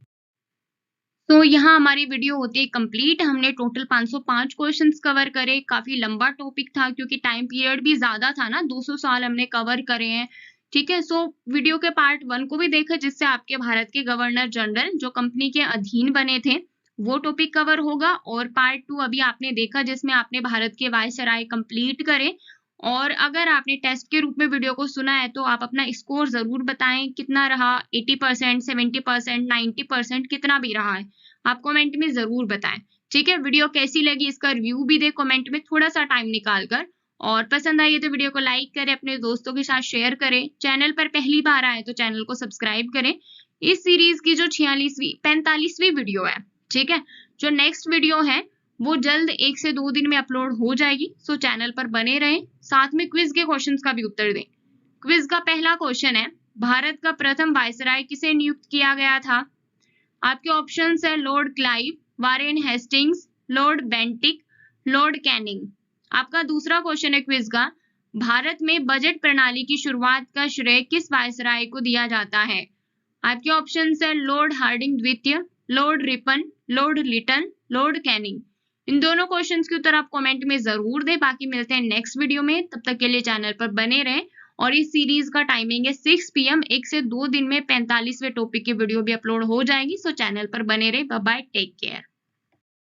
तो यहाँ हमारी वीडियो होती है कंप्लीट। हमने टोटल 505 क्वेश्चंस कवर करे। काफी लंबा टॉपिक था क्योंकि टाइम पीरियड भी ज्यादा था ना, 200 साल हमने कवर करे हैं। ठीक है, सो वीडियो के पार्ट 1 को भी देखा जिससे आपके भारत के गवर्नर जनरल जो कंपनी के अधीन बने थे वो टॉपिक कवर होगा, और पार्ट 2 अभी आपने देखा जिसमें आपने भारत के वायसराय कंप्लीट करे। और अगर आपने टेस्ट के रूप में वीडियो को सुना है तो आप अपना स्कोर जरूर बताएं कितना रहा, 80%, 70%, 90% कितना भी रहा है आप कमेंट में जरूर बताएं। ठीक है, वीडियो कैसी लगी इसका रिव्यू भी दे कमेंट में थोड़ा सा टाइम निकाल कर। और पसंद आई है तो वीडियो को लाइक करें, अपने दोस्तों के साथ शेयर करें। चैनल पर पहली बार आए तो चैनल को सब्सक्राइब करें। इस सीरीज की जो 45वीं वीडियो है, ठीक है, जो नेक्स्ट वीडियो है वो जल्द 1 से 2 दिन में अपलोड हो जाएगी। सो चैनल पर बने रहें, साथ में क्विज के क्वेश्चंस का भी उत्तर दें। क्विज का पहला क्वेश्चन है, भारत का प्रथम वायसराय किसे नियुक्त किया गया था? आपके ऑप्शंस है Lord Clive, Warren Hastings, Lord Bentinck, Lord Canning. आपका दूसरा क्वेश्चन है क्विज का, भारत में बजट प्रणाली की शुरुआत का श्रेय किस वायसराय को दिया जाता है? आपके ऑप्शंस है लॉर्ड हार्डिंग द्वितीय, Lord Ripon, Lord Lytton, Lord Canning. इन दोनों क्वेश्चंस के उत्तर आप कमेंट में जरूर दें। बाकी मिलते हैं नेक्स्ट वीडियो में, तब तक के लिए चैनल पर बने रहें। और इस सीरीज का टाइमिंग है 6 PM, 1 से 2 दिन में 45वें टॉपिक की वीडियो भी अपलोड हो जाएगी। सो चैनल पर बने रहे। Bye bye, take care.